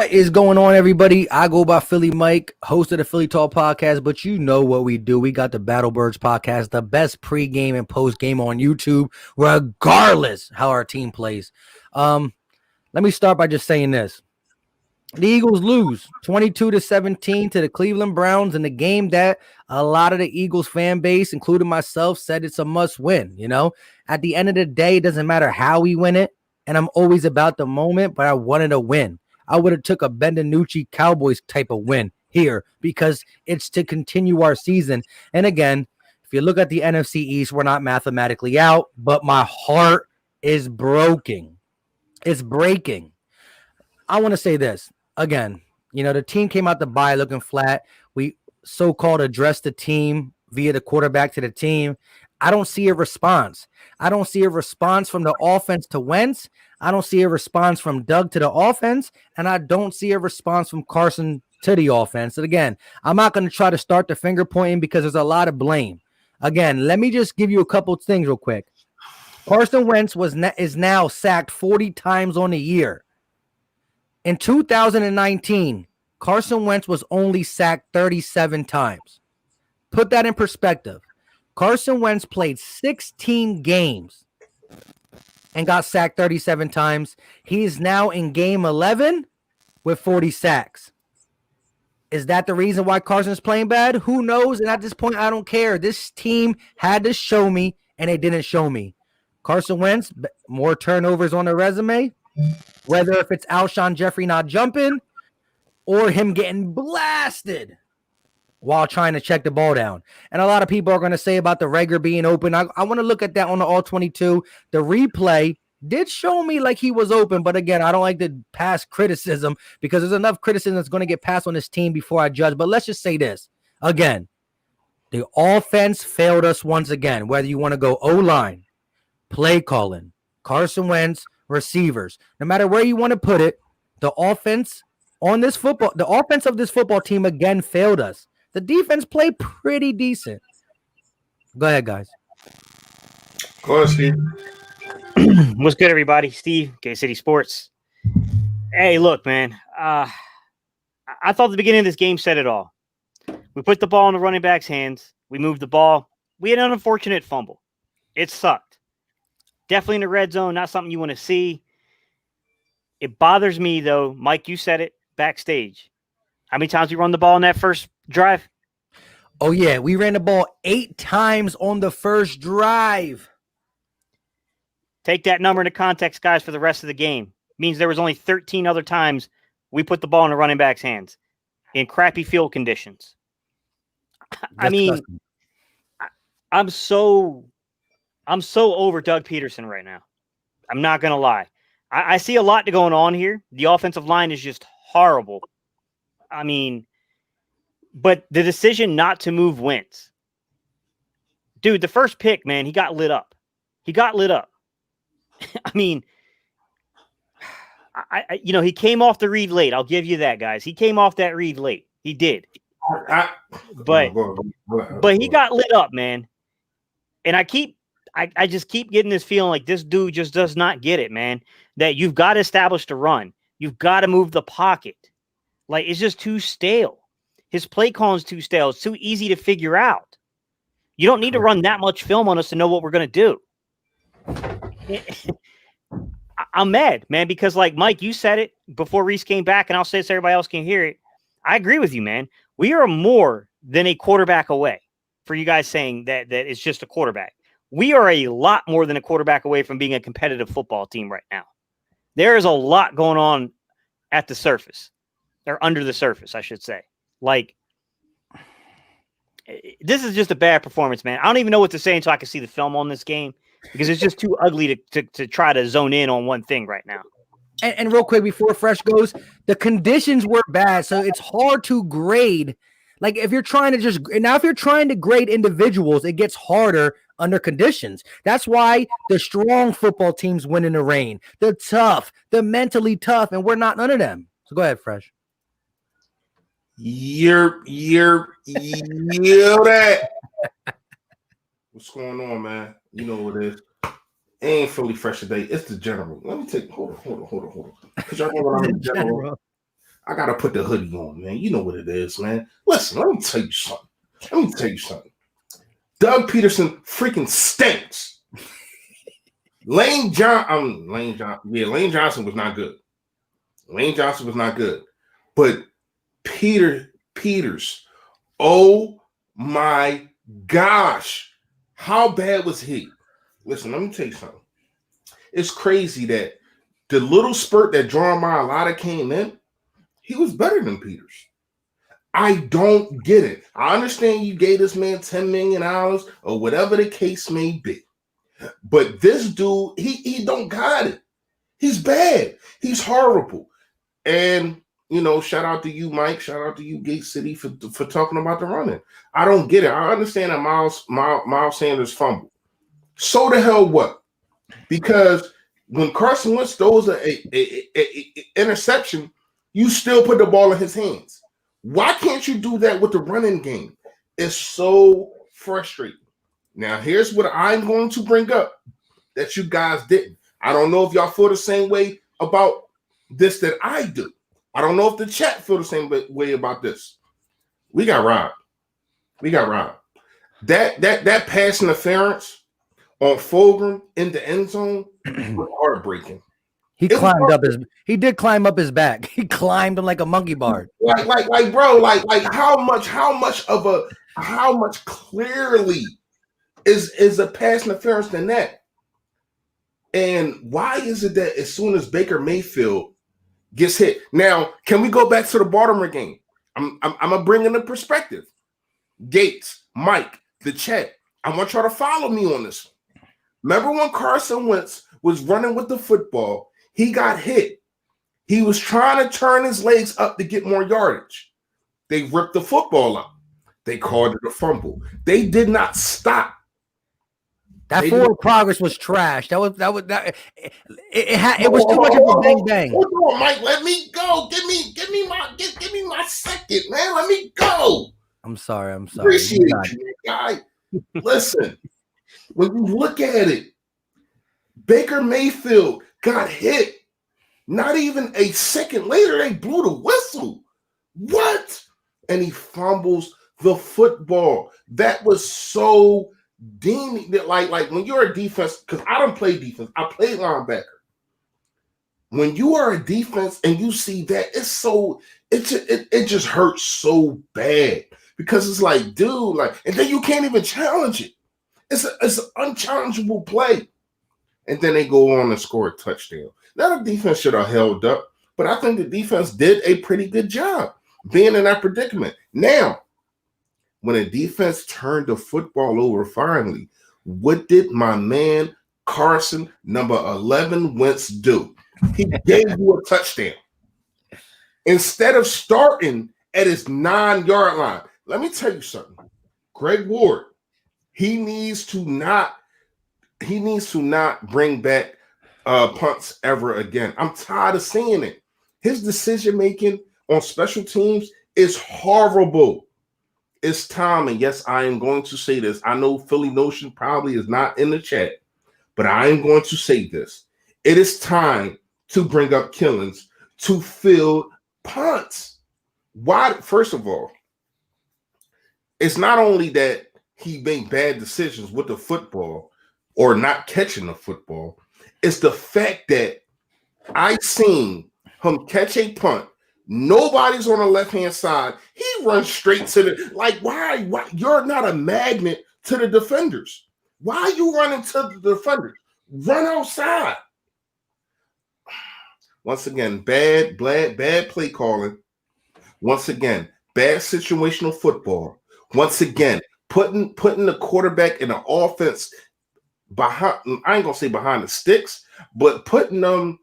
What is going on, everybody? I go by Philly Mike, host of the Philly Talk podcast, but you know what we do. We got the Battle Birds podcast, the best pregame and postgame on YouTube, regardless how our team plays. Let me start by just saying this. The Eagles lose 22-17 to the Cleveland Browns in the game that a lot of the Eagles fan base, including myself, said it's a must win. You know, at the end of the day, it doesn't matter how we win it. And I'm always about the moment, but I wanted to win. I would have took a Ben DiNucci Cowboys type of win here because it's to continue our season. And again, if you look at the NFC East, we're not mathematically out, but my heart is broken. It's breaking. I want to say this again. You know, the team came out the bye looking flat. We so-called addressed the team via the quarterback to the team. I don't see a response. I don't see a response from the offense to Wentz. I don't see a response from Doug to the offense. And I don't see a response from Carson to the offense. And again, I'm not going to try to start the finger pointing because there's a lot of blame. Again, let me just give you a couple of things real quick. Carson Wentz is now sacked 40 times on the year. In 2019, Carson Wentz was only sacked 37 times. Put that in perspective. Carson Wentz played 16 games and got sacked 37 times. He is now in game 11 with 40 sacks. Is that the reason why Carson's playing bad? Who knows? And at this point, I don't care. This team had to show me, and they didn't show me. Carson Wentz, more turnovers on the resume, whether if it's Alshon Jeffrey not jumping or him getting blasted while trying to check the ball down. And a lot of people are going to say about the Rager being open. I want to look at that on the All-22. The replay did show me like he was open, but again, I don't like to pass criticism because there's enough criticism that's going to get passed on this team before I judge. But let's just say this. Again, the offense failed us once again, whether you want to go O-line, play calling, Carson Wentz, receivers. No matter where you want to put it, the offense of this football team again failed us. The defense played pretty decent. Go ahead, guys. Go ahead, Steve. What's good, everybody? Steve, K-City Sports. Hey, look, man. I thought the beginning of this game said it all. We put the ball in the running back's hands. We moved the ball. We had an unfortunate fumble. It sucked. Definitely in the red zone, not something you want to see. It bothers me, though. Mike, you said it backstage. How many times we run the ball in that first drive? Oh, yeah. We ran the ball 8 times on the first drive. Take that number into context, guys, for the rest of the game. Means there was only 13 other times we put the ball in the running back's hands in crappy field conditions. I mean, I'm so over Doug Peterson right now. I'm not going to lie. I see a lot going on here. The offensive line is just horrible. I mean, but the decision not to move Wentz. Dude, the first pick, man, he got lit up. I mean, he came off the read late. I'll give you that, guys. He came off that read late. He did. But he got lit up, man. And I just keep getting this feeling like this dude just does not get it, man. That you've got to establish the run. You've got to move the pocket. Like, it's just too stale. His play calling is too stale. It's too easy to figure out. You don't need to run that much film on us to know what we're going to do. I'm mad, man, because like Mike, you said it before Reese came back, and I'll say it so everybody else can hear it. I agree with you, man. We are more than a quarterback away for you guys saying that it's just a quarterback. We are a lot more than a quarterback away from being a competitive football team right now. There is a lot going on at the surface, or under the surface, I should say. Like, this is just a bad performance, man. I don't even know what to say until I can see the film on this game because it's just too ugly to try to zone in on one thing right now. And real quick, before Fresh goes, the conditions were bad, so it's hard to grade. Like, if you're trying to grade individuals, it gets harder under conditions. That's why the strong football teams win in the rain. The tough, the mentally tough, and we're not none of them. So go ahead, Fresh. That. What's going on, man? You know what it is. It ain't Philly Fresh today. It's the general. Let me take hold on. Because y'all know what I'm in the general. I gotta put the hoodie on, man. You know what it is, man. Listen, let me tell you something. Doug Peterson freaking stinks. Lane Johnson was not good. Lane Johnson was not good. But Peters, oh my gosh, how bad was he? Listen, let me tell you something. It's crazy that the little spurt that John Mailata came in, he was better than Peters. I don't get it. I understand you gave this man $10 million or whatever the case may be. But this dude, he don't got it. He's bad. He's horrible. And, you know, shout out to you, Mike. Shout out to you, Gate City, for talking about the running. I don't get it. I understand that Miles Sanders fumbled. So the hell what? Because when Carson Wentz throws an interception, you still put the ball in his hands. Why can't you do that with the running game? It's so frustrating. Now, here's what I'm going to bring up that you guys didn't. I don't know if y'all feel the same way about this that I do. I don't know if the chat feel the same way about this. We got robbed. That pass interference on Fulgham in the end zone was heartbreaking. He did climb up his back. He climbed him like a monkey bar. Like, bro, how much clearly is a pass interference than that? And why is it that as soon as Baker Mayfield gets hit? Now, can we go back to the Baltimore game? I'm gonna bring in the perspective. Gates, Mike, the chat. I want y'all to follow me on this. Remember when Carson Wentz was running with the football? He got hit. He was trying to turn his legs up to get more yardage. They ripped the football up. They called it a fumble. They did not stop. That forward progress was trash. It was too much of a bang bang. Hold on, Mike. Let me go. Give me my second, man. Let me go. I'm sorry. Appreciate you, guy. Listen, when you look at it, Baker Mayfield got hit. Not even a second later, they blew the whistle. What? And he fumbles the football. That was so deeming that like when you're a defense, because I don't play defense, I play linebacker. When you are a defense and you see that, it just hurts so bad because it's like, dude, and then you can't even challenge it. It's an unchallengeable play. And then they go on and score a touchdown. Now the defense should have held up, but I think the defense did a pretty good job being in that predicament. Now, when a defense turned the football over finally, what did my man Carson, number 11, Wentz do? He gave you a touchdown. Instead of starting at his 9-yard line. Let me tell you something. Greg Ward, he needs to not bring back punts ever again. I'm tired of seeing it. His decision-making on special teams is horrible. It's time, and yes, I am going to say this. I know Philly Notion probably is not in the chat, but I am going to say this. It is time to bring up Killings to field punts. Why? First of all, it's not only that he made bad decisions with the football or not catching the football. It's the fact that I seen him catch a punt. Nobody's on the left-hand side. He runs straight to the, why? You're not a magnet to the defenders. Why are you running to the defenders? Run outside. Once again, bad play calling. Once again, bad situational football. Once again, putting the quarterback in the offense behind, I ain't gonna say behind the sticks, but putting them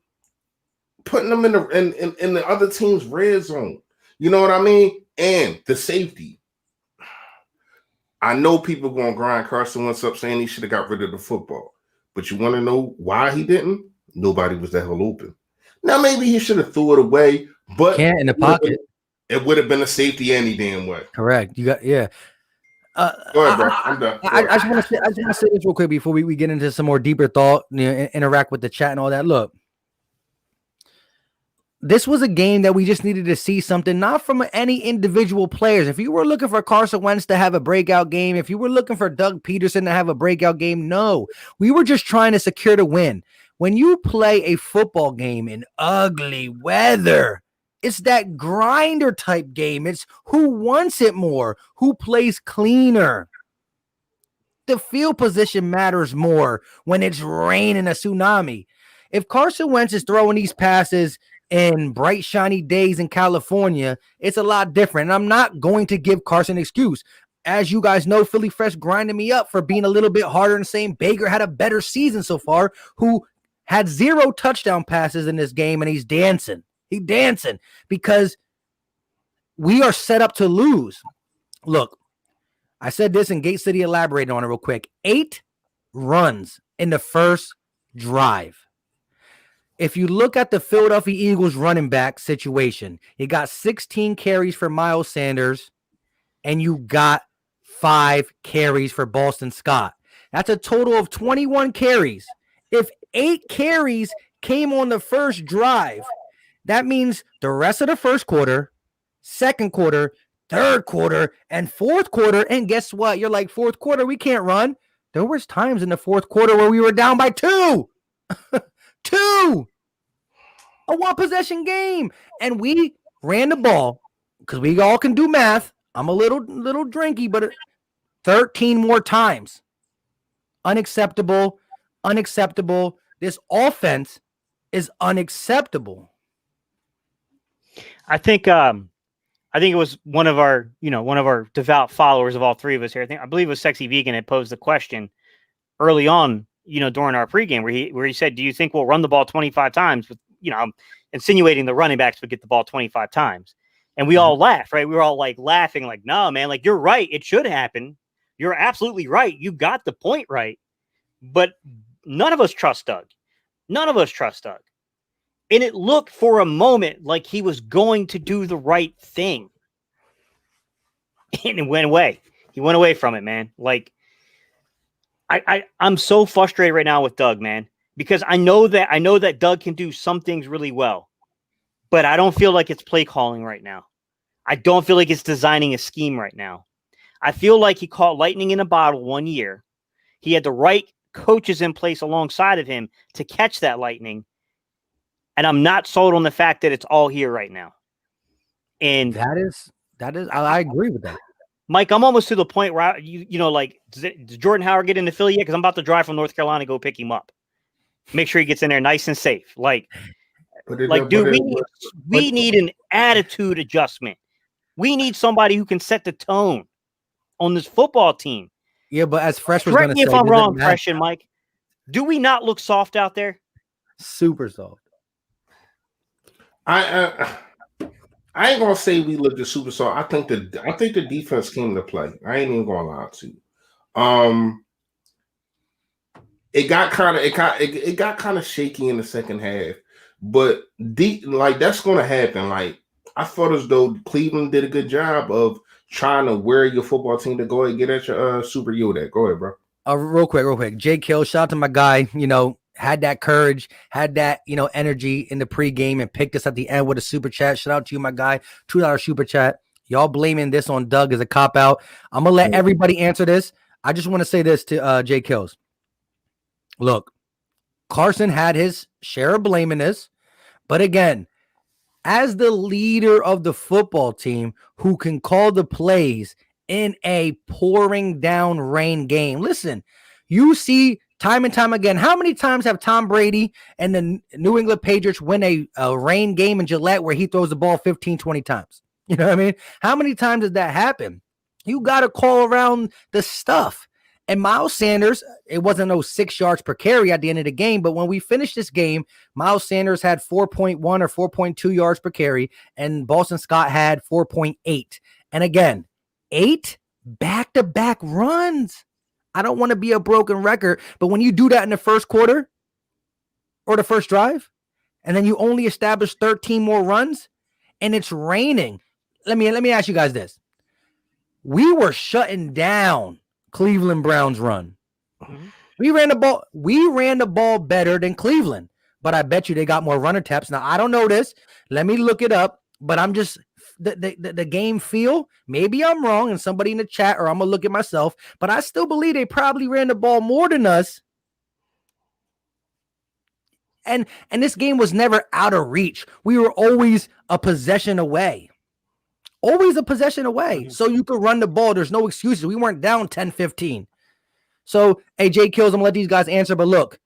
in the other team's red zone. You know what I mean? And the safety. I know people going to grind Carson Wentz up saying he should have got rid of the football. But you want to know why he didn't? Nobody was that hell open. Now, maybe he should have threw it away, but can't in the pocket. It would have been a safety any damn way. Correct. You got, yeah. Go ahead, bro. I'm done. I just want to say this real quick before we get into some more deeper thought, interact with the chat and all that. Look, this was a game that we just needed to see something, not from any individual players. If you were looking for Carson Wentz to have a breakout game, if you were looking for Doug Peterson to have a breakout game, no. We were just trying to secure the win. When you play a football game in ugly weather, it's that grinder type game. It's who wants it more, who plays cleaner. The field position matters more when it's raining a tsunami. If Carson Wentz is throwing these passes in bright, shiny days in California, it's a lot different. And I'm not going to give Carson an excuse. As you guys know, Philly Fresh grinding me up for being a little bit harder and saying Baker had a better season so far, who had 0 touchdown passes in this game, and he's dancing. He's dancing because we are set up to lose. Look, I said this, and Gate City elaborated on it real quick. 8 runs in the first drive. If you look at the Philadelphia Eagles running back situation, you got 16 carries for Miles Sanders, and you got 5 carries for Boston Scott. That's a total of 21 carries. If 8 carries came on the first drive, that means the rest of the first quarter, second quarter, third quarter, and fourth quarter, and guess what? You're like, fourth quarter, we can't run. There was times in the fourth quarter where we were down by 2. 2. A 1-possession game. And we ran the ball because we all can do math. I'm a little drinky, but 13 more times. Unacceptable. This offense is unacceptable. I think it was one of our devout followers of all 3 of us here. I believe it was Sexy Vegan that posed the question early on, during our pregame where he said, "Do you think we'll run the ball 25 times?" With insinuating the running backs would get the ball 25 times, and we all laughed, right? We were all like laughing, like, "No, man, like you're right. It should happen. You're absolutely right. You got the point right." But none of us trust Doug. And it looked for a moment like he was going to do the right thing. And it went away. He went away from it, man. Like, I'm so frustrated right now with Doug, man, because I know that Doug can do some things really well, but I don't feel like it's play calling right now. I don't feel like it's designing a scheme right now. I feel like he caught lightning in a bottle one year. He had the right coaches in place alongside of him to catch that lightning. And I'm not sold on the fact that it's all here right now. And that is, I agree with that. Mike, I'm almost to the point where does Jordan Howard get into Philly yet? Because I'm about to drive from North Carolina to go pick him up. Make sure he gets in there nice and safe. We need an attitude adjustment. We need somebody who can set the tone on this football team. Yeah, but as Fresh was correct me if I'm wrong, Fresh and Mike. Do we not look soft out there? Super soft. I ain't gonna say we looked at super soft. I think the defense came to play. I ain't even gonna lie to you. It got kind of shaky in the second half, but that's gonna happen. Like, I felt as though Cleveland did a good job of trying to wear your football team to go ahead and get at your Super Yoda. Go ahead, bro. Real quick. Jake Hill, shout out to my guy. Had that courage, had that, energy in the pregame and picked us at the end with a super chat. Shout out to you, my guy. $2 super chat. Y'all blaming this on Doug as a cop-out. I'm going to let everybody answer this. I just want to say this to Jake Hills. Look, Carson had his share of blame in this. But again, as the leader of the football team who can call the plays in a pouring down rain game, listen, you see time and time again, how many times have Tom Brady and the New England Patriots win a rain game in Gillette where he throws the ball 15, 20 times? You know what I mean? How many times does that happen? You got to call around the stuff. And Miles Sanders, it wasn't no 6 yards per carry at the end of the game, but when we finished this game, Miles Sanders had 4.1 or 4.2 yards per carry, and Boston Scott had 4.8. And again, 8 back-to-back runs. I don't want to be a broken record, but when you do that in the first quarter or the first drive, and then you only establish 13 more runs, and it's raining, let me ask you guys this. We were shutting down Cleveland Browns run. Mm-hmm. We ran the ball better than Cleveland, but I bet you they got more run attempts. Now, I don't know this. Let me look it up, but I'm just the game feel. Maybe I'm wrong, and somebody in the chat, or I'm going to look at myself, but I still believe they probably ran the ball more than us. And this game was never out of reach. We were always a possession away. Always a possession away. So you could run the ball. There's no excuses. We weren't down 10-15. So, hey, Jay Kills, I'm going to let these guys answer. But look,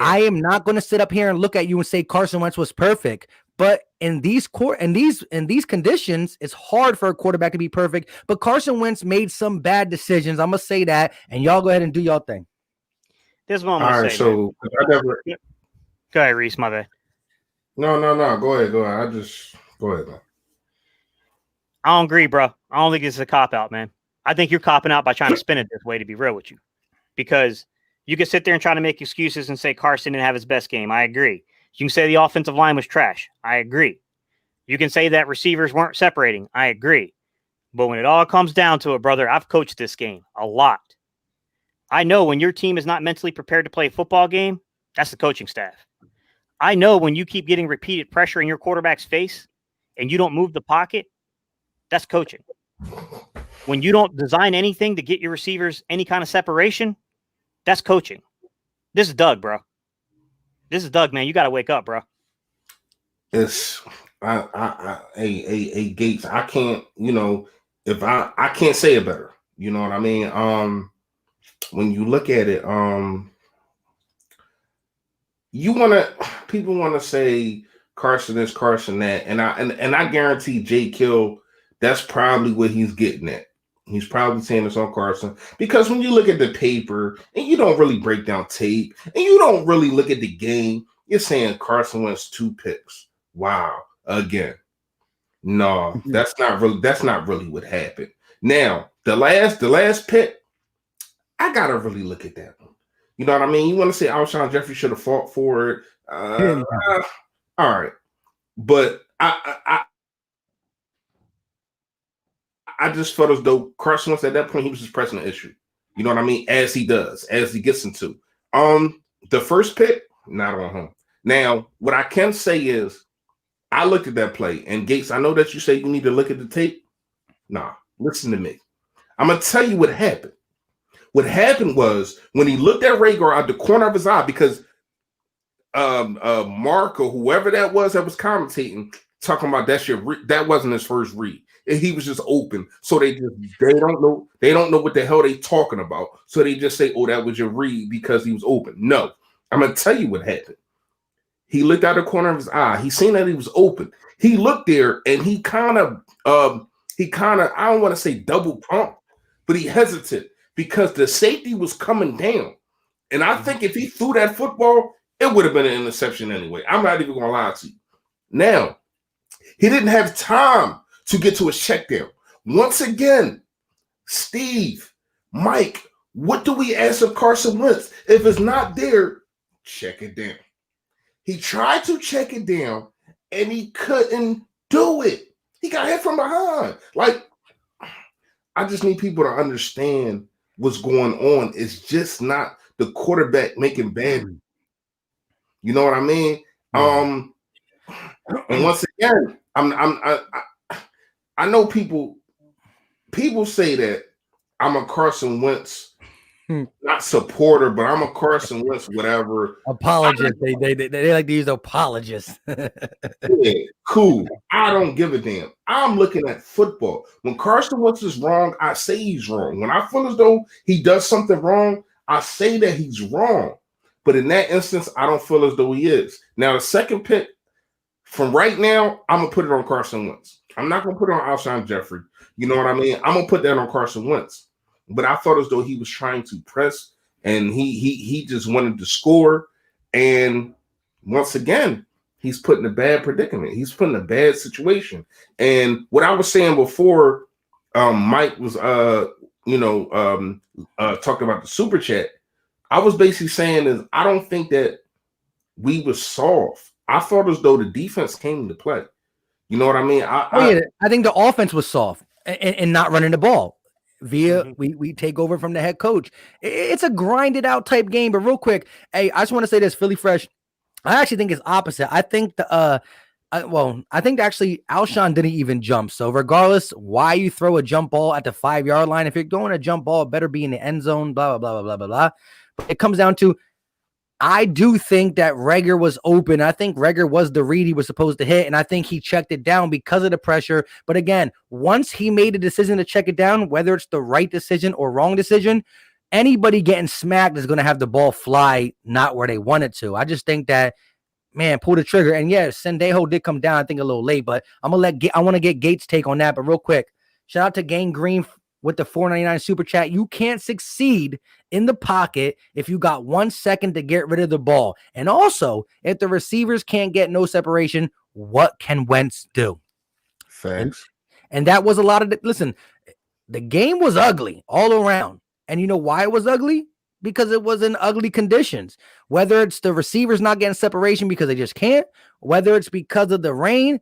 I am not going to sit up here and look at you and say Carson Wentz was perfect. But in these conditions, it's hard for a quarterback to be perfect. But Carson Wentz made some bad decisions. I'm going to say that. And y'all go ahead and do y'all thing. This one I'm going to say. So I never... Go ahead, Reese, my bad. No. Go ahead. Go ahead, man. I don't agree, bro. I don't think it's a cop-out, man. I think you're copping out by trying to spin it this way, to be real with you. Because you can sit there and try to make excuses and say Carson didn't have his best game. I agree. You can say the offensive line was trash. I agree. You can say that receivers weren't separating. I agree. But when it all comes down to it, brother, I've coached this game a lot. I know when your team is not mentally prepared to play a football game, that's the coaching staff. I know when you keep getting repeated pressure in your quarterback's face and you don't move the pocket, that's coaching. When you don't design anything to get your receivers any kind of separation, that's coaching. This is Doug, bro. This is Doug, man. You got to wake up, bro. It's Gates. I can't, if I can't say it better. You know what I mean? When you look at it, people want to say Carson this, Carson that, and I guarantee Jay Kill, that's probably what he's getting at. He's probably saying this on Carson because when you look at the paper and you don't really break down tape and you don't really look at the game, you're saying Carson wins 2 picks. Wow, again. No, that's not really what happened. Now, the last pick, I gotta really look at that one. You know what I mean? You want to say Alshon Jeffrey should have fought for it. All right. But I just felt as though Carson Wentz at that point, he was just pressing the issue. You know what I mean? As he does, as he gets into. The first pick, not on him. Now, what I can say is I looked at that play, and Gates, I know that you say you need to look at the tape. Nah, listen to me. I'm going to tell you what happened. What happened was when he looked at Rager out the corner of his eye, because Mark or whoever that was commentating, talking about that wasn't his first read. He was just open. So they don't know what the hell they talking about. So they just say, oh, that was your read because he was open. No, I'm going to tell you what happened. He looked out the corner of his eye. He seen that he was open. He looked there and he kind of, I don't want to say double pump, but he hesitated because the safety was coming down. And I think if he threw that football, it would have been an interception anyway. I'm not even going to lie to you. Now, he didn't have time to get to his check down. Once again, Steve, Mike, what do we ask of Carson Wentz? If it's not there, check it down. He tried to check it down, and he couldn't do it. He got hit from behind. Like, I just need people to understand what's going on. It's just not the quarterback making bad. You know what I mean? And once again, I know people say that I'm a Carson Wentz not supporter, but I'm a Carson Wentz whatever. Apologist. They like to use apologists. Yeah, cool. I don't give a damn. I'm looking at football. When Carson Wentz is wrong, I say he's wrong. When I feel as though he does something wrong, I say that he's wrong. But in that instance, I don't feel as though he is. Now, the second pick, from right now, I'm going to put it on Carson Wentz. I'm not going to put it on Alshon Jeffrey. You know what I mean? I'm going to put that on Carson Wentz. But I thought as though he was trying to press, and he just wanted to score. And once again, he's put in a bad predicament. He's put in a bad situation. And what I was saying before, Mike was talking about the super chat. I was basically saying is I don't think that we were soft. I thought as though the defense came into play. You know what I mean? I think the offense was soft and not running the ball. We take over from the head coach. It's a grinded out type game. But real quick, hey, I just want to say this, Philly Fresh. I actually think it's opposite. I think I think actually Alshon didn't even jump. So regardless, why you throw a jump ball at the 5-yard line, if you're going a jump ball, it better be in the end zone, blah, blah, blah, blah, blah, blah. But it comes down to, I do think that Reagor was open. I think Reagor was the read he was supposed to hit, and I think he checked it down because of the pressure. But again, once he made a decision to check it down, whether it's the right decision or wrong decision, anybody getting smacked is going to have the ball fly not where they want it to. I just think that, man, pull the trigger. And yeah, Sendejo did come down, I think, a little late, but I want to get Gates' take on that. But real quick, shout out to Gang Green with the $4.99 super chat. You can't succeed in the pocket if you got 1 second to get rid of the ball. And also, if the receivers can't get no separation, what can Wentz do? Thanks. And that was a lot of listen, the game was ugly all around. And you know why it was ugly? Because it was in ugly conditions. Whether it's the receivers not getting separation because they just can't, whether it's because of the rain,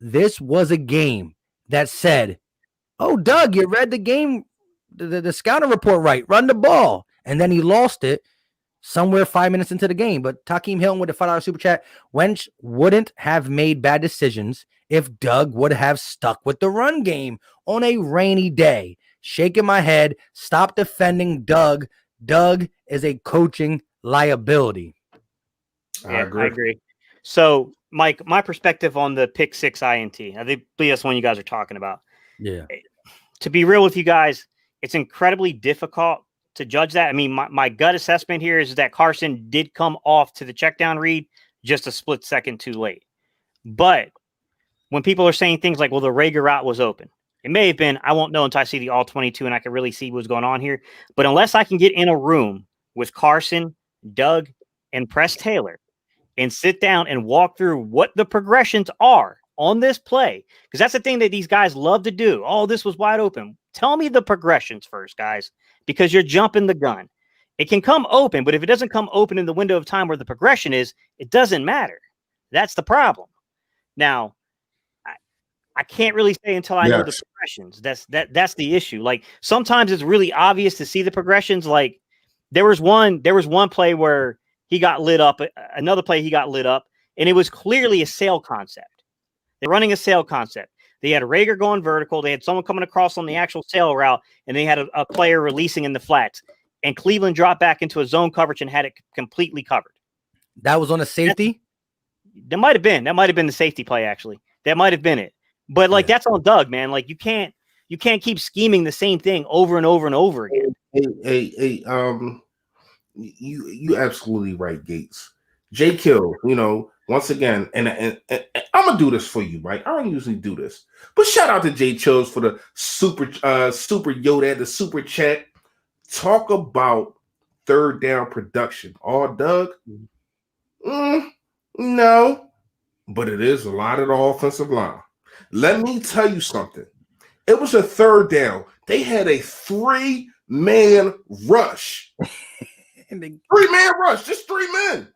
this was a game that said, oh, Doug, you read the game, the scouting report right, run the ball. And then he lost it somewhere 5 minutes into the game. But Takeem Hilton with the $5 super chat, Wentz wouldn't have made bad decisions if Doug would have stuck with the run game on a rainy day. Shaking my head, stop defending Doug. Doug is a coaching liability. Yeah, I agree. So, Mike, my perspective on the pick 6 INT, I think that's one you guys are talking about. Yeah. To be real with you guys, it's incredibly difficult to judge that. I mean, my gut assessment here is that Carson did come off to the check down read just a split second too late. But when people are saying things like, well, the Reagor route was open, it may have been, I won't know until I see the all 22 and I can really see what's going on here. But unless I can get in a room with Carson, Doug, and Press Taylor and sit down and walk through what the progressions are on this play, because that's the thing that these guys love to do. Oh, this was wide open. Tell me the progressions first, guys, because you're jumping the gun. It can come open, but if it doesn't come open in the window of time where the progression is, it doesn't matter. That's the problem. Now, I can't really say until I know the progressions. That's the issue. Like sometimes it's really obvious to see the progressions. Like there was one play where he got lit up, another play he got lit up, and it was clearly a sail concept. They're running a sail concept. They had Reagor going vertical. They had someone coming across on the actual sail route, and they had a player releasing in the flats. And Cleveland dropped back into a zone coverage and had it completely covered. That was on a safety? That might have been the safety play, actually. That might have been it. But like that's on Doug, man. Like you can't keep scheming the same thing over and over and over again. Hey, you absolutely right, Gates. J Kill, once again, and I'm gonna do this for you, right? I don't usually do this, but shout out to J Chills for the super Yoda, the super chat. Talk about third down production. All Doug? No, but it is a lot of the offensive line. Let me tell you something. It was a third down. They had a 3-man rush. 3-man rush, just 3 men.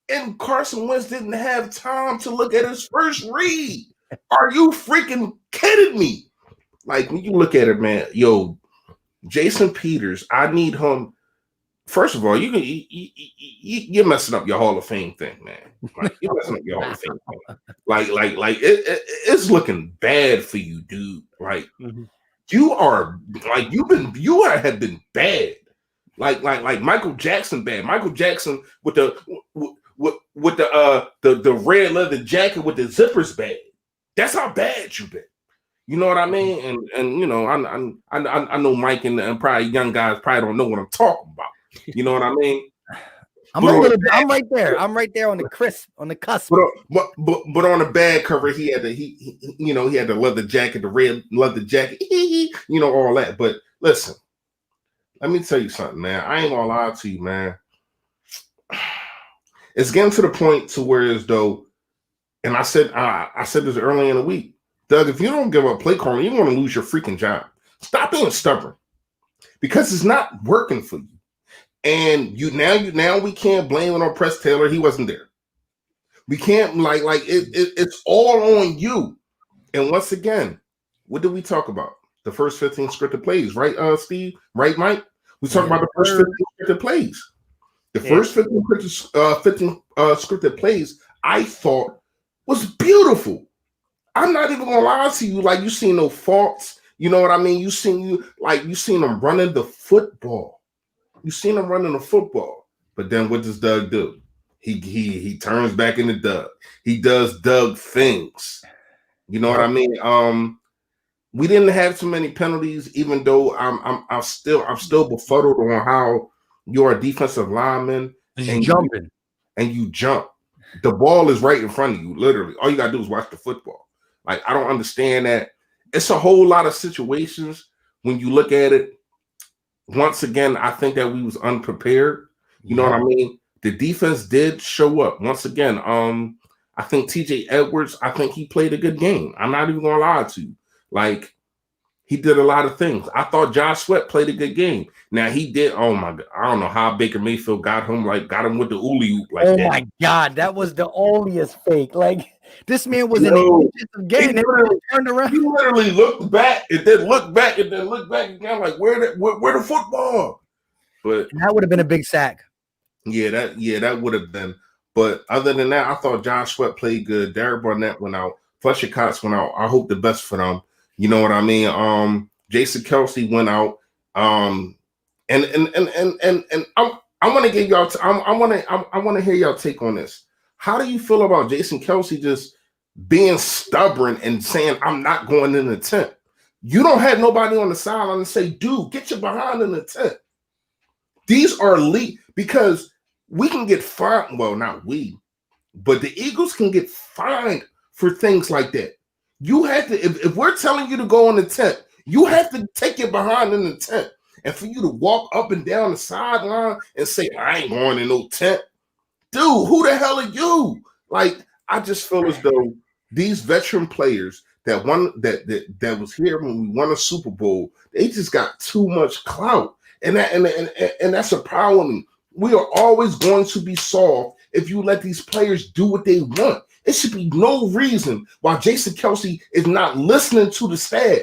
And Carson Wentz didn't have time to look at his first read. Are you freaking kidding me? Like, when you look at it, man, Jason Peters, I need him. First of all, you're messing up your Hall of Fame thing, man. Like, you're messing up your Hall of Fame thing. Like it's looking bad for you, dude. Like you have been bad. Like Michael Jackson bad. Michael Jackson with the red leather jacket with the zippers bad. That's how bad you've been. You know what I mean? And I know Mike and probably young guys probably don't know what I'm talking about. You know what I mean? I'm right there. I'm right there on the cusp. But on the bad cover, he had the leather jacket, the red leather jacket, all that. But listen, let me tell you something, man. I ain't gonna lie to you, man. It's getting to the point to where as though, and I said this early in the week, Doug, if you don't give up play calling, you're gonna lose your freaking job. Stop being stubborn, because it's not working for you. And now we can't blame it on Press Taylor. He wasn't there. We can't it's all on you. And once again, what did we talk about? The first 15 scripted plays, right, Steve? Right, Mike? We talked about the first 15 scripted plays. The first 15 scripted plays I thought was beautiful. I'm not even gonna lie to you. Like, you seen no faults. You know what I mean? You seen them running the football. You seen them running the football. But then what does Doug do? He turns back into Doug. He does Doug things. You know what I mean? We didn't have too many penalties, even though I'm still befuddled on how you're a defensive lineman and jumping and you jump. The ball is right in front of you, literally. All you gotta do is watch the football. Like, I don't understand that. It's a whole lot of situations when you look at it. Once again, I think that we was unprepared. You know what I mean? The defense did show up. Once again, I think TJ Edwards, I think he played a good game. I'm not even gonna lie to you. Like, he did a lot of things. I thought Josh Sweat played a good game. Now he did. Oh my God! I don't know how Baker Mayfield got him with the ooly oop like that. Oh my God, that was the onlyest fake. Like, this man was in the game. Turned around. He literally looked back and then looked back and then looked back again. Like, where the football? But that would have been a big sack. Yeah, that would have been. But other than that, I thought Josh Sweat played good. Derek Barnett went out. Fletcher Cox went out. I hope the best for them. You know what I mean? Jason Kelce went out. And I want to give y'all. I want to hear y'all take on this. How do you feel about Jason Kelce just being stubborn and saying, "I'm not going in the tent"? You don't have nobody on the sideline and say, "Dude, get your behind in the tent." These are elite, because we can get fined. Well, not we, but the Eagles can get fined for things like that. You have to, if we're telling you to go in the tent, you have to take your behind in the tent. And for you to walk up and down the sideline and say, "I ain't going in no tent." Dude, who the hell are you? Like, I just feel as though these veteran players that was here when we won a Super Bowl, they just got too much clout. And that's a problem. We are always going to be soft if you let these players do what they want. It should be no reason why Jason Kelce is not listening to the staff.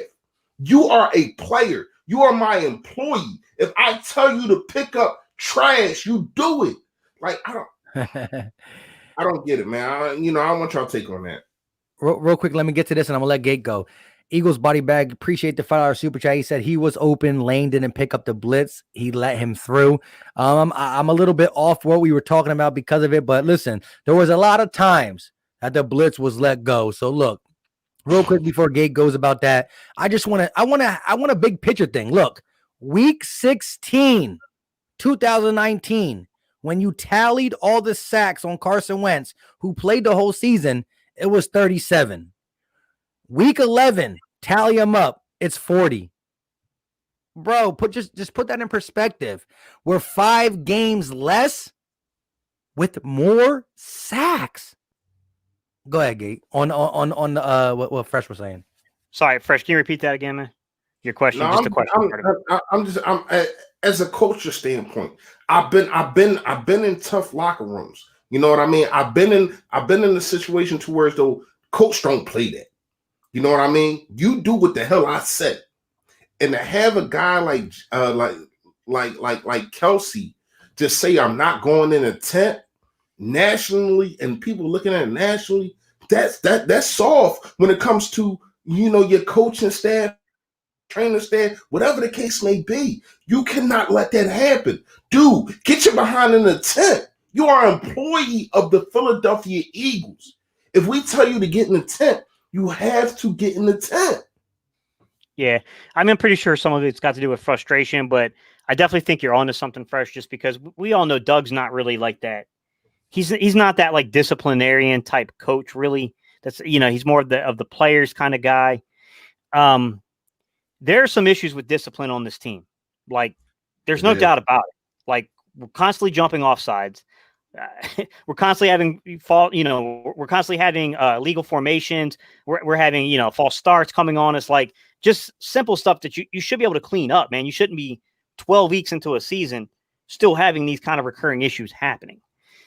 You are a player. You are my employee. If I tell you to pick up trash, you do it. Like, I don't get it, man. I want y'all take on that. Real quick, let me get to this and I'm gonna let Gate go. Eagles Body Bag, appreciate the $5 super chat. He said he was open. Lane didn't pick up the blitz. He let him through. I'm a little bit off what we were talking about because of it, but listen, there was a lot of times that the blitz was let go. So look, real quick before Gate goes about that, I want a big picture thing. Look, week 16, 2019, when you tallied all the sacks on Carson Wentz, who played the whole season, it was 37. Week 11, tally them up, it's 40. Bro, just put that in perspective. We're 5 games less with more sacks. Go ahead, Gate. On what Fresh was saying. Sorry, Fresh. Can you repeat that again, man? Your question. No, just a question. I'm as a culture standpoint. I've been in tough locker rooms. You know what I mean? I've been in the situation to where though coach don't play that. You know what I mean? You do what the hell I said, and to have a guy like Kelce just say, "I'm not going in a tent," nationally, and people looking at it nationally, that's soft when it comes to, your coaching staff, trainer staff, whatever the case may be. You cannot let that happen. Dude, get your behind in the tent. You are an employee of the Philadelphia Eagles. If we tell you to get in the tent, you have to get in the tent. Yeah, I'm pretty sure some of it's got to do with frustration, but I definitely think you're onto something, Fresh, just because we all know Doug's not really like that. He's not that like disciplinarian type coach, really. That's he's more of the players kind of guy. There are some issues with discipline on this team. Like, there's no doubt about it. Like, we're constantly jumping off sides. We're constantly having we're constantly having legal formations. We're having, false starts coming on us, like just simple stuff that you should be able to clean up, man. You shouldn't be 12 weeks into a season still having these kind of recurring issues happening.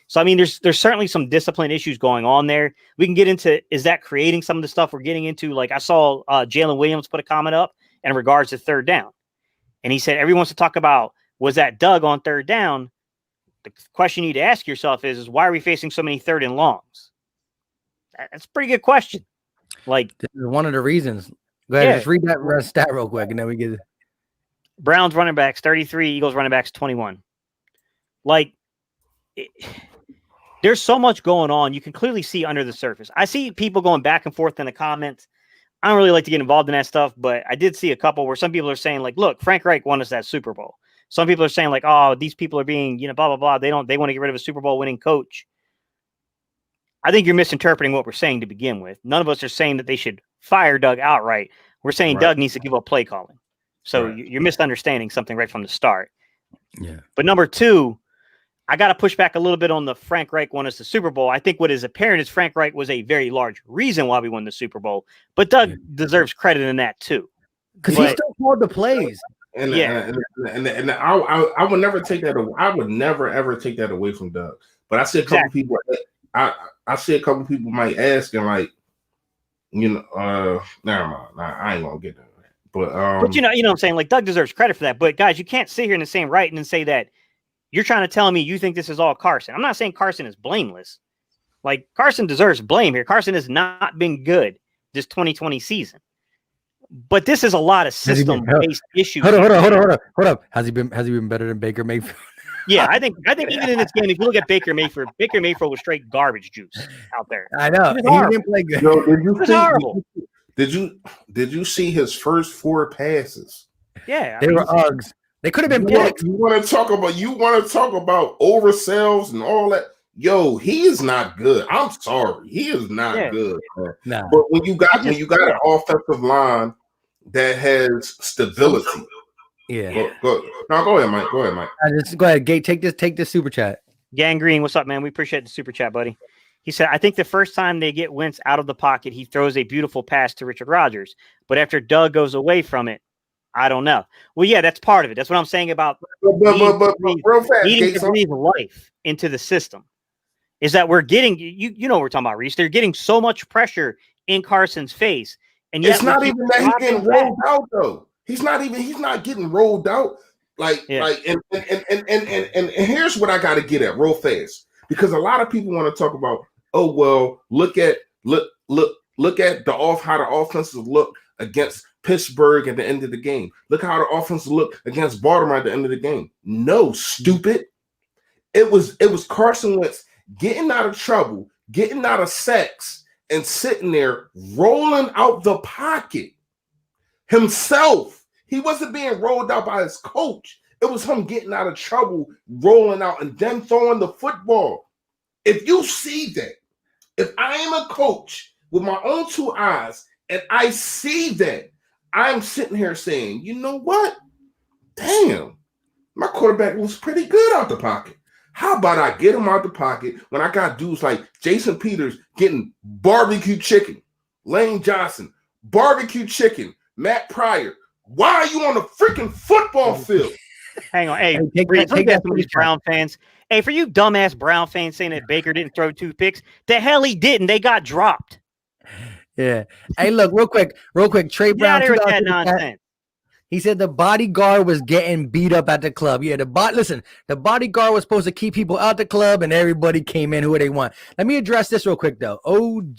So, I mean, there's certainly some discipline issues going on there. We can get into, is that creating some of the stuff we're getting into? Like, I saw Jalen Williams put a comment up in regards to third down. And he said, everyone wants to talk about, was that Doug on third down? the question you need to ask yourself is why are we facing so many 3rd and longs? That's a pretty good question. Like, this is one of the reasons. Go ahead, just read that stat real quick, and then we get it. Browns running backs 33, Eagles running backs 21. Like, there's so much going on. You can clearly see under the surface. I see people going back and forth in the comments. I don't really like to get involved in that stuff, but I did see a couple where some people are saying, like, look, Frank Reich won us that Super Bowl. Some people are saying, like, oh, these people are being, blah, blah, blah. They want to get rid of a Super Bowl winning coach. I think you're misinterpreting what we're saying to begin with. None of us are saying that they should fire Doug outright. We're saying Doug needs to give up play calling. So you're misunderstanding something right from the start. Yeah. But number 2, I got to push back a little bit on the Frank Reich won us the Super Bowl. I think what is apparent is Frank Reich was a very large reason why we won the Super Bowl. But Doug deserves credit in that too. Because he still called the plays. And I would never take that. I would never ever take that away from Doug. But I see a couple people. I see a couple people might ask and like, never mind. I ain't gonna get that. But you know what I'm saying? Like Doug deserves credit for that. But guys, you can't sit here in the same right and say that you're trying to tell me you think this is all Carson. I'm not saying Carson is blameless. Like Carson deserves blame here. Carson has not been good this 2020 season. But this is a lot of system-based issues. Hold up. Has he been better than Baker Mayfield? Yeah, I think even in this game, if you look at Baker Mayfield was straight garbage juice out there. I know. He didn't play good. It was horrible. Did you see his first 4 passes? Yeah, they were Uggs. They could have been picked. You want to talk about oversells and all that? Yo, he is not good. I'm sorry, he is not good. Nah. But when you got an offensive line that has stability, yeah. Go ahead, Mike. Go ahead, Gate. Take this super chat. Gangrene, what's up, man? We appreciate the super chat, buddy. He said, I think the first time they get Wentz out of the pocket, he throws a beautiful pass to Richard Rodgers. But after Doug goes away from it, I don't know. Well, yeah, that's part of it. That's what I'm saying about needing to breathe life into the system. Is that we're getting, you know what we're talking about, Reese. They're getting so much pressure in Carson's face. And it's not even that he's getting rolled out, though. He's not getting rolled out. And here's what I got to get at real fast. Because a lot of people want to talk about, oh, well, look at how the offenses look against Pittsburgh at the end of the game. Look how the offenses look against Baltimore at the end of the game. No, stupid. It was Carson Wentz getting out of trouble, getting out of sacks, and sitting there rolling out the pocket himself. He wasn't being rolled out by his coach. It was him getting out of trouble, rolling out, and then throwing the football. If you see that, if I am a coach with my own 2 eyes and I see that, I'm sitting here saying, you know what? Damn, my quarterback was pretty good out the pocket. How about I get him out the pocket when I got dudes like Jason Peters getting barbecue chicken, Lane Johnson, barbecue chicken, Matt Pryor. Why are you on the freaking football field? Hang on. Hey, take that from these Brown fans. Hey, for you dumbass Brown fans saying that Baker didn't throw 2 picks, the hell he didn't. They got dropped. Yeah. Hey, look, real quick. Trey Brown. That nonsense. He said the bodyguard was getting beat up at the club. Yeah, the bodyguard was supposed to keep people out the club, and everybody came in who they want. Let me address this real quick, though. God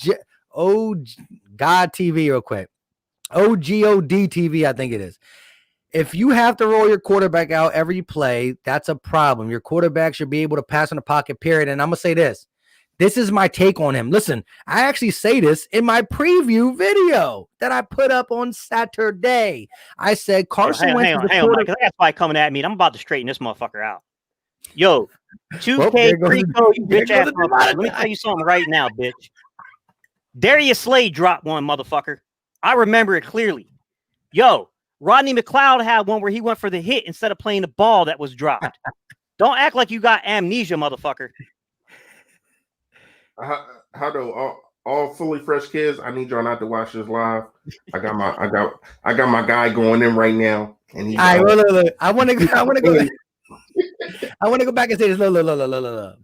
TV real quick. OGOD TV, I think it is. If you have to roll your quarterback out every play, that's a problem. Your quarterback should be able to pass in the pocket, period. And I'm going to say this. This is my take on him. Listen, I actually say this in my preview video that I put up on Saturday. I said Carson Wentz. Hang on, Mike, that's why coming at me. I'm about to straighten this motherfucker out. Yo, 2K pre-code, you bitch ass motherfucker. Let me tell you something right now, bitch. Darius Slade dropped one, motherfucker. I remember it clearly. Yo, Rodney McLeod had one where he went for the hit instead of playing the ball that was dropped. Don't act like you got amnesia, motherfucker. How do all fully fresh kids? I need y'all not to watch this live. I got my guy going in right now, and he's. All right, look. I want to go. I want to go back and say this. Look.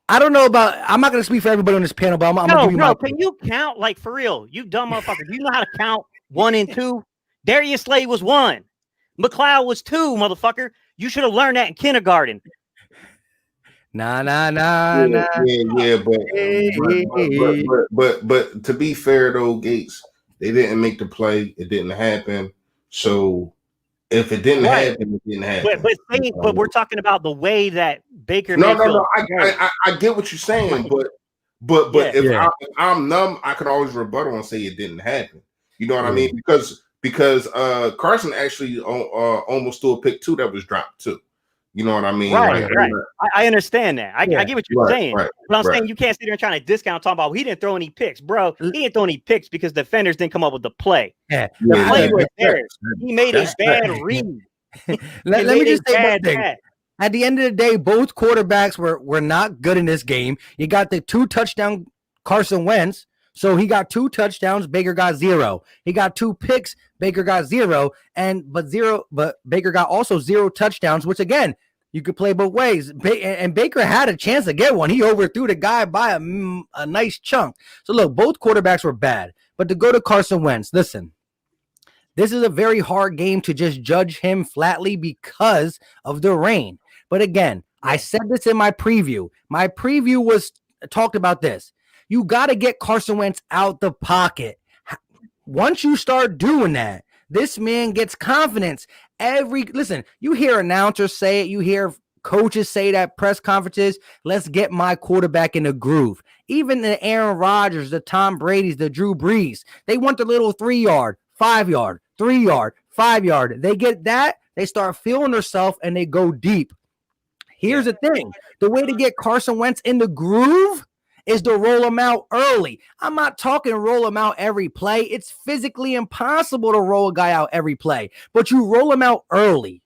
I don't know about. I'm not going to speak for everybody on this panel, but I'm going to give you my. Can you count like for real? You dumb motherfucker. Do you know how to count 1 and 2? Darius Slade was 1. McLeod was 2, motherfucker. You should have learned that in kindergarten. Nah. Yeah. But to be fair though, Gates, they didn't make the play. It didn't happen. So if it didn't happen, it didn't happen. But we're talking about the way that Baker. No. I get what you're saying, but if I'm numb, I could always rebuttal and say it didn't happen. You know what I mean? Because Carson actually almost threw a pick too that was dropped too. You know what I mean? Right. I understand that. I get what you're saying. But I'm saying you can't sit there and trying to discount talking about he didn't throw any picks, bro. He didn't throw any picks because defenders didn't come up with the play. The play was there. He made a bad read. Let me just say one thing. At the end of the day, both quarterbacks were not good in this game. You got the 2 touchdown Carson Wentz. So he got 2 touchdowns, Baker got 0. He got 2 picks, Baker got 0, but Baker got also 0 touchdowns, which again, you could play both ways. And Baker had a chance to get one. He overthrew the guy by a nice chunk. So look, both quarterbacks were bad. But to go to Carson Wentz, listen, this is a very hard game to just judge him flatly because of the rain. But again, I said this in my preview. My preview was talked about this. You got to get Carson Wentz out the pocket. Once you start doing that, this man gets confidence. Listen, you hear announcers say it. You hear coaches say that press conferences, let's get my quarterback in the groove. Even the Aaron Rodgers, the Tom Brady's, the Drew Brees, they want the little 3-yard, 5-yard, 3-yard, 5-yard. They get that, they start feeling themselves, and they go deep. Here's the thing. The way to get Carson Wentz in the groove is to roll him out early. I'm not talking roll him out every play. It's physically impossible to roll a guy out every play. But you roll him out early.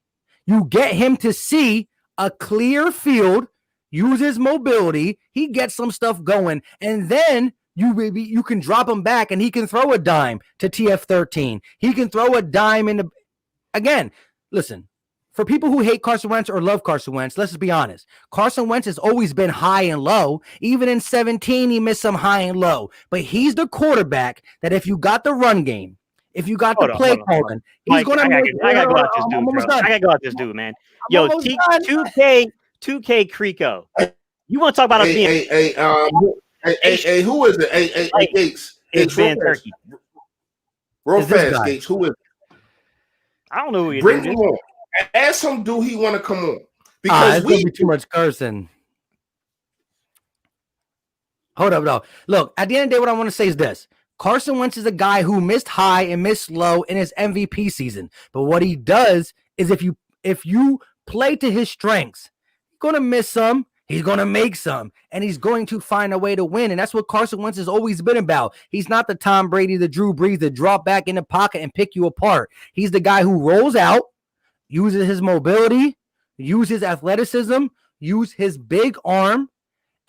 You get him to see a clear field, use his mobility. He gets some stuff going. And then you can drop him back and he can throw a dime to TF13. He can throw a dime again, listen. For people who hate Carson Wentz or love Carson Wentz, let's just be honest. Carson Wentz has always been high and low. Even in 17, he missed some high and low. But he's the quarterback that if you got the run game, if you got the play calling, he's going to make it. I got to go out this dude, bro. I got to go out this dude, man. Yo, 2K Crico. You want to talk about us being... Hey, who is it? Hey, Gates. It's Van Turkey. Real fast, Gates. Who is it? I don't know who you're Bring him on. Ask him, do he want to come on? Because we be too much cursing. Hold up, though. Look, at the end of the day, what I want to say is this. Carson Wentz is a guy who missed high and missed low in his MVP season. But what he does is if you play to his strengths, he's going to miss some, he's going to make some, and he's going to find a way to win. And that's what Carson Wentz has always been about. He's not the Tom Brady, the Drew Brees that drop back in the pocket and pick you apart. He's the guy who rolls out, uses his mobility, uses his athleticism, use his big arm,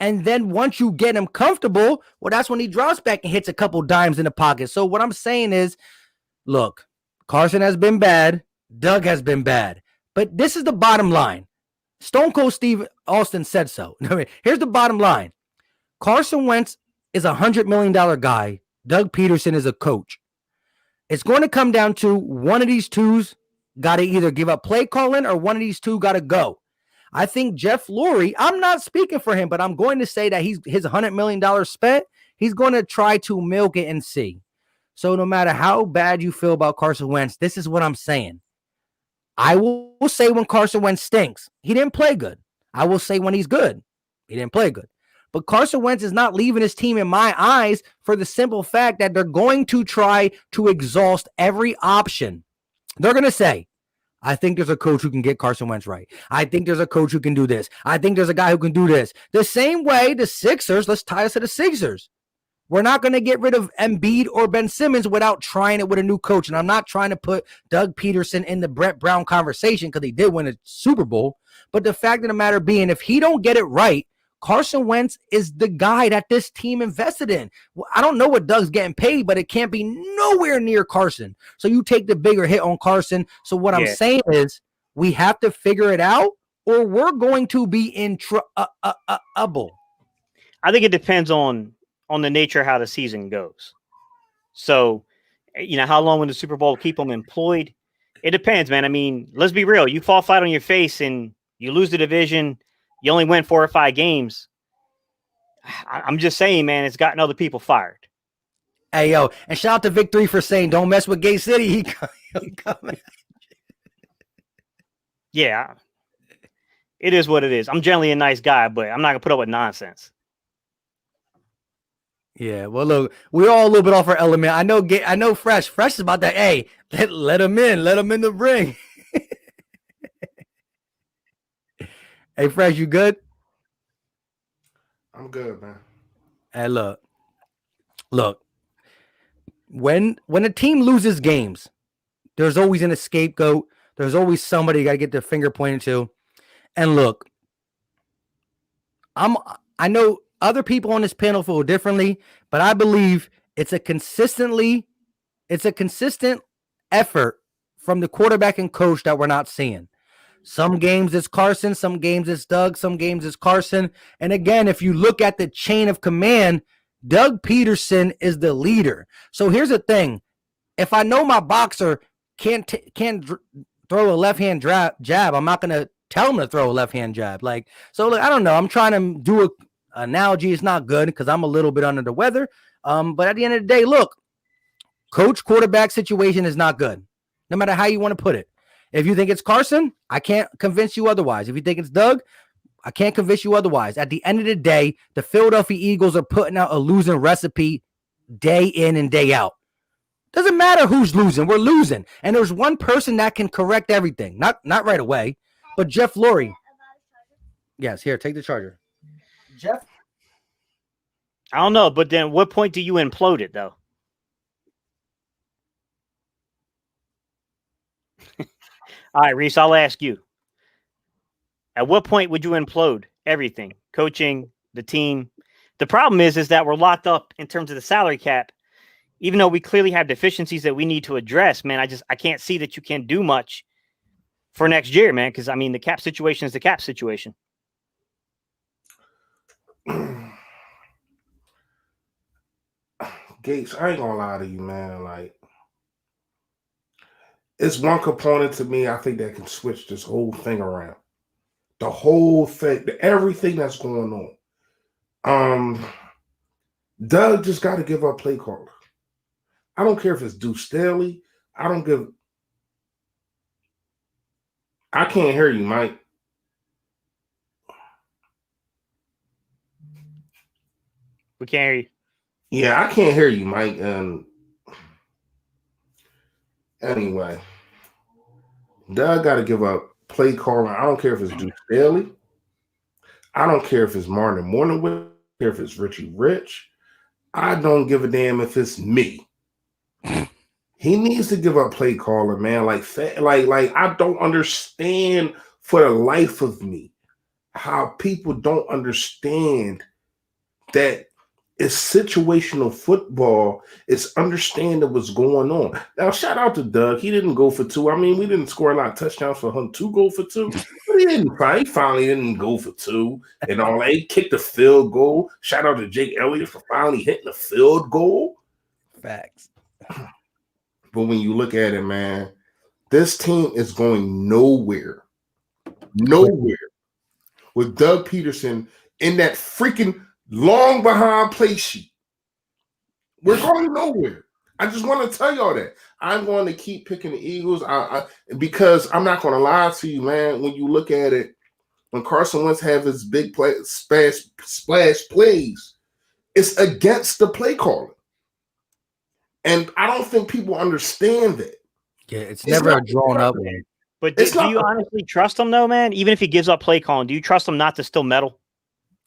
and then once you get him comfortable, well, that's when he drops back and hits a couple dimes in the pocket. So what I'm saying is, look, Carson has been bad, Doug has been bad, but this is the bottom line. Stone Cold Steve Austin said so. Here's the bottom line. Carson Wentz is a $100 million guy. Doug Peterson is a coach. It's going to come down to one of these twos got to either give up play calling or one of these two got to go. I think Jeff Lurie, I'm not speaking for him, but I'm going to say that his $100 million spent, he's going to try to milk it and see. So no matter how bad you feel about Carson Wentz, this is what I'm saying. I will say when Carson Wentz stinks, he didn't play good. I will say when he's good, he didn't play good. But Carson Wentz is not leaving his team in my eyes for the simple fact that they're going to try to exhaust every option. They're going to say, I think there's a coach who can get Carson Wentz right. I think there's a coach who can do this. I think there's a guy who can do this. The same way the Sixers, let's tie us to the Sixers. We're not going to get rid of Embiid or Ben Simmons without trying it with a new coach. And I'm not trying to put Doug Peterson in the Brett Brown conversation because he did win a Super Bowl. But the fact of the matter being, if he don't get it right, Carson Wentz is the guy that this team invested in. I don't know what Doug's getting paid, but it can't be nowhere near Carson. So you take the bigger hit on Carson. So what I'm saying is we have to figure it out or we're going to be in trouble. I think it depends on the nature of how the season goes. So, how long will the Super Bowl keep them employed? It depends, man. I mean, let's be real. You fall flat on your face and you lose the division. You only win 4 or 5 games. I'm just saying, man, it's gotten other people fired. Hey, yo, and shout out to Victory for saying, don't mess with Gay City. He coming. Yeah, it is what it is. I'm generally a nice guy, but I'm not going to put up with nonsense. Yeah, well, look, we're all a little bit off our element. I know Fresh. Fresh is about that. Hey, let him in. Let him in the ring. Hey, Fresh, you good? I'm good, man. Hey, look. When a team loses games, there's always an scapegoat. There's always somebody you got to get their finger pointed to. And look, I know other people on this panel feel differently, but I believe it's a consistent effort from the quarterback and coach that we're not seeing. Some games it's Carson, some games it's Doug, some games it's Carson. And again, if you look at the chain of command, Doug Peterson is the leader. So here's the thing. If I know my boxer can't throw a left-hand jab, I'm not going to tell him to throw a left-hand jab. Like, so look, I don't know. I'm trying to do an analogy. It's not good because I'm a little bit under the weather. But at the end of the day, look, coach quarterback situation is not good, no matter how you want to put it. If you think it's Carson, I can't convince you otherwise. If you think it's Doug, I can't convince you otherwise. At the end of the day, the Philadelphia Eagles are putting out a losing recipe day in and day out. Doesn't matter who's losing. We're losing. And there's one person that can correct everything. Not right away, but Jeff Lurie. Yes, here, take the charger. Jeff? I don't know, but then what point do you implode it, though? All right, Reese, I'll ask you. At what point would you implode everything? Coaching, the team? The problem is that we're locked up in terms of the salary cap. Even though we clearly have deficiencies that we need to address, man, I can't see that you can do much for next year, man, because, I mean, the cap situation is the cap situation. Gates, I ain't gonna lie to you, man. Like, it's one component to me, I think, that can switch this whole thing around. The whole thing, everything that's going on. Doug just got to give up play caller. I don't care if it's Deuce Staley. I can't hear you, Mike. We can't hear you. Yeah, I can't hear you, Mike. Anyway, Doug got to give up play calling. I don't care if it's Deuce Staley. I don't care if it's Martin Morningwood. I don't care if it's Richie Rich. I don't give a damn if it's me. He needs to give up play calling, man. Like I don't understand for the life of me how people don't understand that it's situational football. It's understanding what's going on. Now, shout out to Doug. He didn't go for 2. I mean, we didn't score a lot of touchdowns for him to go for 2. But he finally didn't go for 2 and all that. He kicked a field goal. Shout out to Jake Elliott for finally hitting a field goal. Facts. But when you look at it, man, this team is going nowhere. Nowhere with Doug Peterson in that freaking long behind play sheet. We're going nowhere. I just want to tell y'all that. I'm going to keep picking the Eagles because I'm not going to lie to you, man. When you look at it, when Carson Wentz have his big play, splash plays, it's against the play calling. And I don't think people understand that. Yeah, it's never a drawn up one. But do you honestly trust him, though, man? Even if he gives up play calling, do you trust him not to still meddle?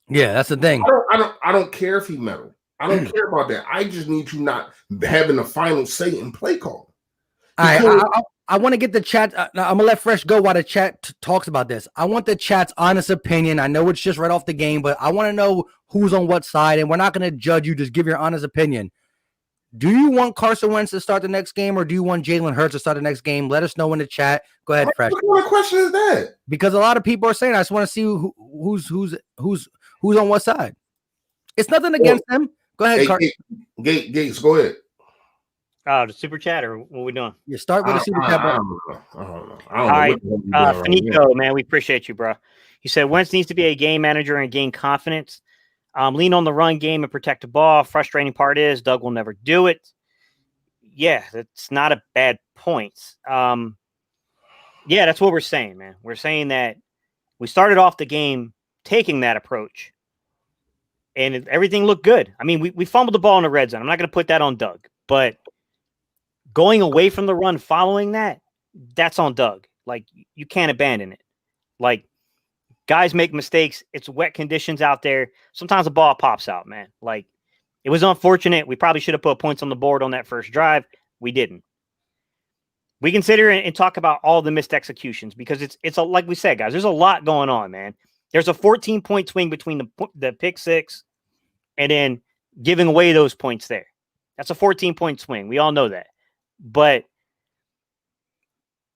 Yeah, that's the thing. I don't care if he meddle. I don't care about that. I just need you not having the final say in play calling. I want to get the chat. I'm gonna let Fresh go while the chat talks about this. I want the chat's honest opinion. I know it's just right off the game, but I want to know who's on what side, and we're not gonna judge you. Just give your honest opinion. Do you want Carson Wentz to start the next game, or do you want Jalen Hurts to start the next game? Let us know in the chat. Go ahead, Fresh. What kind of question is that? Because a lot of people are saying, I just want to see who's on what side. It's nothing against them. Go ahead, Carson. Gates, go ahead. Oh, the super chat, or what are we doing? You start with the super chat. I don't know. All right, Finito, man, we appreciate you, bro. You said Wentz needs to be a game manager and gain confidence. Lean on the run game and protect the ball. Frustrating part is Doug will never do it. Yeah, that's not a bad point. Yeah, that's what we're saying, man. We're saying that we started off the game taking that approach, and everything looked good. I mean, we fumbled the ball in the red zone. I'm not going to put that on Doug, but going away from the run following that, that's on Doug. Like, you can't abandon it. Like, guys make mistakes. It's wet conditions out there. Sometimes the ball pops out, man. Like, it was unfortunate. We probably should have put points on the board on that first drive. We didn't. We consider and talk about all the missed executions because it's like we said, guys, there's a lot going on, man. There's a 14-point swing between the pick six and then giving away those points there. That's a 14-point swing. We all know that. But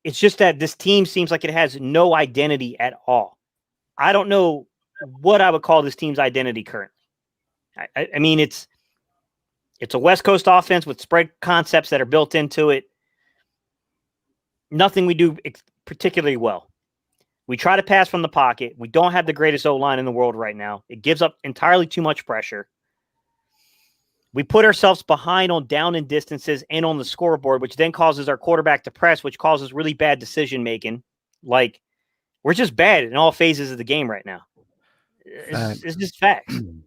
it's just that this team seems like it has no identity at all. I don't know what I would call this team's identity currently. I mean, it's a West Coast offense with spread concepts that are built into it. Nothing we do particularly well. We try to pass from the pocket. We don't have the greatest O-line in the world right now. It gives up entirely too much pressure. We put ourselves behind on down and distances and on the scoreboard, which then causes our quarterback to press, which causes really bad decision-making. Like, we're just bad in all phases of the game right now. It's just facts. And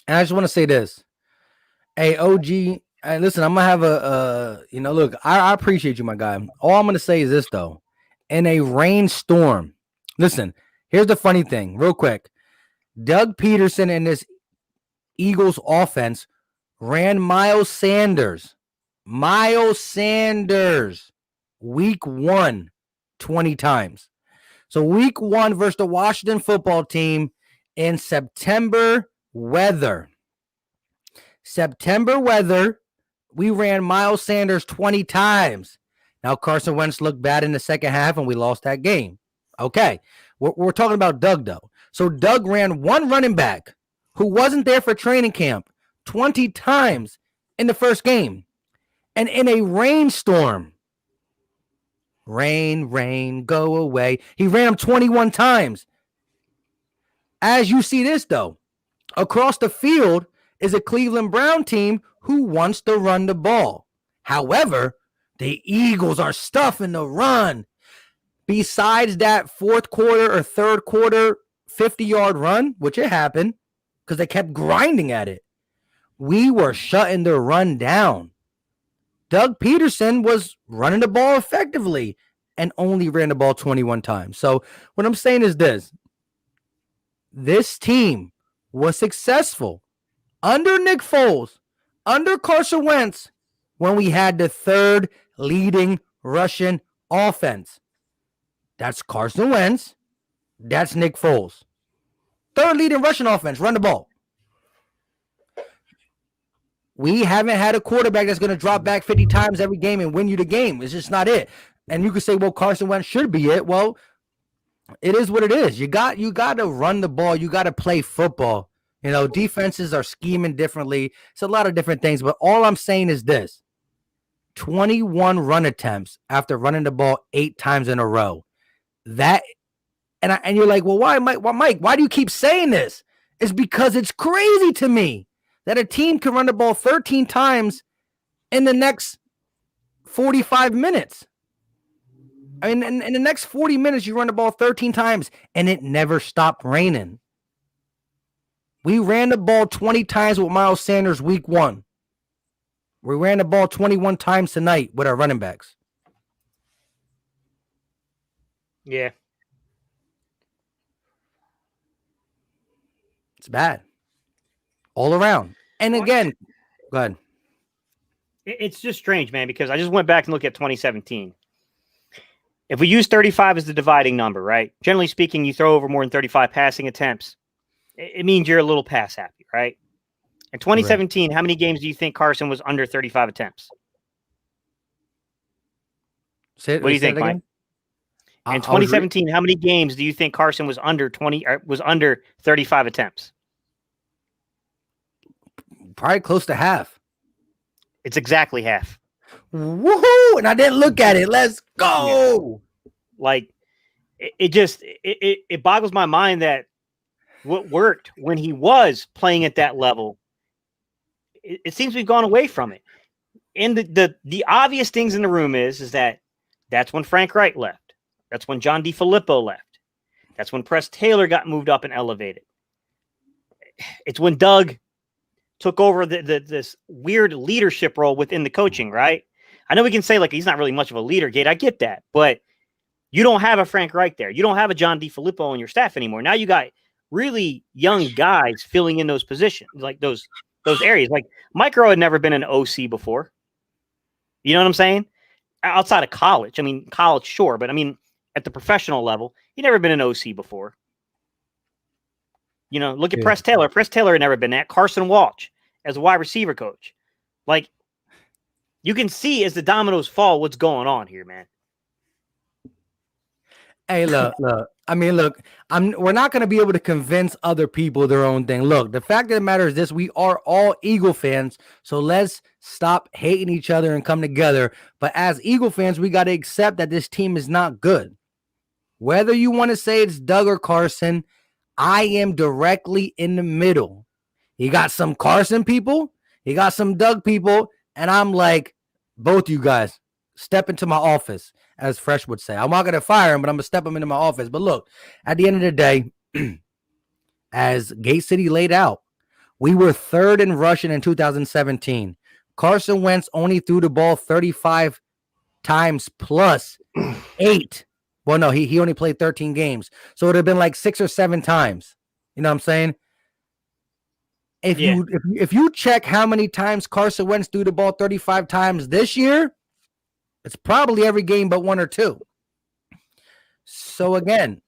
I just want to say this. Hey, OG, and listen, I'm going to have look, I appreciate you, my guy. All I'm going to say is this, though. In a rainstorm, listen, here's the funny thing, real quick. Doug Peterson and this Eagles offense ran Miles Sanders, week 1, 20 times. So week 1 versus the Washington football team in September weather, we ran Miles Sanders 20 times. Now, Carson Wentz looked bad in the second half, and we lost that game. Okay, we're talking about Doug, though. So Doug ran one running back who wasn't there for training camp 20 times in the first game. And in a rainstorm, rain, go away, he ran him 21 times. As you see this, though, across the field is a Cleveland Brown team who wants to run the ball. However, the Eagles are stuffing the run. Besides that fourth quarter or third quarter 50-yard run, which it happened because they kept grinding at it, we were shutting the run down. Doug Peterson was running the ball effectively and only ran the ball 21 times. So what I'm saying is this team was successful under Nick Foles, under Carson Wentz, when we had the third leading Russian offense. That's Carson Wentz. That's Nick Foles. Third leading Russian offense, run the ball. We haven't had a quarterback that's going to drop back 50 times every game and win you the game. It's just not it. And you could say, well, Carson Wentz should be it. Well, it is what it is. You got to run the ball. You got to play football. You know, defenses are scheming differently. It's a lot of different things. But all I'm saying is this. 21 run attempts after running the ball 8 times in a row. That and you're like, well, why, Mike? Why do you keep saying this? It's because it's crazy to me that a team can run the ball 13 times in the next 45 minutes. I mean, in the next 40 minutes, you run the ball 13 times, and it never stopped raining. We ran the ball 20 times with Miles Sanders week 1. We ran the ball 21 times tonight with our running backs. Yeah. It's bad. All around. And again, go ahead. It's just strange, man, because I just went back and looked at 2017. If we use 35 as the dividing number, right? Generally speaking, you throw over more than 35 passing attempts, it means you're a little pass happy, right? In 2017, How many games do you think Carson was under 35 attempts? What do you think, Mike? In 2017, how many games do you think Carson was under 35 attempts? Probably close to half. It's exactly half. Woohoo! And I didn't look at it. Let's go. Like, it boggles my mind that what worked when he was playing at that level, it seems we've gone away from it. And the obvious things in the room is that's when Frank Reich left. That's when John DeFilippo left. That's when Press Taylor got moved up and elevated. It's when Doug took over this weird leadership role within the coaching, right? I know we can say like he's not really much of a leader, Gate. I get that, but you don't have a Frank Reich there. You don't have a John DeFilippo on your staff anymore. Now you got really young guys filling in those positions, like those areas. Like Mike Rowe had never been an OC before. You know what I'm saying? Outside of college. I mean, college, sure, but I mean, at the professional level, he'd never been an OC before. You know, look at Press Taylor. Press Taylor had never been that. Carson Walsh as a wide receiver coach. Like, you can see as the dominoes fall what's going on here, man. Hey, look. I mean, look, we're not going to be able to convince other people their own thing. Look, the fact of the matter is this: we are all Eagle fans, so let's stop hating each other and come together. But as Eagle fans, we got to accept that this team is not good. Whether you want to say it's Doug or Carson, I am directly in the middle. You got some Carson people, you got some Doug people, and I'm like, both you guys, step into my office, as Fresh would say. I'm not going to fire him, but I'm going to step him into my office. But look, at the end of the day, as Gate City laid out, we were third in rushing in 2017. Carson Wentz only threw the ball 35 times plus 8. Well, no, he only played 13 games. So it would have been like 6 or 7 times. You know what I'm saying? If you check how many times Carson Wentz threw the ball 35 times this year, it's probably every game but 1 or 2. So again,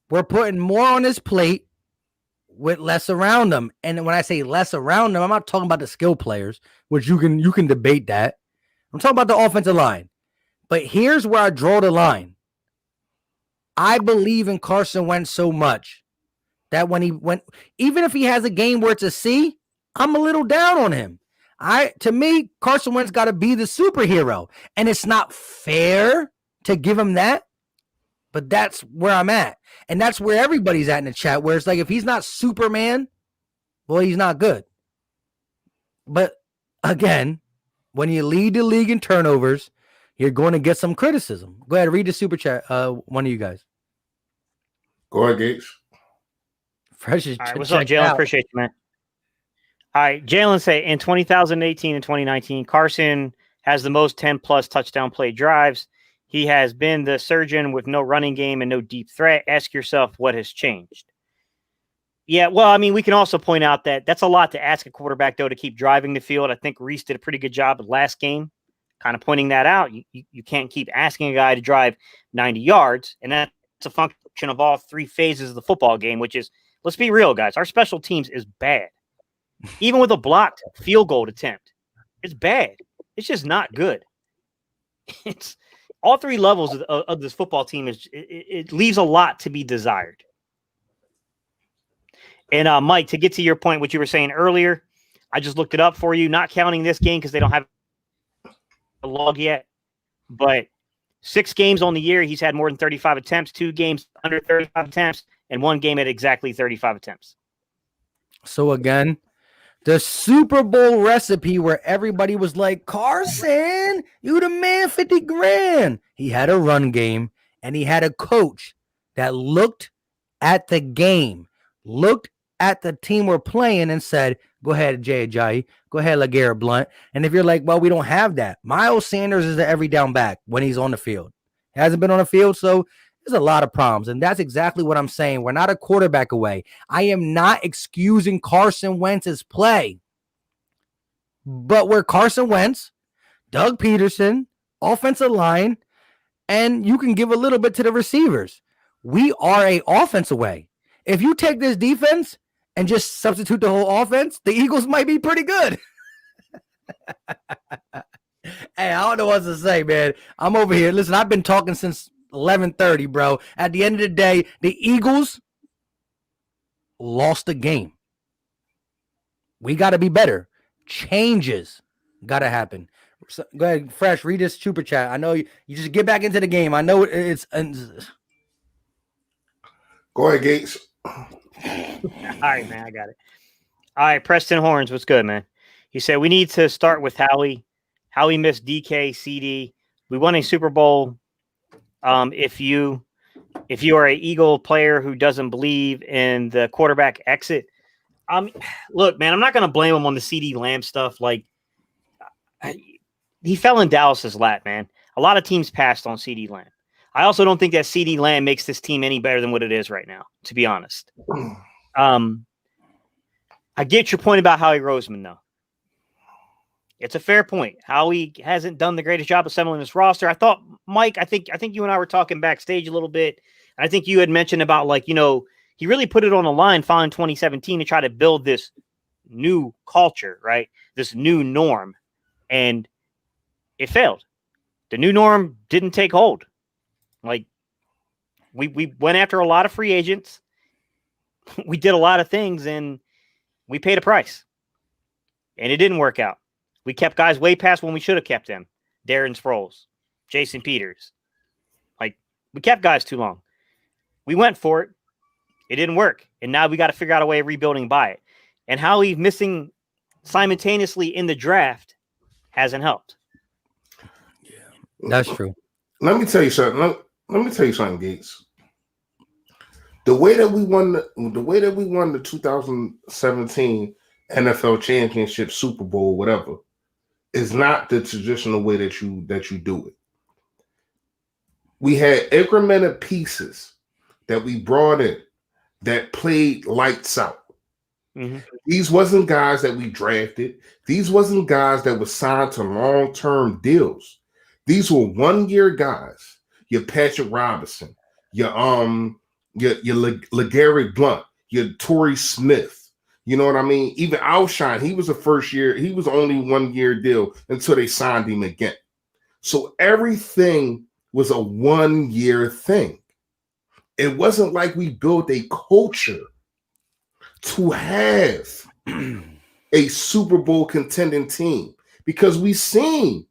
we're putting more on his plate with less around him. And when I say less around him, I'm not talking about the skill players, which you can debate that. I'm talking about the offensive line. But here's where I draw the line. I believe in Carson Wentz so much that even if he has a game where it's a C, I'm a little down on him. To me, Carson Wentz got to be the superhero, and it's not fair to give him that, but that's where I'm at. And that's where everybody's at in the chat, where it's like, if he's not Superman, well, he's not good. But again, when you lead the league in turnovers, you're going to get some criticism. Go ahead, read the super chat. One of you guys. Go ahead, Gates. Fresh is all right, what's up, Jalen? Appreciate you, man. All right, Jalen say in 2018 and 2019, Carson has the most 10-plus touchdown play drives. He has been the surgeon with no running game and no deep threat. Ask yourself what has changed. Yeah, well, I mean, we can also point out that that's a lot to ask a quarterback, though, to keep driving the field. I think Reese did a pretty good job last game, kind of pointing that out. You can't keep asking a guy to drive 90 yards, and that's a function of all 3 phases of the football game, which is, let's be real, guys, our special teams is bad. Even with a blocked field goal attempt, it's bad. It's just not good. It's all 3 levels of this football team it leaves a lot to be desired. And Mike, to get to your point, what you were saying earlier, I just looked it up for you, not counting this game because they don't have a log yet, but 6 games on the year, he's had more than 35 attempts, 2 games under 35 attempts, and 1 game at exactly 35 attempts. So again, the Super Bowl recipe where everybody was like, Carson, you the man, 50 grand. He had a run game, and he had a coach that looked at the game, looked at the team we're playing and said, go ahead, Jay Ajayi. Go ahead, LeGarrette Blount. And if you're like, well, we don't have that. Miles Sanders is the every down back when he's on the field. He hasn't been on the field, so there's a lot of problems. And that's exactly what I'm saying. We're not a quarterback away. I am not excusing Carson Wentz's play. But we're Carson Wentz, Doug Peterson, offensive line, and you can give a little bit to the receivers. We are a offense away. If you take this defense and just substitute the whole offense, the Eagles might be pretty good. Hey, I don't know what to say, man. I'm over here. Listen, I've been talking since 11:30, bro. At the end of the day, the Eagles lost the game. We got to be better. Changes got to happen. So, go ahead, Fresh, read this super chat. I know you just get back into the game. I know it's Go ahead, Gates. All right, man, I got it. All right, Preston Horns, what's good, man? He said we need to start with Howie. Howie missed DK, CD. We won a Super Bowl. If you are an Eagle player who doesn't believe in the quarterback exit, look, man, I'm not going to blame him on the CD Lamb stuff. Like, he fell in Dallas's lap, man. A lot of teams passed on CD Lamb. I also don't think that CD Lamb makes this team any better than what it is right now, to be honest. I get your point about Howie Roseman, though. It's a fair point. Howie hasn't done the greatest job assembling this roster. I thought, Mike, I think you and I were talking backstage a little bit. I think you had mentioned about, like, you know, he really put it on the line following 2017 to try to build this new culture, right? This new norm. And it failed. The new norm didn't take hold. Like, we went after a lot of free agents. We did a lot of things, and we paid a price. And it didn't work out. We kept guys way past when we should have kept them. Darren Sproles, Jason Peters. Like, we kept guys too long. We went for it. It didn't work. And now we got to figure out a way of rebuilding by it. And Howie missing simultaneously in the draft hasn't helped. Yeah, that's true. Let me tell you something. Let me tell you something, Gates. The way that we won the 2017 NFL Championship, Super Bowl, whatever, is not the traditional way that you do it. We had incremental pieces that we brought in that played lights out. Mm-hmm. These wasn't guys that we drafted. These wasn't guys that were signed to long-term deals. These were one-year guys. Your Patrick Robinson, your LeGarrette Blount, your Torrey Smith. You know what I mean? Even Alshon, he was a first year. He was only 1 year deal until they signed him again. So everything was a 1 year thing. It wasn't like we built a culture to have a Super Bowl contending team, because we've seen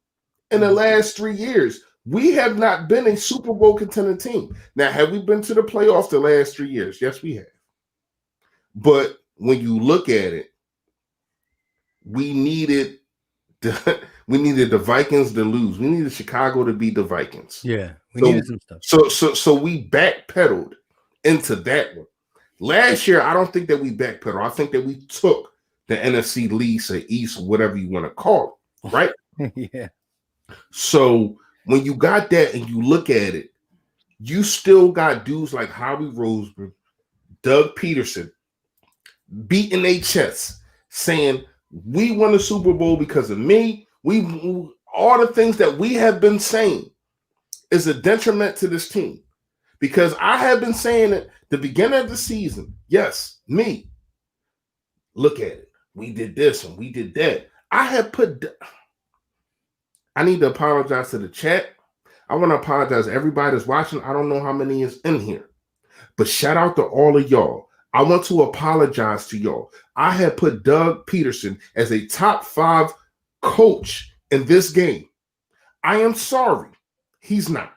in the last 3 years, we have not been a Super Bowl contending team. Now, have we been to the playoffs the last 3 years? Yes, we have. But when you look at it, we needed the Vikings to lose. We needed Chicago to beat the Vikings. Yeah, we needed some stuff. So we backpedaled into that one. Last year, I don't think that we backpedaled. I think that we took the NFC East, whatever you want to call it, right? Yeah. So when you got that and you look at it, you still got dudes like Howie Roseman, Doug Peterson, beating their chests, saying, we won the Super Bowl because of me. All the things that we have been saying is a detriment to this team. Because I have been saying at the beginning of the season, yes, me. Look at it. We did this and we did that. I need to apologize to the chat. I want to apologize to everybody that's watching. I don't know how many is in here. But shout out to all of y'all. I want to apologize to y'all. I had put Doug Peterson as a top 5 coach in this game. I am sorry. He's not.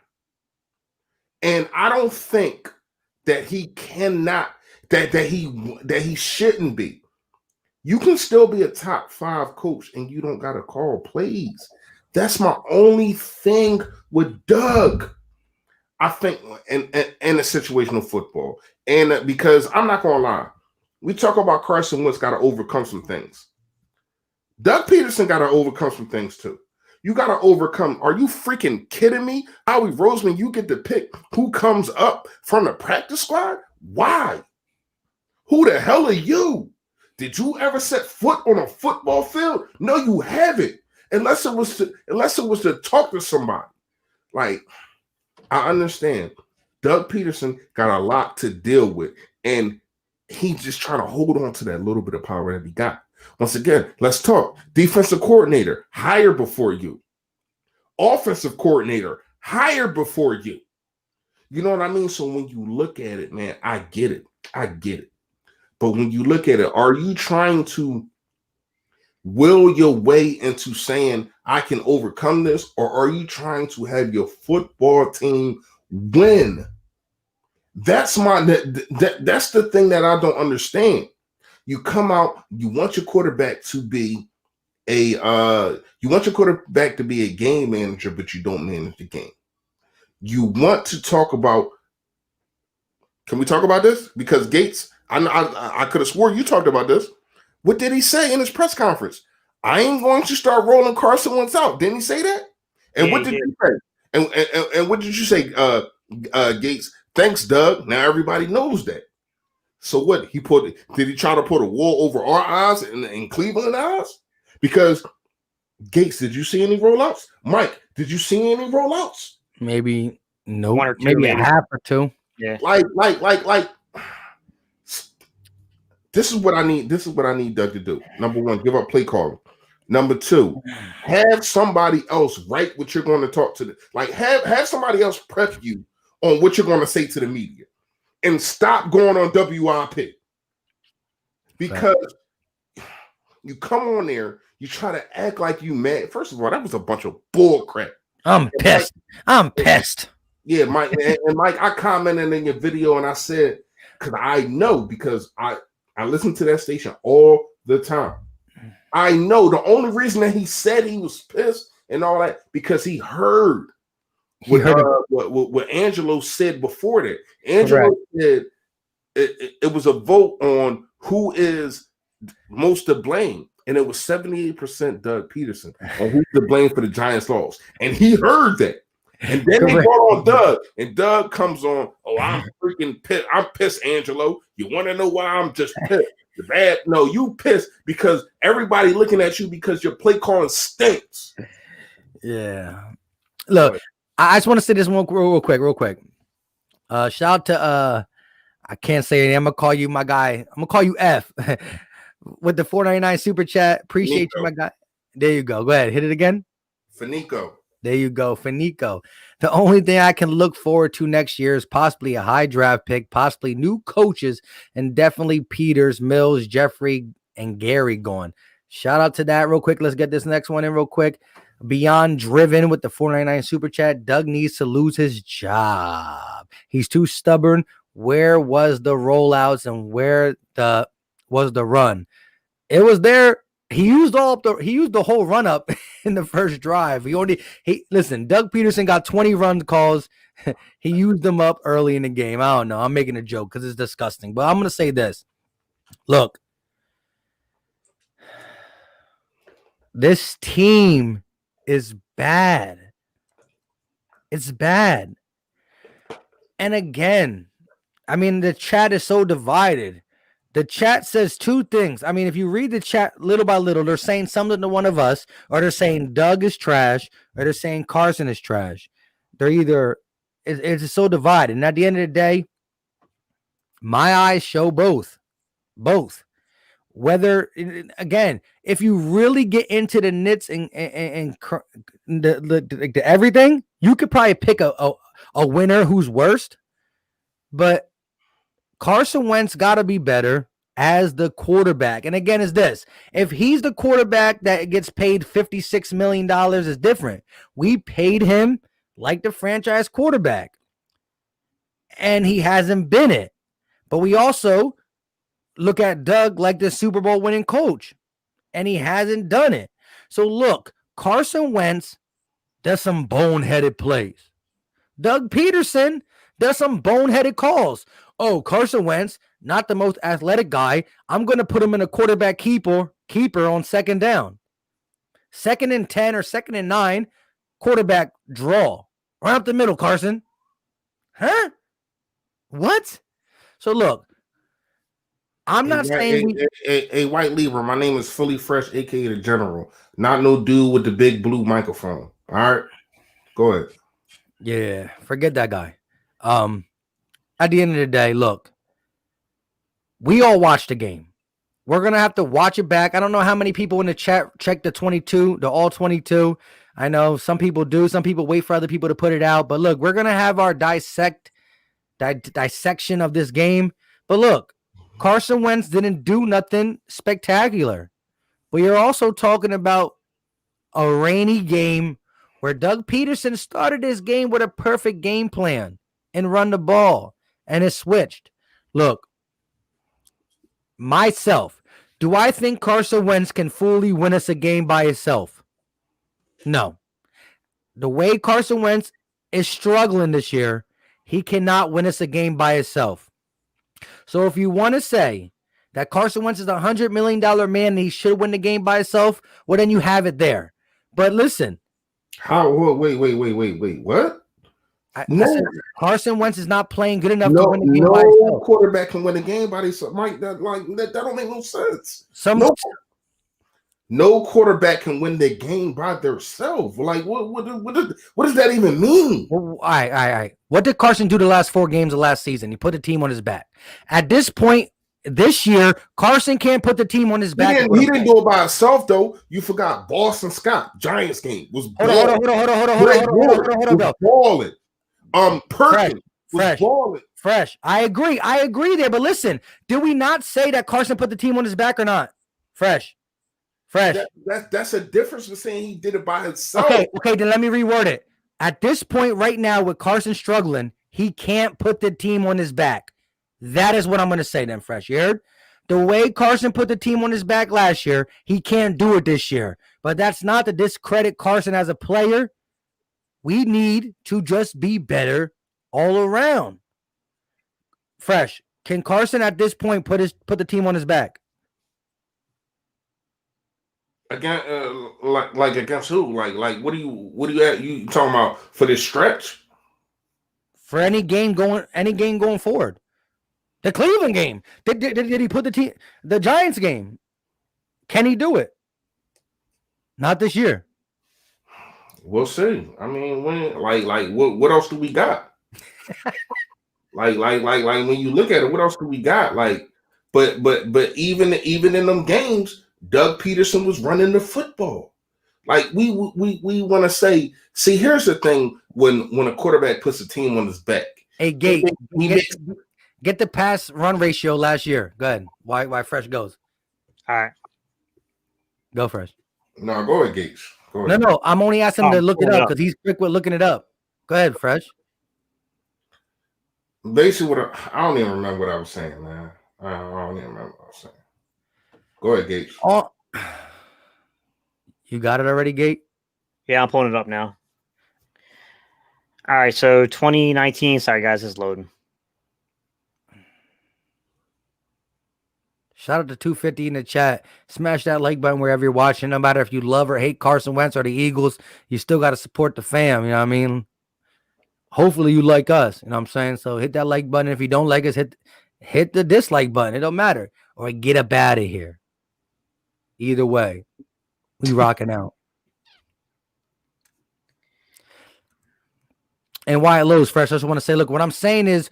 And I don't think that he cannot, that he shouldn't be. You can still be a top 5 coach and you don't got to call plays. That's my only thing with Doug. I think in a situational football. And because I'm not going to lie, we talk about Carson Wentz got to overcome some things. Doug Peterson got to overcome some things too. You got to overcome. Are you freaking kidding me? Howie Roseman, you get to pick who comes up from the practice squad? Why? Who the hell are you? Did you ever set foot on a football field? No, you haven't. Unless it was to talk to somebody. Like, I understand. Doug Peterson got a lot to deal with, and he's just trying to hold on to that little bit of power that he got. Once again, let's talk. Defensive coordinator, hire before you. Offensive coordinator, hire before you. You know what I mean? So when you look at it, man, I get it. But when you look at it, are you trying to will your way into saying, I can overcome this? Or are you trying to have your football team win That's that's the thing that I don't understand. You come out, you want your quarterback to be a game manager, but you don't manage the game. You want to talk about. Can we talk about this? Because Gates, I could have swore you talked about this. What did he say in his press conference? I ain't going to start rolling Carson Wentz out. Didn't he say that? And what did you say? And what did you say, Gates? Thanks, Doug. Now everybody knows that. So what? Did he try to put a wool over our eyes and Cleveland eyes? Because Gates, did you see any rollouts? Mike, did you see any rollouts? Maybe no, one or two, maybe a half or two. Yeah. Like. This is what I need. This is what I need Doug to do. Number one, give up play calling. Number two, have somebody else write what you're going to talk to. Have somebody else prep you on what you're going to say to the media, and stop going on WIP. Because you come on there, you try to act like you mad. First of all, that was a bunch of bull crap. I'm pissed. I'm pissed. Yeah, Mike, and Mike, I commented in your video and I said, because I listen to that station all the time. I know the only reason that he said he was pissed and all that because he heard what Angelo said before that. Angelo said it was a vote on who is most to blame, and it was 78% Doug Peterson on who's to blame for the Giants' loss, and he heard that. And then they brought on Doug, and Doug comes on. Oh, I'm freaking pissed. I'm pissed, Angelo. You want to know why I'm just pissed? No, you pissed because everybody looking at you because your play calling stinks. Yeah. Look, I just want to say this one real quick. Shout out to I can't say it. I'm gonna call you my guy. I'm gonna call you F with the $4.99 super chat. Appreciate you, my guy. There you go. Go ahead, hit it again. Finico. There you go, Finico. The only thing I can look forward to next year is possibly a high draft pick, possibly new coaches, and definitely Peters, Mills, Jeffrey, and Gary going. Shout out to that real quick. Let's get this next one in real quick. Beyond Driven with the $4.99 super chat. Doug needs to lose his job. He's too stubborn. Where was the rollouts and where was the run? It was there. He used the whole run up in the first drive. Listen, Doug Peterson got 20 run calls. He used them up early in the game. I don't know. I'm making a joke because it's disgusting. But I'm going to say this. Look, this team is bad. It's bad. And again, I mean, the chat is so divided. The chat says two things. I mean, if you read the chat little by little, they're saying something to one of us, or they're saying Doug is trash, or they're saying Carson is trash. They're either, it's so divided. And at the end of the day, my eyes show both. Whether, again, if you really get into the nits and the everything, you could probably pick a winner who's worst. But Carson Wentz got to be better as the quarterback. And again, is this. If he's the quarterback that gets paid $56 million is different. We paid him like the franchise quarterback. And he hasn't been it. But we also look at Doug like the Super Bowl winning coach. And he hasn't done it. So look, Carson Wentz does some boneheaded plays. Doug Peterson does some boneheaded calls. Oh, Carson Wentz, not the most athletic guy. I'm going to put him in a quarterback keeper on second down. 2nd and 10 or 2nd and 9, quarterback draw. Right up the middle, Carson. Huh? What? So look, I'm not saying a white Libra. My name is Fully Fresh, aka the General. Not no dude with the big blue microphone. All right, go ahead. Yeah, forget that guy. At the end of the day, look, we all watched the game. We're going to have to watch it back. I don't know how many people in the chat check the 22, the all 22. I know some people do. Some people wait for other people to put it out. But look, we're going to have our dissection of this game. But look, Carson Wentz didn't do nothing spectacular. But you're also talking about a rainy game where Doug Peterson started his game with a perfect game plan and run the ball. and it switched. Look, myself, do I think Carson Wentz can fully win us a game by himself? No. The way Carson Wentz is struggling this year, he cannot win us a game by himself. So if you want to say that Carson Wentz is a $100 million man and he should win the game by himself, well, then you have it there. But listen. Wait. What? I said Carson Wentz is not playing good enough to win the game by himself. No quarterback can win a game by himself. Mike, that don't make no sense. No quarterback can win the game by themselves. Like, what does that even mean? All right. What did Carson do the last 4 games of last season? He put the team on his back. At this point, this year, Carson can't put the team on his back. He didn't do it by himself, though. You forgot Boston Scott, Giants game was balling. Hold on. Perkins was balling. Fresh. I agree there. But listen, did we not say that Carson put the team on his back or not? Fresh. That's a difference from saying he did it by himself. Okay, then let me reword it. At this point right now with Carson struggling, he can't put the team on his back. That is what I'm going to say then, Fresh. You heard? The way Carson put the team on his back last year, he can't do it this year. But that's not to discredit Carson as a player. We need to just be better all around. Fresh, can Carson at this point put the team on his back? Again, like against who? Like what do you talking about for this stretch? For any game going forward. The Cleveland game. Did he put the Giants game? Can he do it? Not this year. We'll see. I mean, what else do we got? like when you look at it, what else do we got? Like, but even in them games, Doug Peterson was running the football. Like we want to say, see, here's the thing: when a quarterback puts a team on his back, hey, Gate, get the pass run ratio last year. Go ahead. Why Fresh goes? All right, go Fresh. No, go ahead, Gates. Go ahead. No. I'm only asking him to look it up because he's quick with looking it up. Go ahead, Fresh. Basically, I don't even remember what I was saying, man. I don't even remember what I was saying. Go ahead, Gates. Oh, you got it already, Gate? Yeah, I'm pulling it up now. All right, so 2019. Sorry, guys, it's loading. Shout out to 250 in the chat. Smash that like button wherever you're watching. No matter if you love or hate Carson Wentz or the Eagles, you still got to support the fam. You know what I mean? Hopefully you like us. You know what I'm saying? So hit that like button. If you don't like us, hit the dislike button. It don't matter. Or get up out of here. Either way, we rocking out. And Wyatt Lowe's Fresh. I just want to say, look, what I'm saying is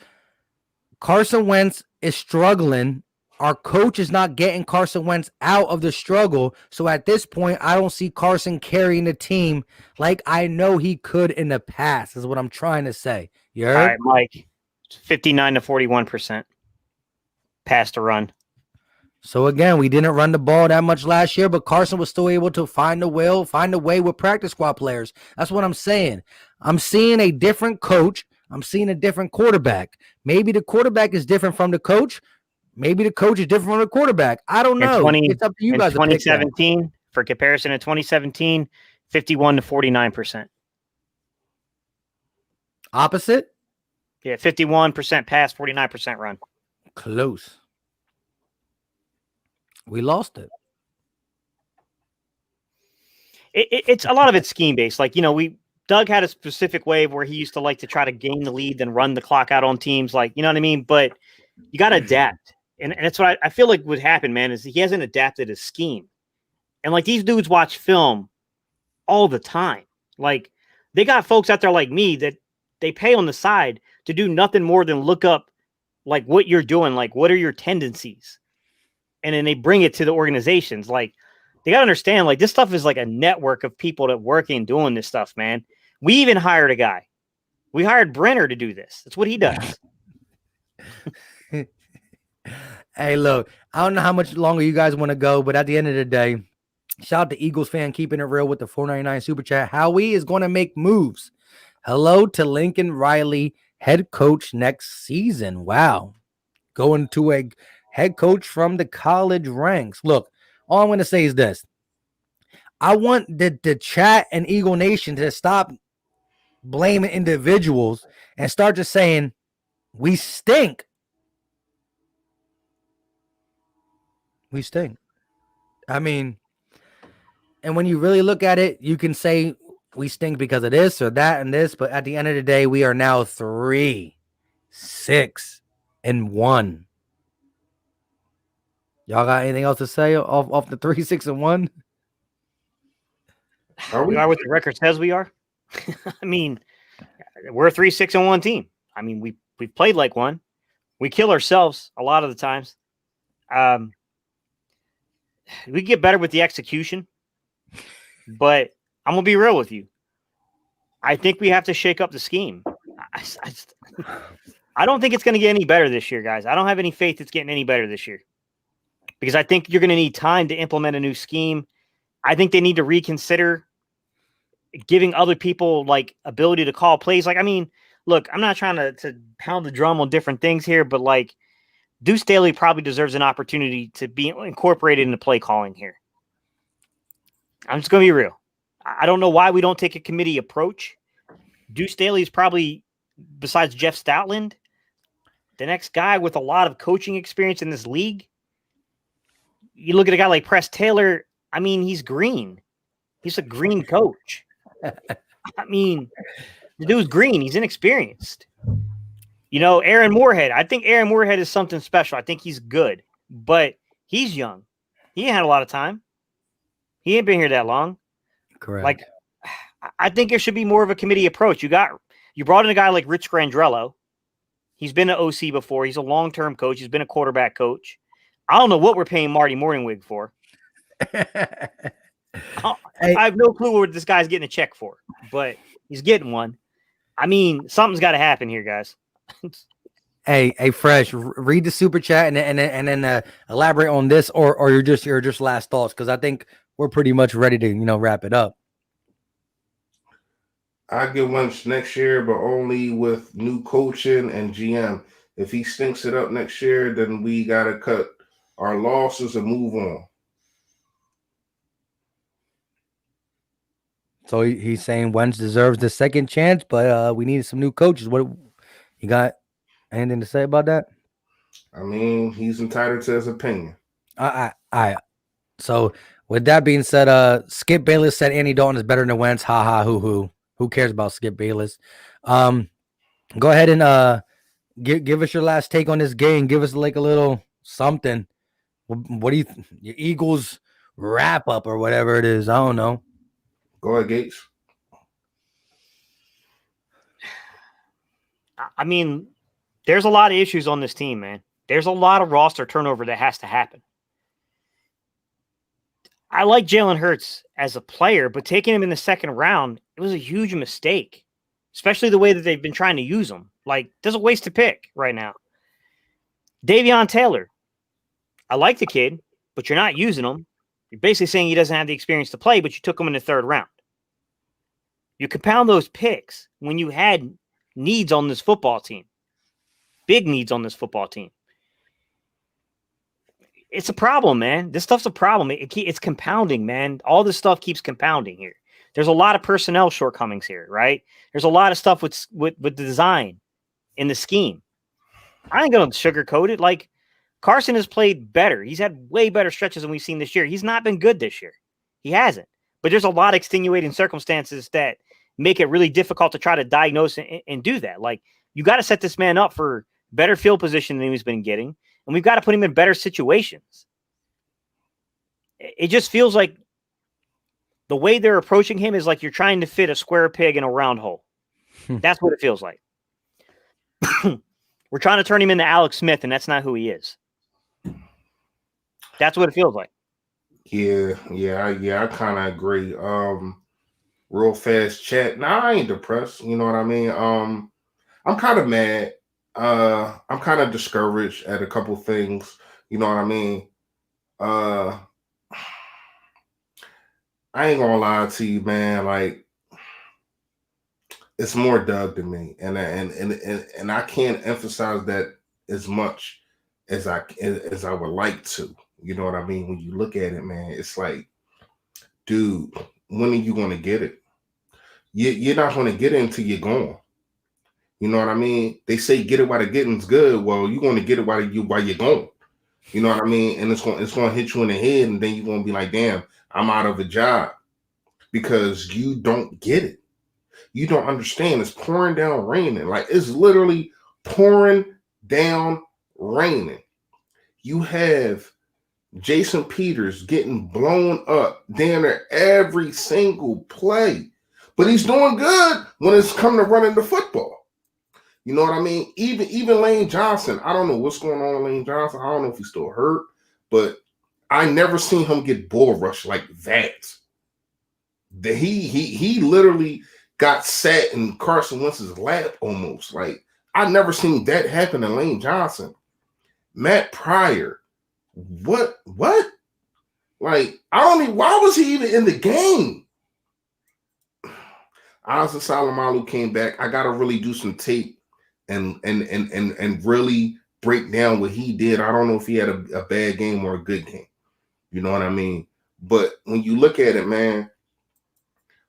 Carson Wentz is struggling. Our coach is not getting Carson Wentz out of the struggle. So at this point, I don't see Carson carrying the team like I know he could in the past, is what I'm trying to say. You heard? All right, Mike. 59 to 41% pass to run. So again, we didn't run the ball that much last year, but Carson was still able to find a way with practice squad players. That's what I'm saying. I'm seeing a different coach. I'm seeing a different quarterback. Maybe the quarterback is different from the coach. Maybe the coach is different from the quarterback. I don't know. It's up to you guys. 2017, for comparison, in 2017, 51 to 49%. Opposite? Yeah, 51% pass, 49% run. Close. We lost it. It's a lot of it's scheme based. Like, Doug had a specific way where he used to like to try to gain the lead, then run the clock out on teams. Like, you know what I mean? But you got to adapt. And that's what I feel like would happen, man, is he hasn't adapted his scheme. And like these dudes watch film all the time. Like they got folks out there like me that they pay on the side to do nothing more than look up like what you're doing. Like, what are your tendencies? And then they bring it to the organizations. Like they got to understand, like this stuff is like a network of people that working and doing this stuff, man. We even hired a guy. We hired Brenner to do this. That's what he does. Hey, look, I don't know how much longer you guys want to go, but at the end of the day, shout out to Eagles fan keeping it real with the $4.99 super chat. Howie is going to make moves. Hello to Lincoln Riley. head coach next season. Wow. Going to a head coach from the college ranks. Look, all I'm going to say is this. I want the chat and Eagle Nation to stop blaming individuals and start just saying, we stink. We stink. I mean, and when you really look at it, you can say we stink because of this or that and this, but at the end of the day, we are now 3-6-1. Y'all got anything else to say off the 3-6-1? We are what the record says we are. I mean, we're a 3-6-1 team. I mean, we've played like one. We kill ourselves a lot of the times. We get better with the execution, but I'm gonna be real with you. I think we have to shake up the scheme. I don't think it's going to get any better this year, guys. I don't have any faith it's getting any better this year because I think you're going to need time to implement a new scheme. I think they need to reconsider giving other people like ability to call plays. Like, I mean, look, I'm not trying to pound the drum on different things here, but like Deuce Staley probably deserves an opportunity to be incorporated into play calling here. I'm just going to be real. I don't know why we don't take a committee approach. Deuce Staley is probably, besides Jeff Stoutland, the next guy with a lot of coaching experience in this league. You look at a guy like Press Taylor. I mean, he's green. He's a green coach. I mean, the dude's green. He's inexperienced. You know, Aaron Moorhead. I think Aaron Moorhead is something special. I think he's good, but he's young. He ain't had a lot of time. He ain't been here that long. Correct. Like, I think there should be more of a committee approach. You brought in a guy like Rich Grandrello. He's been an OC before. He's a long-term coach. He's been a quarterback coach. I don't know what we're paying Marty Morningwig for. I have no clue what this guy's getting a check for, but he's getting one. I mean, something's got to happen here, guys. Hey, Fresh, read the super chat and then elaborate on this or your just last thoughts, because I think we're pretty much ready to wrap it up. I get Wentz next year, but only with new coaching and GM. If he stinks it up next year, then we gotta cut our losses and move on. So he's saying Wentz deserves the second chance, but we need some new coaches. What you got? Anything to say about that? I mean, he's entitled to his opinion. So with that being said, Skip Bayless said Andy Dalton is better than Wentz. Ha ha hoo hoo. Who cares about Skip Bayless? Go ahead and give us your last take on this game. Give us like a little something. What do you your Eagles wrap up or whatever it is? I don't know. Go ahead, Gates. I mean, there's a lot of issues on this team, man. There's a lot of roster turnover that has to happen. I like Jalen Hurts as a player, but taking him in the second round, it was a huge mistake, especially the way that they've been trying to use him. Like, there's a waste to pick right now. Davion Taylor, I like the kid, but you're not using him. You're basically saying he doesn't have the experience to play, but you took him in the third round. You compound those picks when you had needs on this football team, big needs on this football team. It's a problem, man. This stuff's a problem. It's compounding, man. All this stuff keeps compounding here. There's a lot of personnel shortcomings here, right? There's a lot of stuff with the design in the scheme. I ain't going to sugarcoat it. Like, Carson has played better. He's had way better stretches than we've seen this year. He's not been good this year. He hasn't. But there's a lot of extenuating circumstances that make it really difficult to try to diagnose and do that. Like, you got to set this man up for better field position than he's been getting. And we've got to put him in better situations. It just feels like the way they're approaching him is like you're trying to fit a square peg in a round hole. That's what it feels like. We're trying to turn him into Alex Smith, and that's not who he is. That's what it feels like. Yeah, I kind of agree. Real fast chat. Nah, I ain't depressed. You know what I mean? I'm kind of mad. I'm kind of discouraged at a couple things. You know what I mean? I ain't gonna lie to you, man. Like, It's more Doug to me, and I can't emphasize that as much as I would like to. You know what I mean? When you look at it, man, it's like, dude, when are you going to get it? You're not going to get it until you're gone. You know what I mean? They say get it while the getting's good. Well, you're going to get it while you're gone. You know what I mean? And it's going to hit you in the head, and then you're going to be like, damn, I'm out of a job because you don't get it. You don't understand. It's pouring down raining. Like, it's literally pouring down raining. You have Jason Peters getting blown up damn near every single play. But he's doing good when it's come to running the football. You know what I mean? Even Lane Johnson, I don't know what's going on with Lane Johnson. I don't know if he's still hurt, but I never seen him get bull rushed like that. He literally got sat in Carson Wentz's lap almost. Like, I never seen that happen to Lane Johnson. Matt Pryor, what? Like, I don't even, why was he even in the game? Asa Salamalu came back. I gotta really do some tape and really break down what he did. I don't know if he had a bad game or a good game. You know what I mean? But when you look at it, man,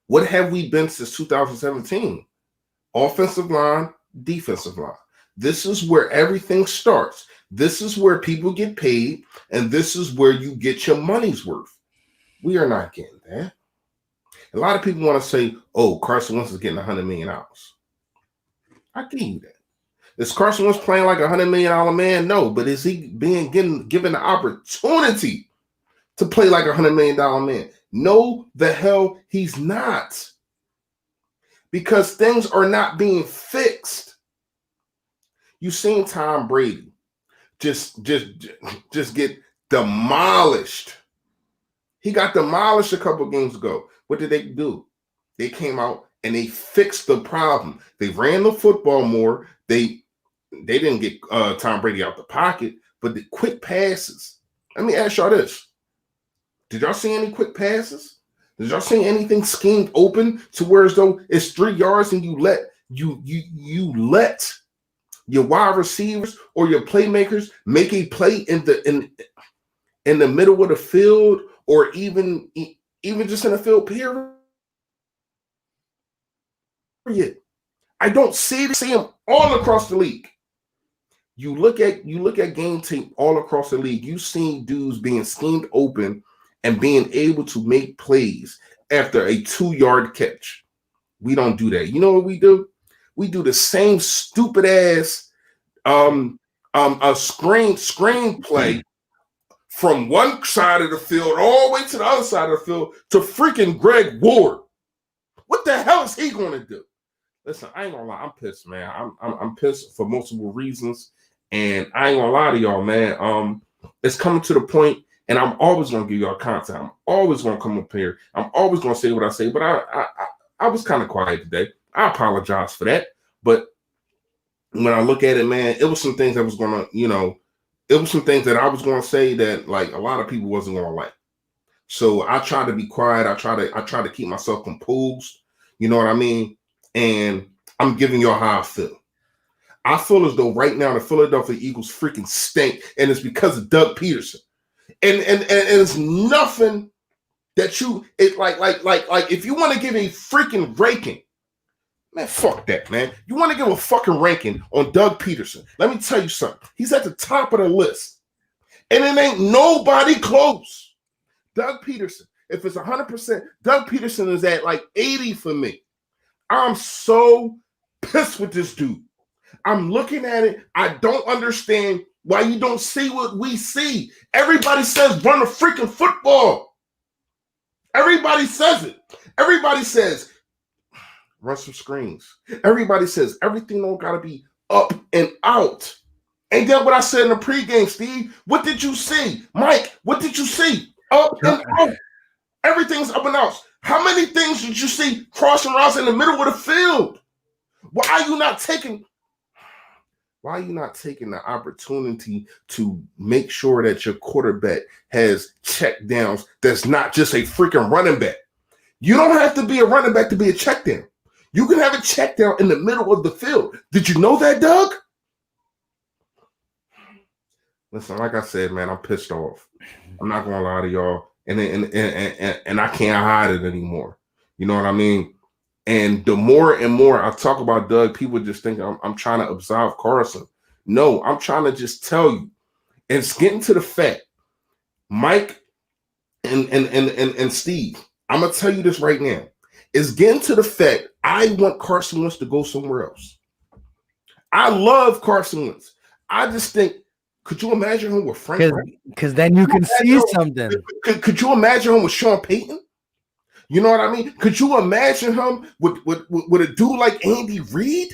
what have we been since 2017? Offensive line, defensive line. This is where everything starts. This is where people get paid, and this is where you get your money's worth. We are not getting that. A lot of people want to say, oh, Carson Wentz is getting $100 million. I give you that. Is Carson Wentz playing like $100 million man? No, but is he given the opportunity to play like $100 million man? No, the hell he's not. Because things are not being fixed. You've seen Tom Brady just get demolished. He got demolished a couple games ago. What did they do? They came out and they fixed the problem. They ran the football more. They didn't get Tom Brady out the pocket, but the quick passes. Let me ask y'all this. Did y'all see any quick passes? Did y'all see anything schemed open to where as though it's 3 yards and you let your wide receivers or your playmakers make a play in the middle of the field, or even just in the field period? I don't see them all across the league. You look at game tape all across the league. You've seen dudes being schemed open and being able to make plays after a 2-yard catch. We don't do that. You know what we do? We do the same stupid ass a screen play from one side of the field all the way to the other side of the field to freaking Greg Ward. What the hell is he going to do? Listen, I ain't gonna lie, I'm pissed, man. I'm pissed for multiple reasons, and I ain't gonna lie to y'all, man. It's coming to the point, and I'm always gonna give y'all content. I'm always gonna come up here. I'm always gonna say what I say, but I was kind of quiet today. I apologize for that, but when I look at it, man, it was some things that was gonna, it was some things that I was gonna say that like a lot of people wasn't gonna like. So I try to be quiet. I try to keep myself composed. You know what I mean? And I'm giving y'all how I feel. I feel as though right now the Philadelphia Eagles freaking stink, and it's because of Doug Peterson. And it's nothing that like if you want to give a freaking ranking, man, fuck that, man. You want to give a fucking ranking on Doug Peterson? Let me tell you something. He's at the top of the list, and it ain't nobody close. Doug Peterson, if it's 100%, Doug Peterson is at like 80 for me. I'm so pissed with this dude. I'm looking at it. I don't understand why you don't see what we see. Everybody says run a freaking football. Everybody says it. Everybody says run some screens. Everybody says everything don't gotta be up and out. Ain't that what I said in the pregame, Steve? What did you see? Mike, what did you see? Up and out. Everything's up and out. How many things did you see crossing routes in the middle of the field? Why are you not taking the opportunity to make sure that your quarterback has check downs that's not just a freaking running back? You don't have to be a running back to be a check down. You can have a check down in the middle of the field. Did you know that, Doug? Listen, like I said, man, I'm pissed off. I'm not gonna lie to y'all, and I can't hide it anymore. You know what I mean? And the more and more I talk about Doug, people just think I'm trying to absolve Carson. No, I'm trying to just tell you. And it's getting to the fact, Mike and Steve, I'm gonna tell you this right now. It's getting to the fact I want Carson Wentz to go somewhere else. I love Carson Wentz. I just think, could you imagine him with Frank? Because then you can see something. Could you imagine him with Sean Payton? You know what I mean? Could you imagine him with a dude like Andy Reid?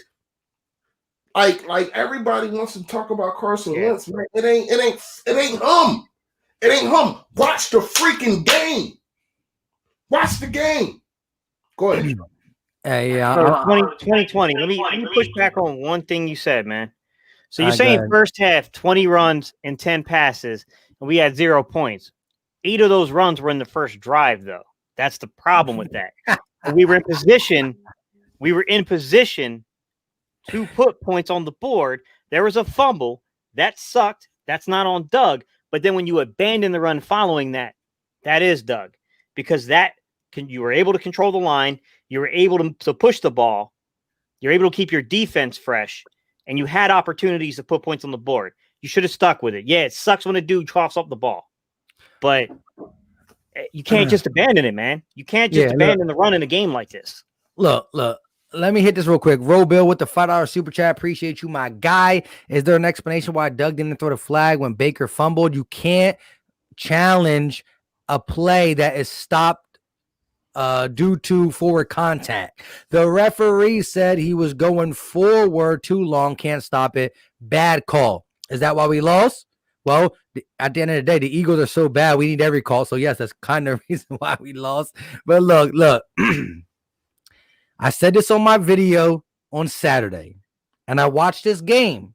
Like everybody wants to talk about Carson Wentz, man. It ain't him. It ain't him. Watch the freaking game. Watch the game. Go ahead. Yeah. 2020. Let me push back on one thing you said, man. So you're saying first half, 20 runs and 10 passes, and we had 0 points. 8 of those runs were in the first drive, though. That's the problem with that. We were in position. We were in position to put points on the board. There was a fumble. That sucked. That's not on Doug. But then when you abandon the run following that, that is Doug. Because you were able to control the line. You were able to push the ball. You're able to keep your defense fresh. And you had opportunities to put points on the board. You should have stuck with it. Yeah, it sucks when a dude coughs up the ball. But you can't just abandon it, man. You can't just abandon the run in a game like this. Look. Let me hit this real quick. Roll Bill with the $5 super chat. Appreciate you, my guy. Is there an explanation why Doug didn't throw the flag when Baker fumbled? You can't challenge a play that is stopped due to forward contact. The referee said he was going forward too long. Can't stop it. Bad call. Is that why we lost? Well, at the end of the day, the Eagles are so bad, we need every call. So, yes, that's kind of the reason why we lost. But look. I said this on my video on Saturday, and I watched this game.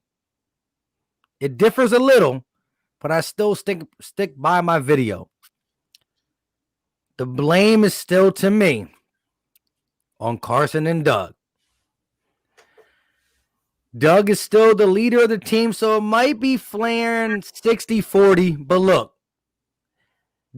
It differs a little, but I still stick by my video. The blame is still to me on Carson and Doug. Doug is still the leader of the team, so it might be flaring 60-40. But look,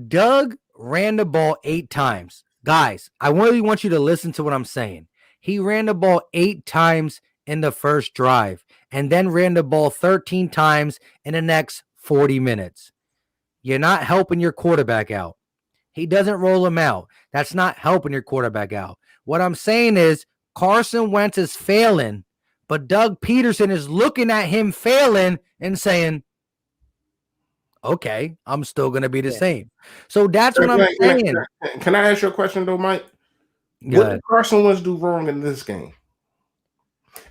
Doug ran the ball 8 times. Guys, I really want you to listen to what I'm saying. He ran the ball 8 times in the first drive and then ran the ball 13 times in the next 40 minutes. You're not helping your quarterback out. He doesn't roll him out. That's not helping your quarterback out. What I'm saying is Carson Wentz is failing, but Doug Peterson is looking at him failing and saying, okay, I'm still going to be the same. So that's what I'm saying. Can I ask you a question, though, Mike? What did Carson Wentz do wrong in this game?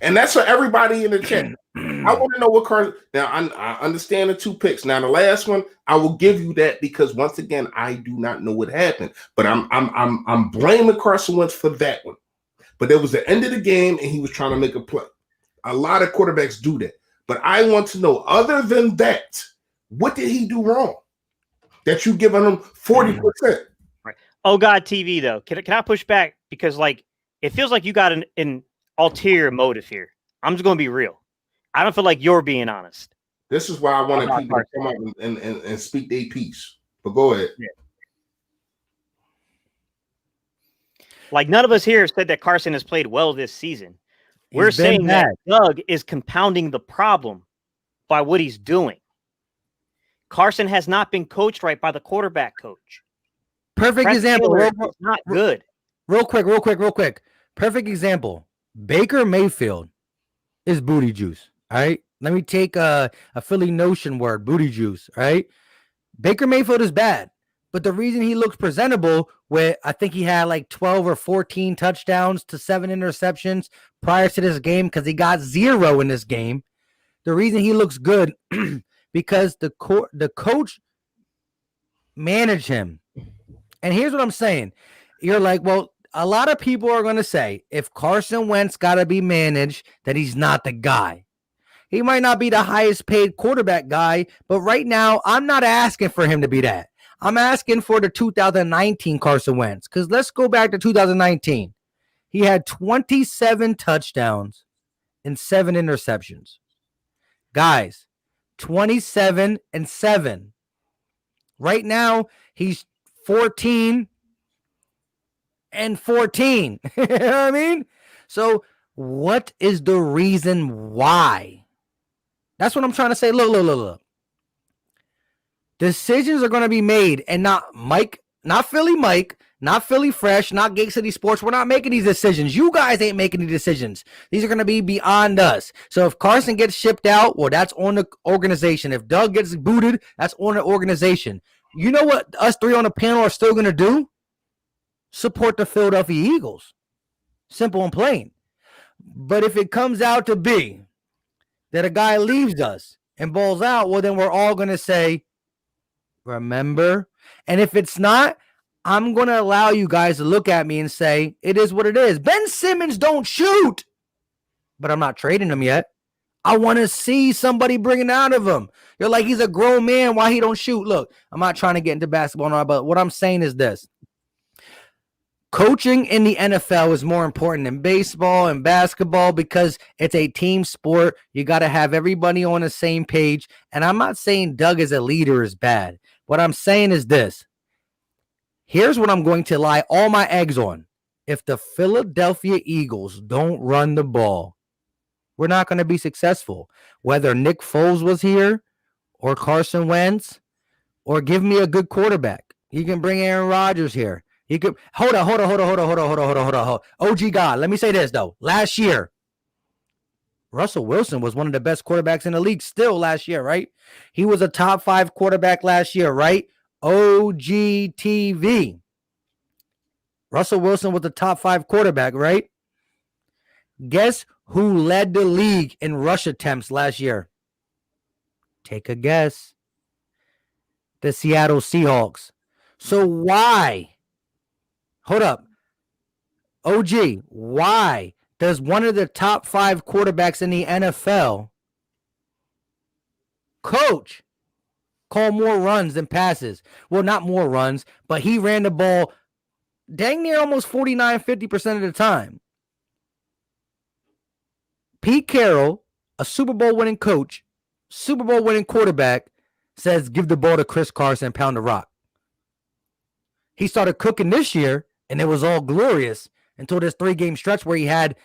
And that's for everybody in the chat. I want to know what Carson. Now, I understand the 2 picks. Now, the last one, I will give you that because once again, I do not know what happened. But I'm blaming Carson Wentz for that one. But there was the end of the game, and he was trying to make a play. A lot of quarterbacks do that. But I want to know, other than that, what did he do wrong that you giving him 40%? Right. Oh God, TV though. Can I push back because it feels like you got an ulterior motive here. I'm just going to be real. I don't feel like you're being honest. This is why I want people to come up and speak their piece. But go ahead. Yeah. Like none of us here said that Carson has played well this season. We're saying that Doug is compounding the problem by what he's doing. Carson has not been coached right by the quarterback coach. Perfect example. Not good. Real quick. Perfect example. Baker Mayfield is booty juice. All right. Let me take a Philly notion word, booty juice. All right. Baker Mayfield is bad, but the reason he looks presentable, where I think he had like 12 or 14 touchdowns to 7 interceptions prior to this game, because he got 0 in this game. The reason he looks good because the coach managed him. And here's what I'm saying. You're like, well, a lot of people are going to say if Carson Wentz got to be managed, that he's not the guy. He might not be the highest paid quarterback guy, but right now I'm not asking for him to be that. I'm asking for the 2019 Carson Wentz, because let's go back to 2019. He had 27 touchdowns and 7 interceptions. Guys, 27-7. Right now, he's 14-14. You know what I mean? So, what is the reason why? That's what I'm trying to say. Look. Decisions are going to be made, and not Philly Mike, not Philly Fresh, not Gate City Sports. We're not making these decisions. You guys ain't making the decisions. These are going to be beyond us. So if Carson gets shipped out, well, that's on the organization. If Doug gets booted, that's on the organization. You know what us three on the panel are still going to do? Support the Philadelphia Eagles. Simple and plain. But if it comes out to be that a guy leaves us and balls out, well, then we're all going to say, remember? And if it's not, I'm going to allow you guys to look at me and say, it is what it is. Ben Simmons don't shoot, but I'm not trading him yet. I want to see somebody bring it out of him. You're like, he's a grown man. Why he don't shoot? Look, I'm not trying to get into basketball now, but what I'm saying is this. Coaching in the NFL is more important than baseball and basketball because it's a team sport. You got to have everybody on the same page. And I'm not saying Doug as a leader is bad. What I'm saying is this. Here's what I'm going to lie all my eggs on. If the Philadelphia Eagles don't run the ball, we're not going to be successful. Whether Nick Foles was here or Carson Wentz, or give me a good quarterback. You can bring Aaron Rodgers here. You could hold on. OG God, let me say this though. Last year, Russell Wilson was one of the best quarterbacks in the league still last year, right? He was a top 5 quarterback last year, right? OGTV. Russell Wilson was the top 5 quarterback, right? Guess who led the league in rush attempts last year? Take a guess. The Seattle Seahawks. So why? Hold up. OG, why does one of the top 5 quarterbacks in the NFL coach call more runs than passes? Well, not more runs, but he ran the ball dang near almost 49-50% of the time. Pete Carroll, a Super Bowl winning coach, Super Bowl winning quarterback, says give the ball to Chris Carson and pound the rock. He started cooking this year, and it was all glorious until this 3-game stretch where he had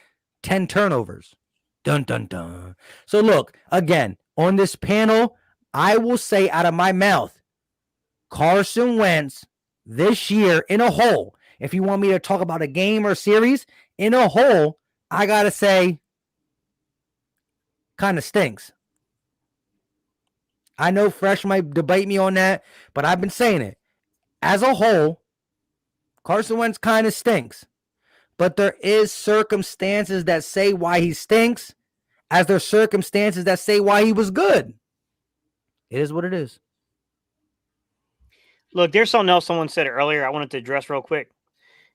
10 turnovers. Dun, dun, dun. So look, again, on this panel, I will say out of my mouth, Carson Wentz this year in a whole, if you want me to talk about a game or series, in a whole, I got to say, kind of stinks. I know Fresh might debate me on that, but I've been saying it. As a whole, Carson Wentz kind of stinks. But there is circumstances that say why he stinks, as there are circumstances that say why he was good. It is what it is. Look, there's something else someone said earlier I wanted to address real quick.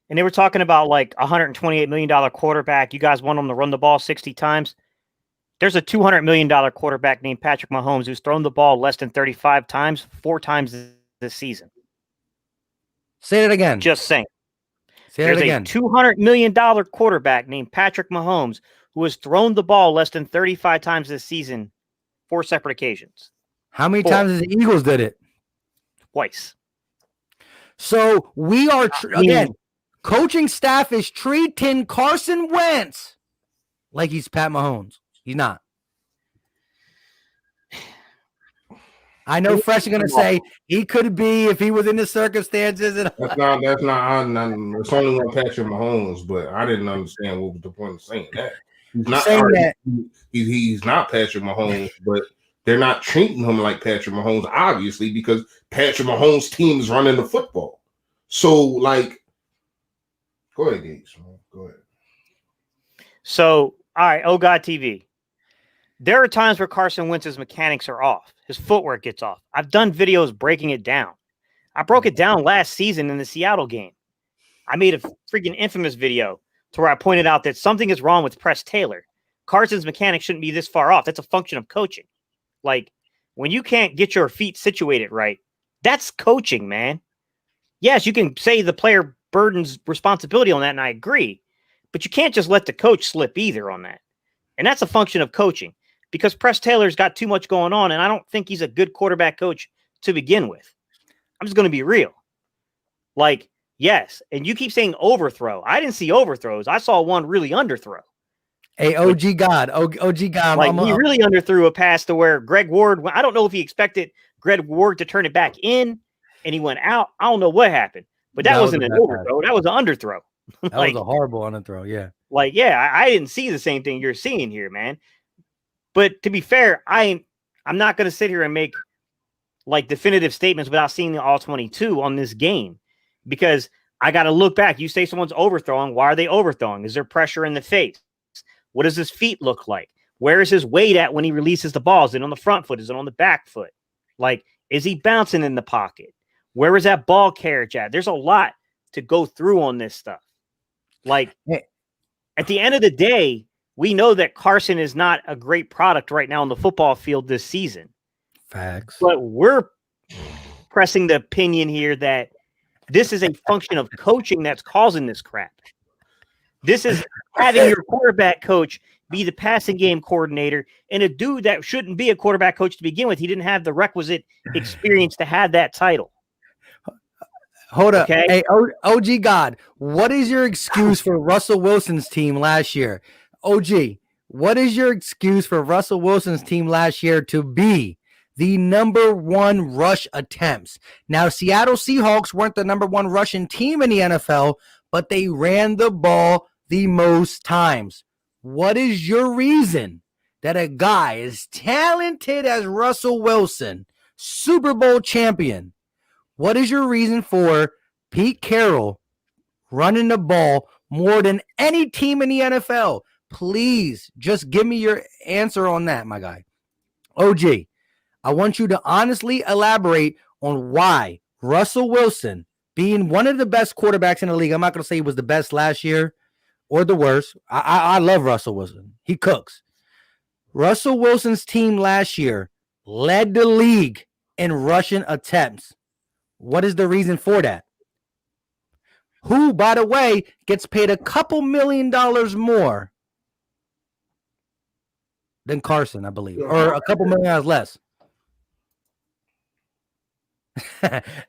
And they were talking about like a $128 million quarterback. You guys want him to run the ball 60 times. There's a $200 million quarterback named Patrick Mahomes who's thrown the ball less than 35 times, 4 times this season. Say it again. Just saying. There's a $200 million quarterback named Patrick Mahomes who has thrown the ball less than 35 times this season, 4 separate occasions. How many times has the Eagles did it? Twice. So we are, again, coaching staff is treating Carson Wentz like he's Pat Mahomes. He's not. I know Fresh is going to say he could be if he was in the circumstances. And that's not. It's only one Patrick Mahomes, but I didn't understand what was the point of saying that. He's not saying that. He's not Patrick Mahomes, but they're not treating him like Patrick Mahomes, obviously, because Patrick Mahomes' team is running the football. So, like, go ahead, Gates. Go ahead. So, all right, Oh God TV. There are times where Carson Wentz's mechanics are off. His footwork gets off. I've done videos breaking it down. I broke it down last season in the Seattle game. I made a freaking infamous video to where I pointed out that something is wrong with Press Taylor. Carson's mechanics shouldn't be this far off. That's a function of coaching. Like, when you can't get your feet situated right, that's coaching, man. Yes, you can say the player burdens responsibility on that, and I agree. But you can't just let the coach slip either on that. And that's a function of coaching because Press Taylor's got too much going on, and I don't think he's a good quarterback coach to begin with. I'm just going to be real. Like, yes, and you keep saying overthrow. I didn't see overthrows. I saw one really underthrow. Hey, OG God. Like, he really underthrew a pass to where Greg Ward, I don't know if he expected Greg Ward to turn it back in, and he went out. I don't know what happened, but that wasn't an overthrow. That was an underthrow. That was a horrible underthrow, yeah. Like, yeah, I didn't see the same thing you're seeing here, man. But to be fair, I'm not going to sit here and make like definitive statements without seeing the all 22 on this game because I got to look back. You say someone's overthrowing. Why are they overthrowing? Is there pressure in the face? What does his feet look like? Where is his weight at when he releases the ball? Is it on the front foot? Is it on the back foot? Like, is he bouncing in the pocket? Where is that ball carriage at? There's a lot to go through on this stuff. Like, at the end of the day, we know that Carson is not a great product right now on the football field this season. Facts. But we're pressing the opinion here that this is a function of coaching that's causing this crap. This is having your quarterback coach be the passing game coordinator and a dude that shouldn't be a quarterback coach to begin with. He didn't have the requisite experience to have that title. Hold up. Okay? Hey, OG God, what is your excuse for Russell Wilson's team last year? OG, what is your excuse for Russell Wilson's team last year to be the number one rush attempts? Now, Seattle Seahawks weren't the number one rushing team in the NFL, but they ran the ball the most times. What is your reason that a guy as talented as Russell Wilson, Super Bowl champion, what is your reason for Pete Carroll running the ball more than any team in the NFL? Please just give me your answer on that, my guy. OG, I want you to honestly elaborate on why Russell Wilson, being one of the best quarterbacks in the league, I'm not going to say he was the best last year or the worst. I love Russell Wilson. He cooks. Russell Wilson's team last year led the league in rushing attempts. What is the reason for that? Who, by the way, gets paid a couple $1 million more than Carson, I believe, or a couple $1 million less.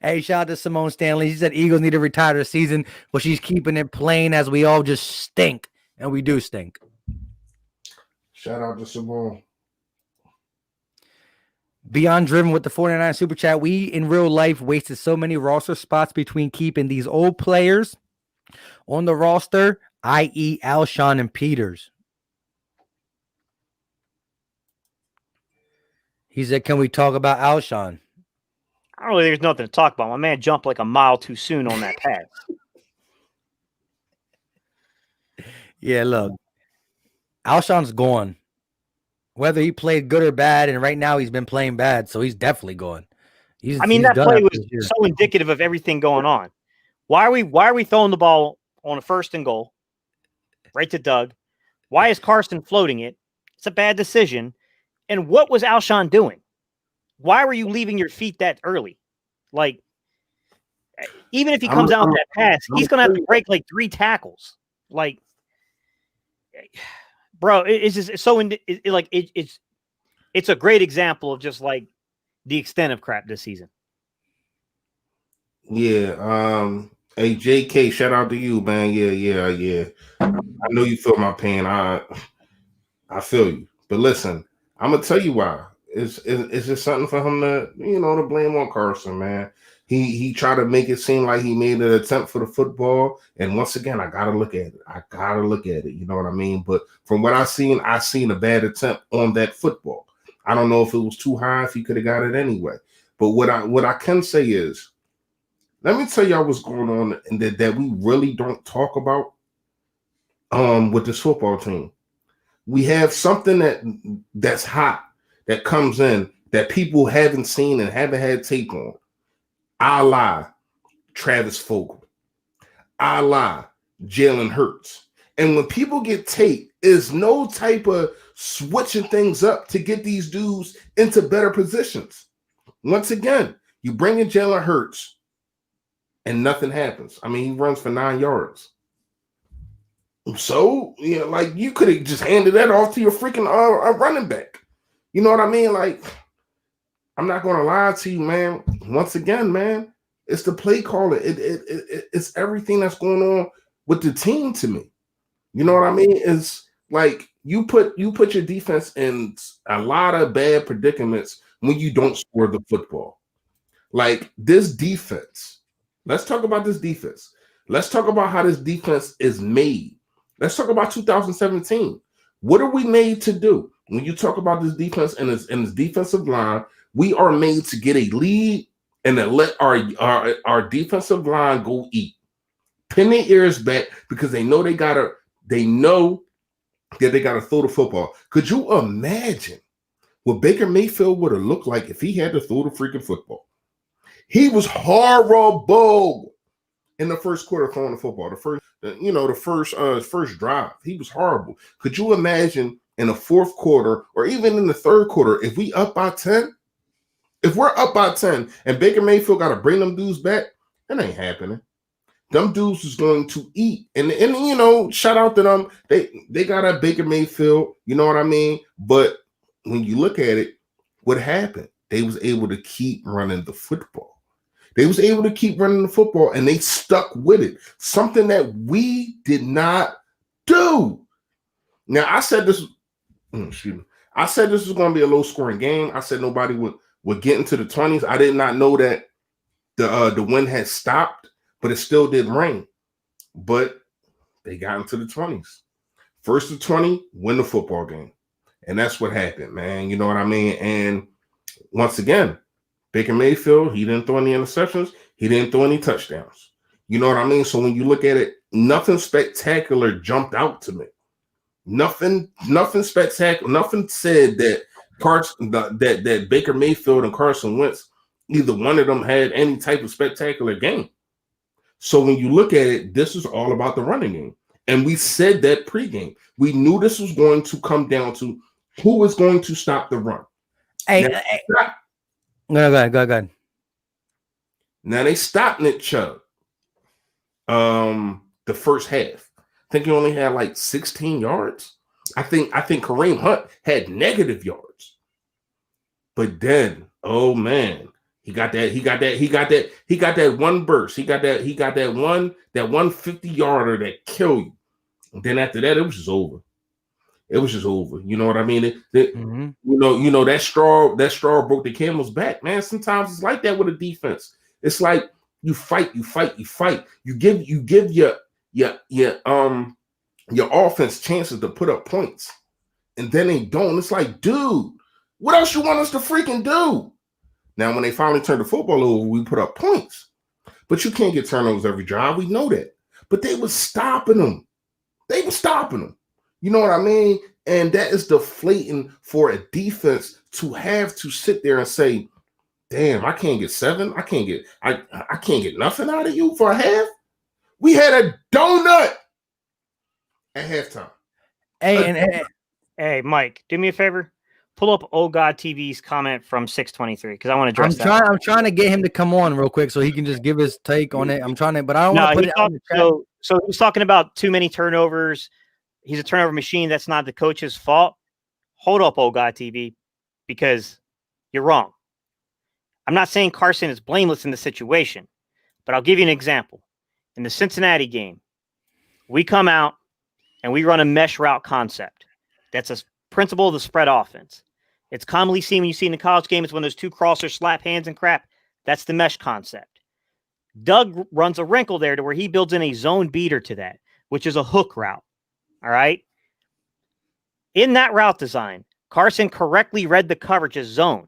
Hey, shout out to Simone Stanley. She said Eagles need to retire the season, but she's keeping it plain as we all just stink, and we do stink. Shout out to Simone. Beyond Driven with the 49 Super Chat. We, in real life, wasted so many roster spots between keeping these old players on the roster, i.e. Alshon and Peters. He said, can we talk about Alshon? I don't really think there's nothing to talk about. My man jumped like a mile too soon on that pass. Yeah, look. Alshon's gone. Whether he played good or bad, and right now he's been playing bad, so he's definitely gone. That play was so indicative of everything going on. Why are we throwing the ball on a 1st and goal? Right to Doug. Why is Carson floating it? It's a bad decision. And what was Alshon doing? Why were you leaving your feet that early? Like, even if he comes out with that pass, he's going to have to break like 3 tackles. Like, bro, it's just so it's a great example of just like the extent of crap this season. Yeah. Hey, JK, shout out to you, man. Yeah. I know you feel my pain. I feel you. But listen, I'm gonna tell you why. It's just something for him to, to blame on Carson, man. He tried to make it seem like he made an attempt for the football. And once again, I gotta look at it. You know what I mean? But from what I seen a bad attempt on that football. I don't know if it was too high, if he could have got it anyway. But what I can say is, let me tell y'all what's going on and that we really don't talk about with this football team. We have something that's hot that comes in that people haven't seen and haven't had tape on. A la Travis Fulgham. A la Jalen Hurts. And when people get tape, is no type of switching things up to get these dudes into better positions. Once again, you bring in Jalen Hurts and nothing happens. I mean, he runs for 9 yards. So, yeah, like you could have just handed that off to your freaking running back. You know what I mean? Like, I'm not gonna lie to you, man. Once again, man, it's the play caller. It's everything that's going on with the team to me. You know what I mean? It's like you put your defense in a lot of bad predicaments when you don't score the football. Like this defense. Let's talk about this defense. Let's talk about how this defense is made. Let's talk about 2017. What are we made to do? When you talk about this defense and this defensive line, we are made to get a lead and then let our defensive line go eat. Pin their ears back because they know that they gotta throw the football. Could you imagine what Baker Mayfield would have looked like if he had to throw the freaking football? He was horrible in the first quarter throwing the football. The first drive, he was horrible. Could you imagine in the fourth quarter or even in the third quarter if we up by 10? If we're up by 10 and Baker Mayfield got to bring them dudes back, that ain't happening. Them dudes is going to eat. And shout out to them. They got a Baker Mayfield, you know what I mean? But when you look at it, what happened? They was able to keep running the football. And they stuck with it. Something that we did not do. Now, I said this was going to be a low-scoring game. I said nobody would get into the 20s. I did not know that the wind had stopped, but it still did rain. But they got into the 20s. First to 20, win the football game. And that's what happened, man. You know what I mean? And once again, Baker Mayfield, he didn't throw any interceptions. He didn't throw any touchdowns. You know what I mean? So when you look at it, nothing spectacular jumped out to me. Nothing spectacular. Nothing said that that Baker Mayfield and Carson Wentz, either one of them had any type of spectacular game. So when you look at it, this is all about the running game. And we said that pregame. We knew this was going to come down to who was going to stop the run. Go ahead. Now they stopped Nick Chubb the first half. I think he only had like 16 yards. I think Kareem Hunt had negative yards. But then, oh man, he got that one burst. He got that one 50-yarder that killed you. And then after that, it was just over. It was just over. You know what I mean? You know that straw broke the camel's back, man. Sometimes it's like that with a defense. It's like you fight. You give your offense chances to put up points, and then they don't. It's like, dude, what else you want us to freaking do? Now, when they finally turned the football over, we put up points, but you can't get turnovers every drive. We know that, but they were stopping them. You know what I mean? And that is deflating for a defense to have to sit there and say, damn, I can't get 7. I can't get nothing out of you for a half. We had a donut at halftime. Hey, Mike, do me a favor. Pull up Oh God TV's comment from 623 because I want to address that. I'm trying to get him to come on real quick so he can just give his take on it. But I don't want to put it on the chat. So he's talking about too many turnovers. He's a turnover machine. That's not the coach's fault. Hold up, Oh God TV, because you're wrong. I'm not saying Carson is blameless in the situation, but I'll give you an example. In the Cincinnati game, we come out and we run a mesh route concept. That's a principle of the spread offense. It's commonly seen when you see in the college game. It's when those two crossers slap hands and crap. That's the mesh concept. Doug runs a wrinkle there to where he builds in a zone beater to that, which is a hook route. All right. In that route design, Carson correctly read the coverage as zone.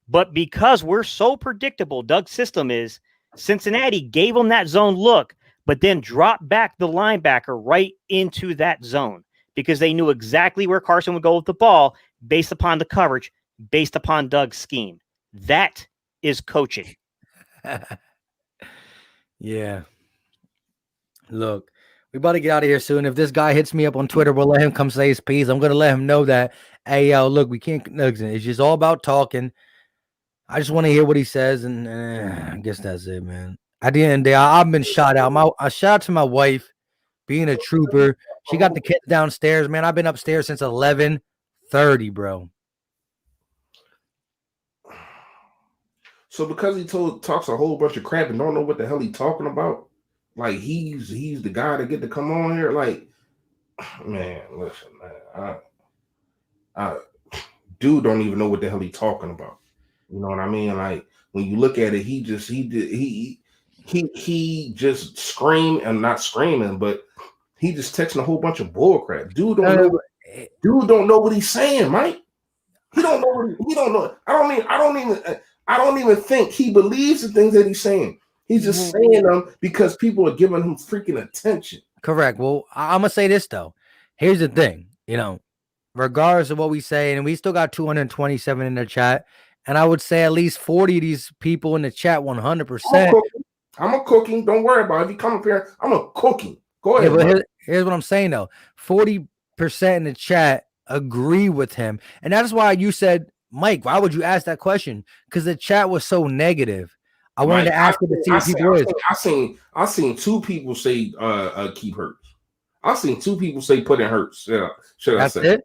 But because we're so predictable, Doug's system is, Cincinnati gave him that zone look, but then dropped back the linebacker right into that zone because they knew exactly where Carson would go with the ball based upon the coverage, based upon Doug's scheme. That is coaching. Yeah. Look, we about to get out of here soon. If this guy hits me up on Twitter, we'll let him come say his piece. I'm going to let him know that, hey, yo, look, we can't. It's just all about talking. I just want to hear what he says, and I guess that's it, man. At the end of the day, I've been shot out. I shout out to my wife being a trooper. She got the kids downstairs, man. I've been upstairs since 11:30, bro. So because he talks a whole bunch of crap and don't know what the hell he's talking about, like he's the guy to get to come on here. Like, man, listen, man, I dude don't even know what the hell he's talking about. You know what I mean? Like when you look at it, he just scream and not screaming, but he just texting a whole bunch of bull crap. Dude don't know what he's saying, Mike. He don't know. He don't know. I don't even think he believes the things that he's saying. He's just saying them because people are giving him freaking attention. Correct. Well, I'm gonna say this though. Here's the thing, regardless of what we say, and we still got 227 in the chat, and I would say at least 40 of these people in the chat 100%. I'm a cooking. Don't worry about it. If you come up here, I'm a cooking. Go ahead. Yeah, but here's what I'm saying though. 40% in the chat agree with him, and that's why you said, Mike, why would you ask that question? Because the chat was so negative. I wanted to ask it to see if people is. I seen two people say keep Hurts. I seen two people say put in Hurts. Should I say? It?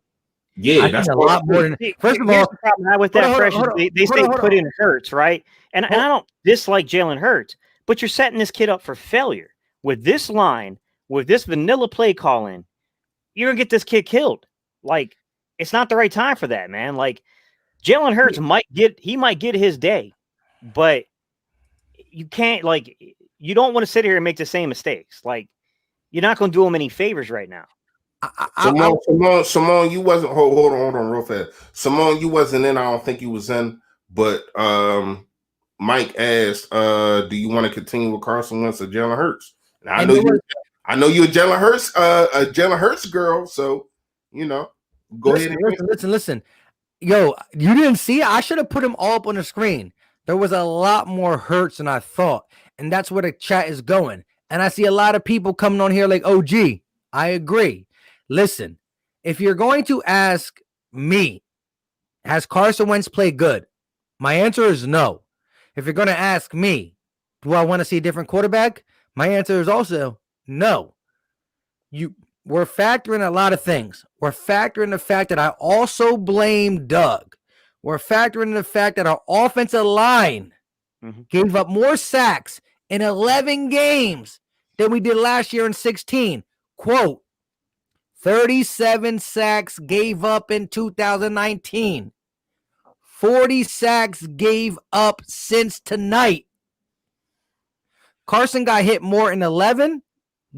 Yeah, that's a lot more than. First of all, the problem with that pressure, they say put in Hurts, right? And I don't dislike Jalen Hurts, but you're setting this kid up for failure with this line, with this vanilla play calling. You're gonna get this kid killed. Like, it's not the right time for that, man. Like, Jalen Hurts might get his day, but you can't, you don't want to sit here and make the same mistakes. Like, you're not going to do him any favors right now. Simone, you wasn't. Hold on, real fast. Simone, you wasn't in. I don't think you was in. But Mike asked, "Do you want to continue with Carson Wentz or Jalen Hurts?" And I know you're a Jalen Hurts girl. So go ahead. Listen. Yo, you didn't see it? I should have put them all up on the screen. There was a lot more Hurts than I thought. And that's where the chat is going. And I see a lot of people coming on here like, oh, gee, I agree. Listen, if you're going to ask me, has Carson Wentz played good? My answer is no. If you're going to ask me, do I want to see a different quarterback? My answer is also no. We're factoring a lot of things. We're factoring the fact that I also blame Doug. We're factoring the fact that our offensive line gave up more sacks in 11 games than we did last year in 16. Quote, 37 sacks gave up in 2019. 40 sacks gave up since tonight. Carson got hit more in 11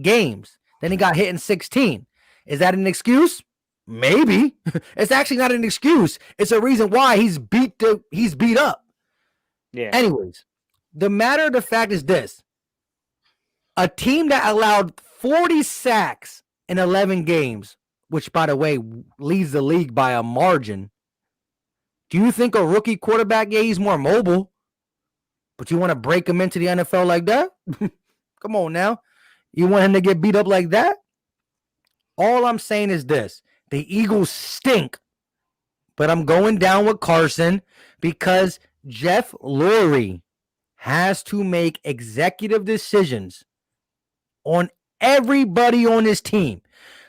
games than he got hit in 16. Is that an excuse? Maybe. It's actually not an excuse. It's a reason why he's beat up. Yeah. Anyways, the matter of the fact is this. A team that allowed 40 sacks in 11 games, which, by the way, leads the league by a margin. Do you think a rookie quarterback, he's more mobile, but you want to break him into the NFL like that? Come on now. You want him to get beat up like that? All I'm saying is this. The Eagles stink. But I'm going down with Carson because Jeff Lurie has to make executive decisions on everybody on this team.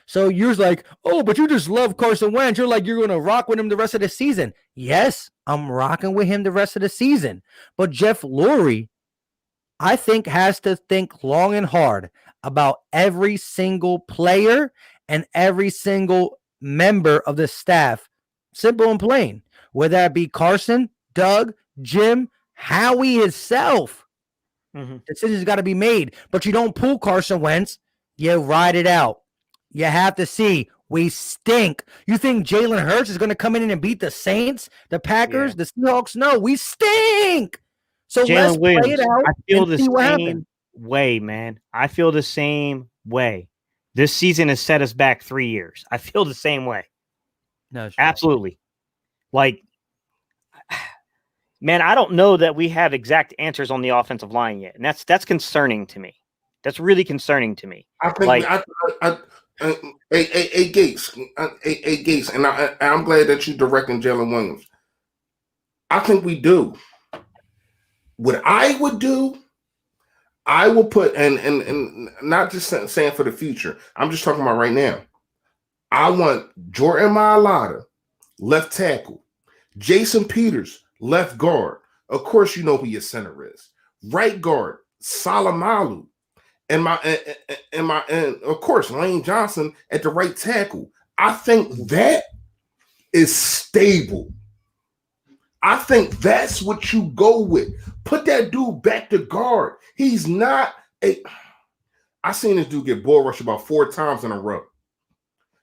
So you're like, oh, but you just love Carson Wentz. You're like, you're going to rock with him the rest of the season. Yes, I'm rocking with him the rest of the season. But Jeff Lurie, I think, has to think long and hard about every single player and every single member of the staff. Simple and plain. Whether that be Carson, Doug, Jim, Howie himself. Decisions got to be made. But you don't pull Carson Wentz. You ride it out. You have to see. We stink. You think Jalen Hurts is going to come in and beat the Saints, the Packers, the Seahawks? No, we stink. So let's play it out. I feel the same way, man. I feel the same way. This season has set us back 3 years. I feel the same way. No, absolutely. Like, man, I don't know that we have exact answers on the offensive line yet, and that's concerning to me. That's really concerning to me. I think Gates, and I'm glad that you're directing Jalen Williams. I think we do. What I would do, I will put and not just saying for the future. I'm just talking about right now. I want Jordan Mailata, left tackle. Jason Peters, left guard. Of course, you know who your center is. Right guard, Salamalu. And of course, Lane Johnson at the right tackle. I think that is stable. I think that's what you go with. Put that dude back to guard. He's not a. I seen this dude get bull rushed about 4 times in a row.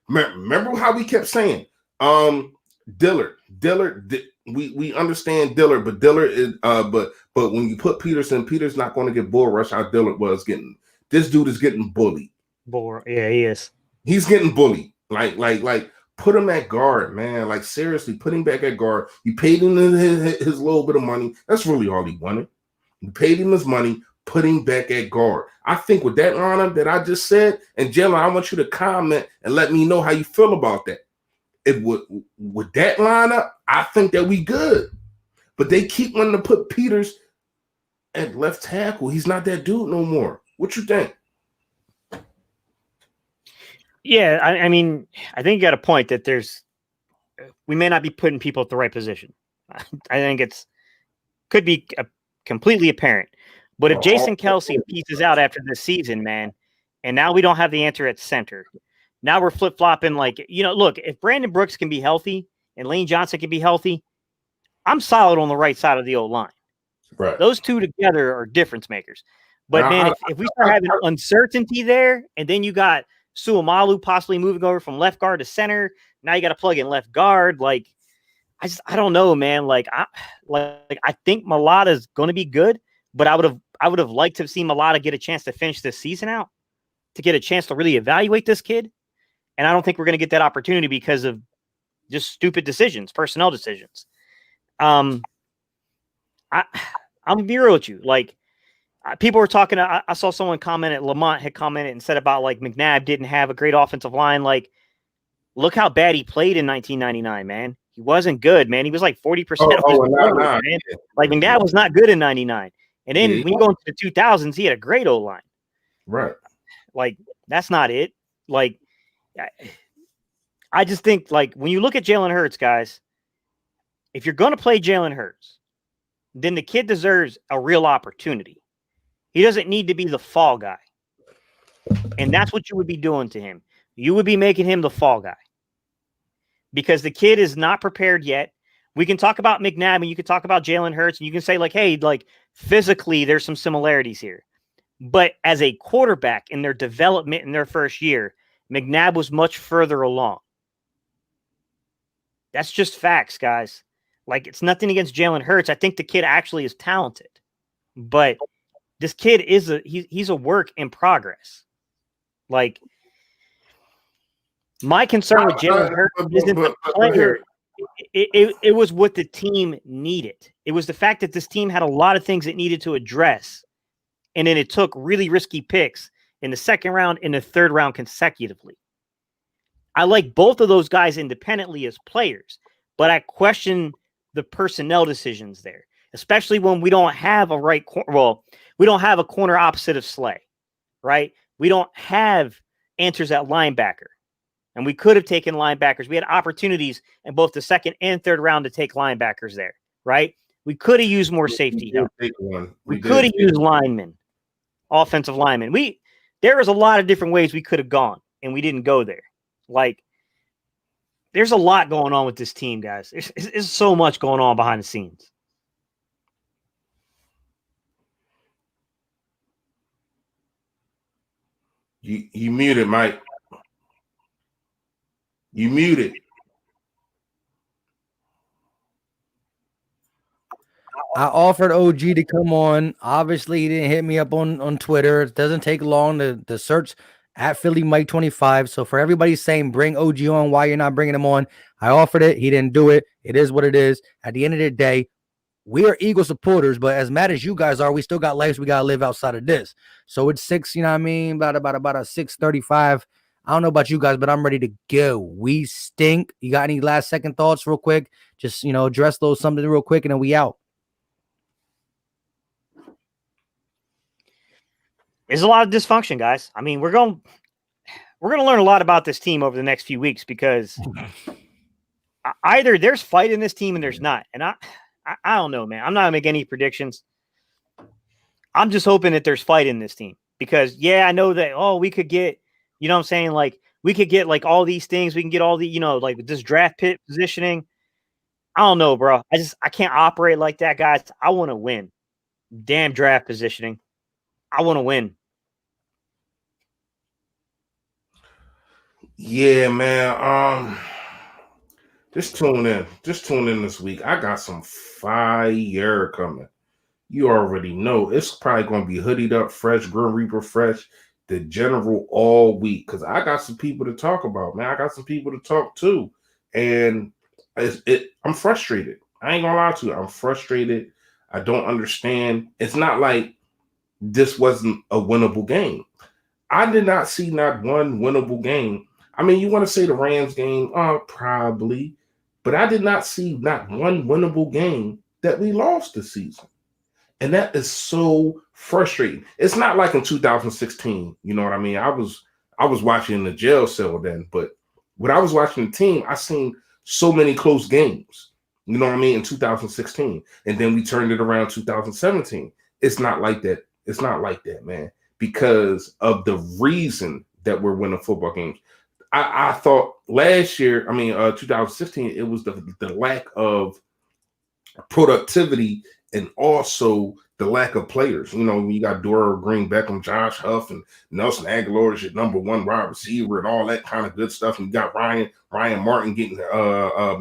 Remember how we kept saying, Dillard. We understand Dillard, but Dillard is but when you put Peterson, Peter's not going to get bull rushed. How Dillard was getting. This dude is getting bullied. Yeah, he is. He's getting bullied. Like put him at guard, man. Like seriously, put him back at guard. You paid him his little bit of money. That's really all he wanted. You paid him his money. Put him back at guard. I think with that lineup that I just said, and Jalen, I want you to comment and let me know how you feel about that. With that lineup, I think that we good. But they keep wanting to put Peters at left tackle. He's not that dude no more. What you think? Yeah, I mean, I think you got a point that we may not be putting people at the right position. I think could be completely apparent. But if Jason Kelce pieces out after this season, man, and now we don't have the answer at center, now we're flip-flopping look, if Brandon Brooks can be healthy and Lane Johnson can be healthy, I'm solid on the right side of the O-line. Right. Those two together are difference makers. But, man, if we start having uncertainty there, and then you got Suamalu possibly moving over from left guard to center, now you got to plug in left guard. Like, I don't know, man. I think Mailata is going to be good, but I would have liked to have seen Mailata get a chance to finish this season out, to get a chance to really evaluate this kid. And I don't think we're going to get that opportunity because of just stupid decisions, personnel decisions. I'm be real with you. Like, people were talking. I saw someone commented. Lamont had commented and said about like McNabb didn't have a great offensive line. Like, look how bad he played in 1999, man. He wasn't good, man. He was like 40% of his man. Like, McNabb was not good in 99. And then when you go into the 2000s, he had a great O-line. Right. Like, that's not it. Like, I just think, like, when you look at Jalen Hurts, guys, if you're going to play Jalen Hurts, then the kid deserves a real opportunity. He doesn't need to be the fall guy. And that's what you would be doing to him. You would be making him the fall guy. Because the kid is not prepared yet. We can talk about McNabb and you can talk about Jalen Hurts and you can say, like, hey, like, physically there's some similarities here. But as a quarterback in their development in their first year, McNabb was much further along. That's just facts, guys. Like, it's nothing against Jalen Hurts. I think the kid actually is talented. But this kid is he's a work in progress. Like, my concern with Jalen Hurts isn't the player. It was what the team needed. It was the fact that this team had a lot of things it needed to address. And then it took really risky picks in the second round and the third round consecutively. I like both of those guys independently as players, but I question the personnel decisions there, especially when we don't have a right corner. Well, we don't have a corner opposite of Slay, right? We don't have answers at linebacker. And we could have taken linebackers. We had opportunities in both the second and third round to take linebackers there, right? We could have used more safety help. We could have used linemen, offensive linemen. There was a lot of different ways we could have gone, and we didn't go there. Like, there's a lot going on with this team, guys. There's so much going on behind the scenes. You muted, Mike. You muted. I offered OG to come on. Obviously, he didn't hit me up on Twitter. It doesn't take long to search at Philly Mike 25. So for everybody saying bring OG on, why you're not bringing him on, I offered it. He didn't do it. It is what it is. At the end of the day, we are Eagle supporters, but as mad as you guys are, we still got lives we got to live outside of this. So it's 6, you know what I mean? About a 6:35. I don't know about you guys, but I'm ready to go. We stink. You got any last second thoughts real quick? Just, address those something real quick and then we out. There's a lot of dysfunction, guys. I mean, we're going we're going to learn a lot about this team over the next few weeks because either there's fight in this team and there's not. And I don't know, man. I'm not going to make any predictions. I'm just hoping that there's fight in this team because, I know that, we could get, you know what I'm saying? Like, we could get like all these things. We can get all the, like this draft pick positioning. I don't know, bro. I can't operate like that, guys. I want to win. Damn draft positioning. I want to win. Yeah, man. Just tune in. Just tune in this week. I got some fire coming. You already know it's probably going to be hoodied up, fresh, Grim Reaper fresh, the general all week. Because I got some people to talk about, man. I got some people to talk to. And I'm frustrated. I ain't gonna lie to you. I'm frustrated. I don't understand. It's not like this wasn't a winnable game. I did not see not one winnable game. I mean, you want to say the Rams game? Probably. But I did not see not one winnable game that we lost this season. And that is so frustrating. It's not like in 2016. You know what I mean? I was watching the jail cell then. But when I was watching the team, I seen so many close games. You know what I mean? In 2016. And then we turned it around 2017. It's not like that. It's not like that, man. Because of the reason that we're winning football games. I thought last year, 2016, it was the lack of productivity and also the lack of players. You know, you got Dora Green, Beckham, Josh Huff, and Nelson Aguilar is your number one wide receiver and all that kind of good stuff. And you got Ryan Martin getting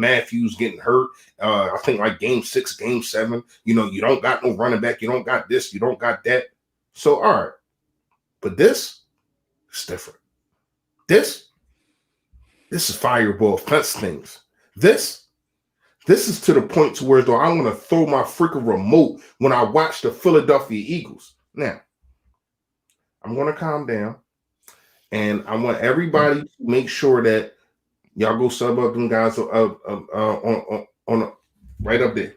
Matthews getting hurt. I think like game 6, game 7. You know, you don't got no running back. You don't got this. You don't got that. So, all right. But this is different. This is fireball fence things. This is to the point to where though I'm going to throw my freaking remote when I watch the Philadelphia Eagles. Now, I'm going to calm down, and I want everybody to make sure that y'all go sub up them guys on right up there.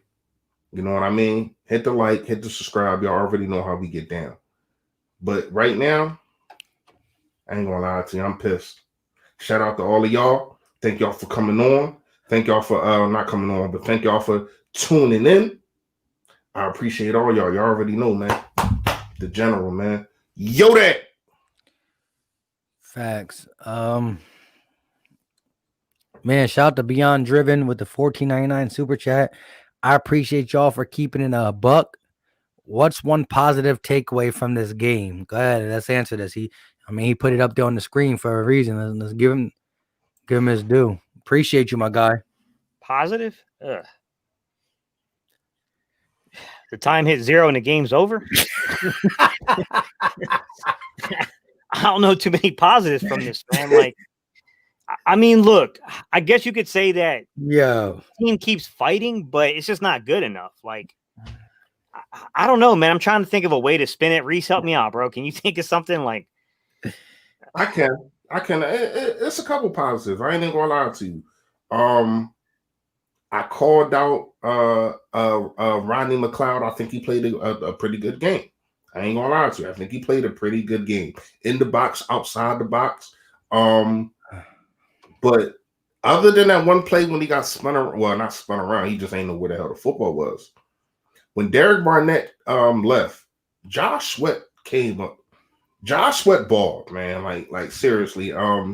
You know what I mean? Hit the like, hit the subscribe. Y'all already know how we get down. But right now, I ain't going to lie to you. I'm pissed. Shout out to all of y'all. Thank y'all for coming on. Thank y'all for not coming on, but thank y'all for tuning in. I appreciate all y'all. Y'all already know, man. The general, man. Yo, that. Facts. Man, shout out to Beyond Driven with the $14.99 super chat. I appreciate y'all for keeping it a buck. What's one positive takeaway from this game? Go ahead, let's answer this. He put it up there on the screen for a reason. Let's give him his due. Appreciate you, my guy. Positive? Ugh. The time hit 0 and the game's over. I don't know too many positives from this, man. Like, look, I guess you could say that the team keeps fighting, but it's just not good enough. Like, I don't know, man. I'm trying to think of a way to spin it. Reese, help me out, bro. Can you think of something like? I can. It's a couple positives. I ain't even gonna lie to you. I called out Rodney McLeod. I think he played a pretty good game. I ain't gonna lie to you. I think he played a pretty good game in the box, outside the box. But other than that one play when he got not spun around, he just ain't know where the hell the football was. When Derek Barnett left, Josh Sweat came up. Josh Sweat balled, man. Like seriously. I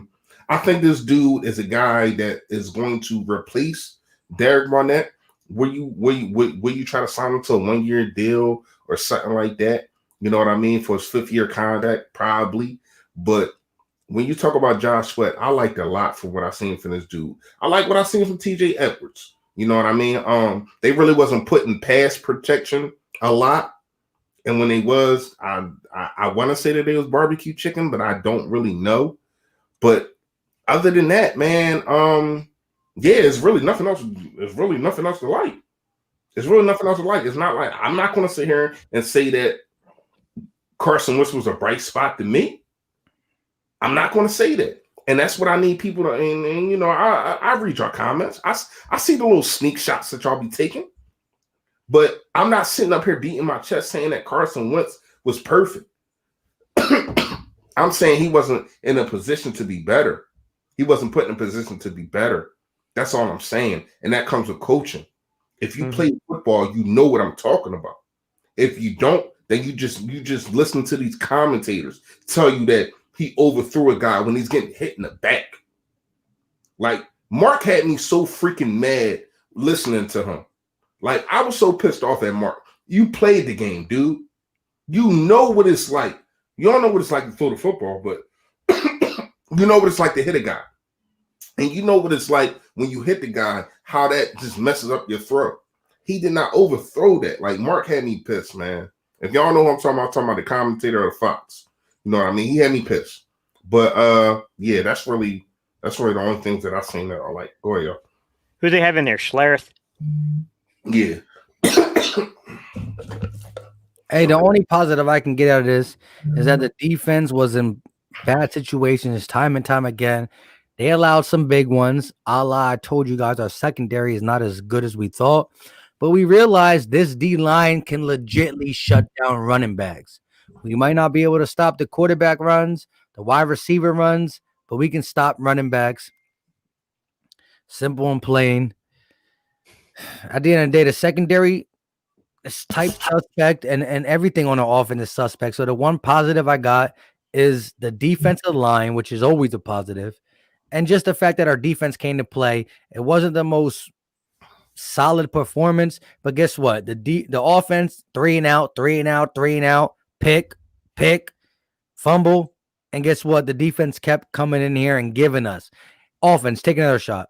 think this dude is a guy that is going to replace Derek Barnett. Will you try to sign him to a 1-year deal or something like that? You know what I mean? For his 5th-year contract, probably. But when you talk about Josh Sweat, I liked a lot from what I've seen from this dude. I like what I've seen from TJ Edwards. You know what I mean? They really wasn't putting pass protection a lot. And when they was, I want to say that they was barbecue chicken, but I don't really know. But other than that, man, it's really nothing else. It's really nothing else to like. It's really nothing else to like. It's not like I'm not going to sit here and say that Carson Wentz was a bright spot to me. I'm not going to say that. And that's what I need people to, and you know, I read your comments. I see the little sneak shots that y'all be taking. But I'm not sitting up here beating my chest saying that Carson Wentz was perfect. I'm saying he wasn't in a position to be better. He wasn't put in a position to be better. That's all I'm saying. And that comes with coaching. If you play football, you know what I'm talking about. If you don't, then you just listen to these commentators tell you that he overthrew a guy when he's getting hit in the back. Like, Mark had me so freaking mad listening to him. Like, I was so pissed off at Mark. You played the game, dude. You know what it's like. You don't know what it's like to throw the football, but you know what it's like to hit a guy. And you know what it's like when you hit the guy, how that just messes up your throw. He did not overthrow that. Like, Mark had me pissed, man. If y'all know what I'm talking about the commentator of Fox. You know what I mean? He had me pissed. But yeah, that's really the only things that I've seen that I like. Go ahead, y'all. Who they have in there? Schlereth? Yeah. Hey, the only positive I can get out of this is that the defense was in bad situations time and time again. They allowed some big ones. I told you guys our secondary is not as good as we thought. But we realized this D-line can legitly shut down running backs. We might not be able to stop the quarterback runs, the wide receiver runs, but we can stop running backs. Simple and plain. At the end of the day, the secondary is type suspect and everything on the offense is suspect. So the one positive I got is the defensive line, which is always a positive. And just the fact that our defense came to play. It wasn't the most solid performance, but guess what? The offense, 3 and out, pick, fumble, and guess what? The defense kept coming in here and giving us offense. Take another shot,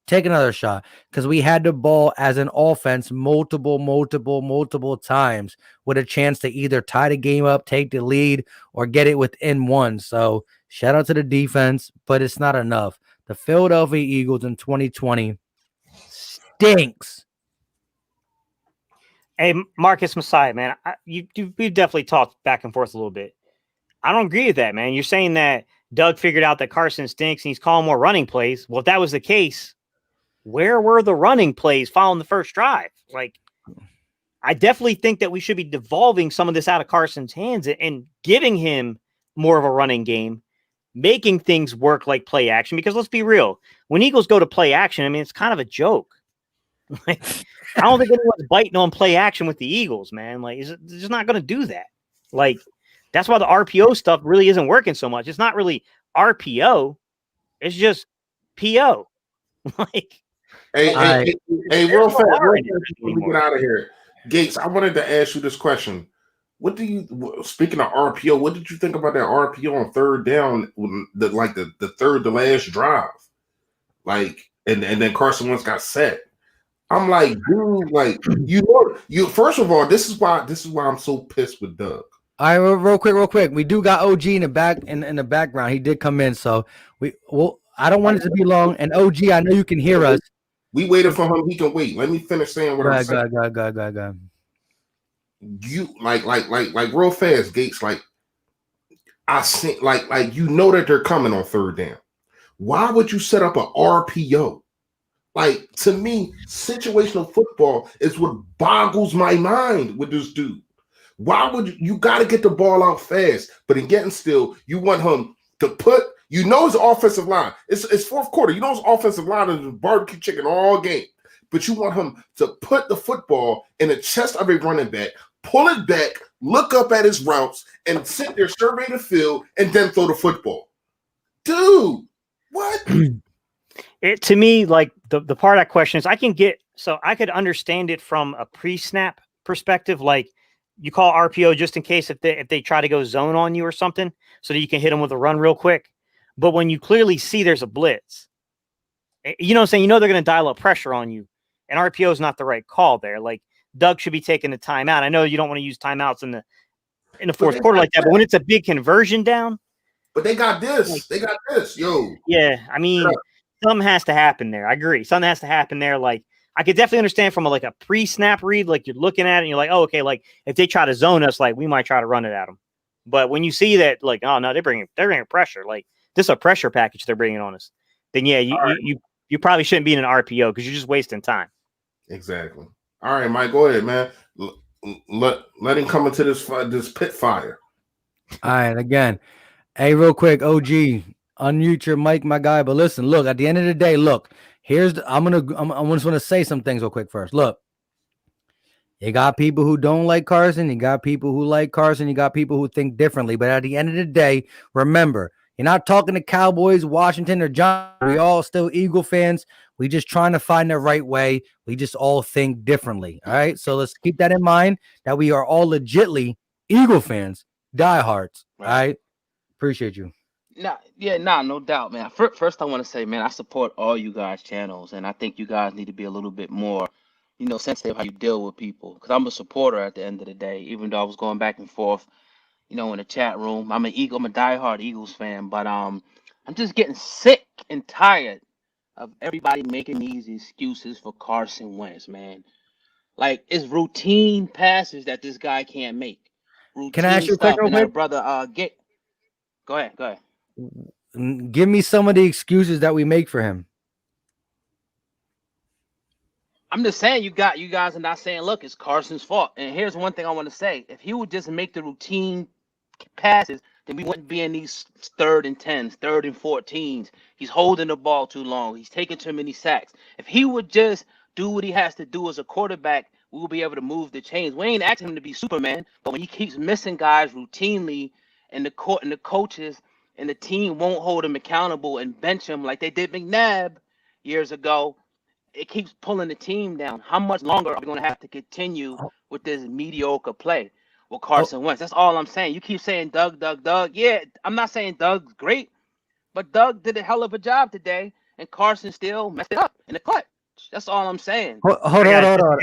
because we had the ball as an offense multiple times with a chance to either tie the game up, take the lead, or get it within one. So shout out to the defense, but it's not enough. The Philadelphia Eagles in 2020 stinks. Hey, Marcus Messiah, man, we've definitely talked back and forth a little bit. I don't agree with that, man. You're saying that Doug figured out that Carson stinks and he's calling more running plays. Well, if that was the case, where were the running plays following the first drive? Like, I definitely think that we should be devolving some of this out of Carson's hands and giving him more of a running game, making things work like play action. Because let's be real, when Eagles go to play action, I mean, it's kind of a joke. Like, I don't think anyone's biting on play action with the Eagles, man. Like, they're just not going to do that. Like, that's why the RPO stuff really isn't working so much. It's not really RPO. It's just PO. Like, hey, real fast, before we get out of here, Gates, I wanted to ask you this question. Speaking of RPO, what did you think about that RPO on third down, the third to last drive? Like, and then Carson Wentz got set. I'm like, dude, like, you first of all, this is why I'm so pissed with Doug. All right, real quick. We do got OG in the background. He did come in, so I don't want it to be long. And OG, I know you can hear us. We waited for him. He can wait. Let me finish saying what I'm saying. Go. You like real fast, Gates. Like, I think like you know that they're coming on third down. Why would you set up an RPO? Like, to me, situational football is what boggles my mind with this dude. Why would you got to get the ball out fast, but in getting still, you want him to put, his offensive line. It's fourth quarter. His offensive line is barbecue chicken all game, but you want him to put the football in the chest of a running back, pull it back, look up at his routes, and sit there, survey the field, and then throw the football. Dude, what? To me, like, the part of that question is I could understand it from a pre-snap perspective. Like, you call RPO just in case if they try to go zone on you or something so that you can hit them with a run real quick. But when you clearly see there's a blitz, you know what I'm saying? They're going to dial up pressure on you, and RPO is not the right call there. Like, Doug should be taking the timeout. I know you don't want to use timeouts in the fourth quarter like that, but when it's a big conversion down. But they got this. Yo. Yeah, I mean, something has to happen there. I agree. Something has to happen there. Like, I could definitely understand from a pre-snap read, like, you're looking at it and you're like, oh, okay, like, if they try to zone us, like, we might try to run it at them. But when you see that, like, oh no, they're bringing pressure, like, this is a pressure package they're bringing on us, then yeah, you probably shouldn't be in an RPO because you're just wasting time. Exactly. All right, Mike, go ahead, man. Let him come into this pit fire. All right, again. Hey, real quick, OG, unmute your mic, my guy. But listen, look, at the end of the day, look, I just want to say some things real quick first. Look, you got people who don't like Carson, you got people who like Carson, you got people who think differently. But at the end of the day, remember, you're not talking to Cowboys, Washington, or John. We all still Eagle fans. We just trying to find the right way. We just all think differently. All right. So let's keep that in mind that we are all legitly Eagle fans, diehards. All right. Appreciate you. No doubt, man. First, I want to say, man, I support all you guys' channels, and I think you guys need to be a little bit more, sensitive how you deal with people. Because I'm a supporter at the end of the day, even though I was going back and forth, in the chat room. I'm a diehard Eagles fan, but I'm just getting sick and tired of everybody making these excuses for Carson Wentz, man. Like, it's routine passes that this guy can't make. Routine Can I ask you a stuff. question? And brother, go ahead. Give me some of the excuses that we make for him. I'm just saying, you guys are not saying, look, it's Carson's fault. And here's one thing I want to say: if he would just make the routine passes, then we wouldn't be in these 3rd and 10s, 3rd and 14s. He's holding the ball too long. He's taking too many sacks. If he would just do what he has to do as a quarterback, we will be able to move the chains. We ain't asking him to be Superman, but when he keeps missing guys routinely, and the coaches and the team won't hold him accountable and bench him like they did McNabb years ago, it keeps pulling the team down. How much longer are we going to have to continue with this mediocre play with Carson Wentz? That's all I'm saying. You keep saying Doug. Yeah, I'm not saying Doug's great, but Doug did a hell of a job today, and Carson still messed it up in the clutch. That's all I'm saying. Hold on.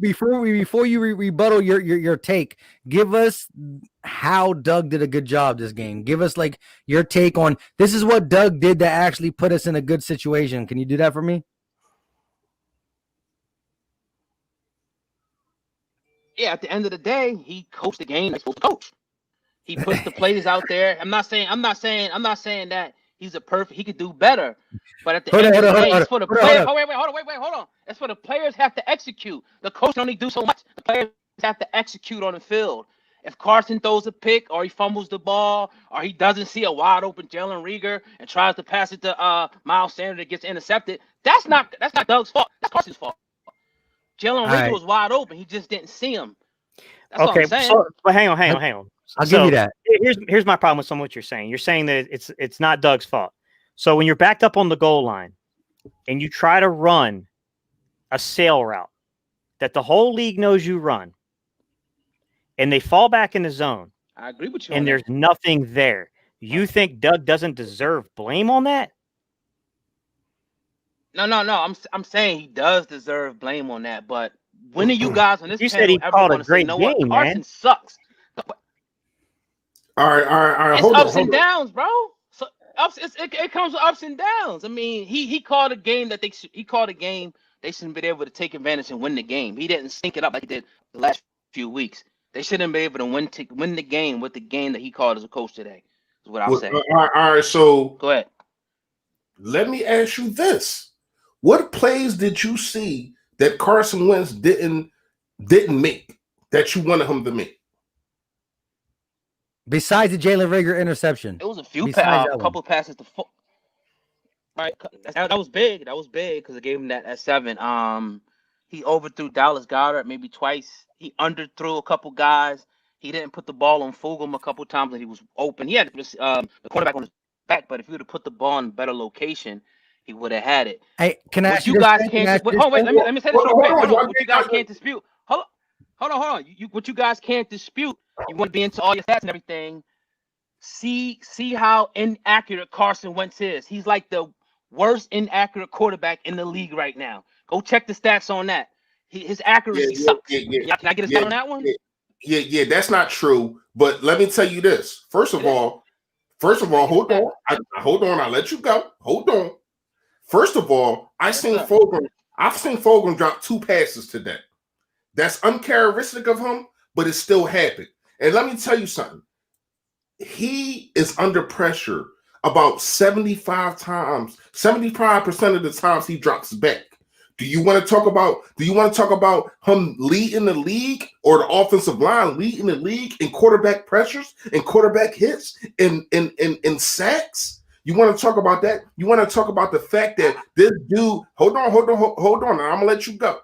Before you rebuttal your take, give us how Doug did a good job this game. Give us like your take on this is what Doug did that actually put us in a good situation. Can you do that for me? Yeah, at the end of the day, he coached the game like he's supposed to coach. He puts the plays out there. I'm not saying that he's he could do better. But at the end of the day, it's for the players. Hold on. It's for the players have to execute. The coach only do so much. The players have to execute on the field. If Carson throws a pick or he fumbles the ball or he doesn't see a wide open Jalen Reagor and tries to pass it to Miles Sanders that gets intercepted, that's not Doug's fault. That's Carson's fault. Jalen Reagor was wide open. He just didn't see him. That's what I'm saying. But hang on. I'll give you that. Here's my problem with some of what you're saying. You're saying that it's not Doug's fault. So when you're backed up on the goal line and you try to run a sail route that the whole league knows you run, and they fall back in the zone, I agree with you. And there's nothing there. You think Doug doesn't deserve blame on that? No. I'm saying he does deserve blame on that. But when are you guys on this you panel said he ever called going a to say, great "No, game, what? Carson man. sucks"? All right. It's Hold ups on. and downs, bro. So it comes with ups and downs. I mean, he called a game that they shouldn't be able to take advantage and win the game. He didn't sync it up like he did the last few weeks. They shouldn't be able to win the game with the game that he called as a coach today. Is what I'll say. All right. So go ahead. Let me ask you this: what plays did you see that Carson Wentz didn't make that you wanted him to make? Besides the Jalen Reagor interception, it was a few couple passes to foot. Right, that was big. That was big because it gave him that at 7. He overthrew Dallas Goedert maybe twice. He underthrew a couple guys. He didn't put the ball on Fulgham a couple times when he was open. He had the quarterback on his back, but if he would have put the ball in a better location, he would have had it. Hey, can I ask you guys can't? Hold wait, let me say this real quick. Hold on. What you guys can't dispute? Hold on. What you guys can't dispute? You want to be into all your stats and everything. See how inaccurate Carson Wentz is. He's like the worst inaccurate quarterback in the league right now. Go check the stats on that. His accuracy sucks. Yeah. Can I get a stat on that one? Yeah, that's not true. But let me tell you this. First of all, hold on. I'll let you go. Hold on. First of all, I've seen Fulgham drop 2 passes today. That's uncharacteristic of him, but it still happened. And let me tell you something. He is under pressure about 75% of the times he drops back. Do you want to talk about him leading the league or the offensive line leading the league in quarterback pressures and quarterback hits and sacks? You want to talk about that? You want to talk about the fact that this dude, hold on, and I'm gonna let you go.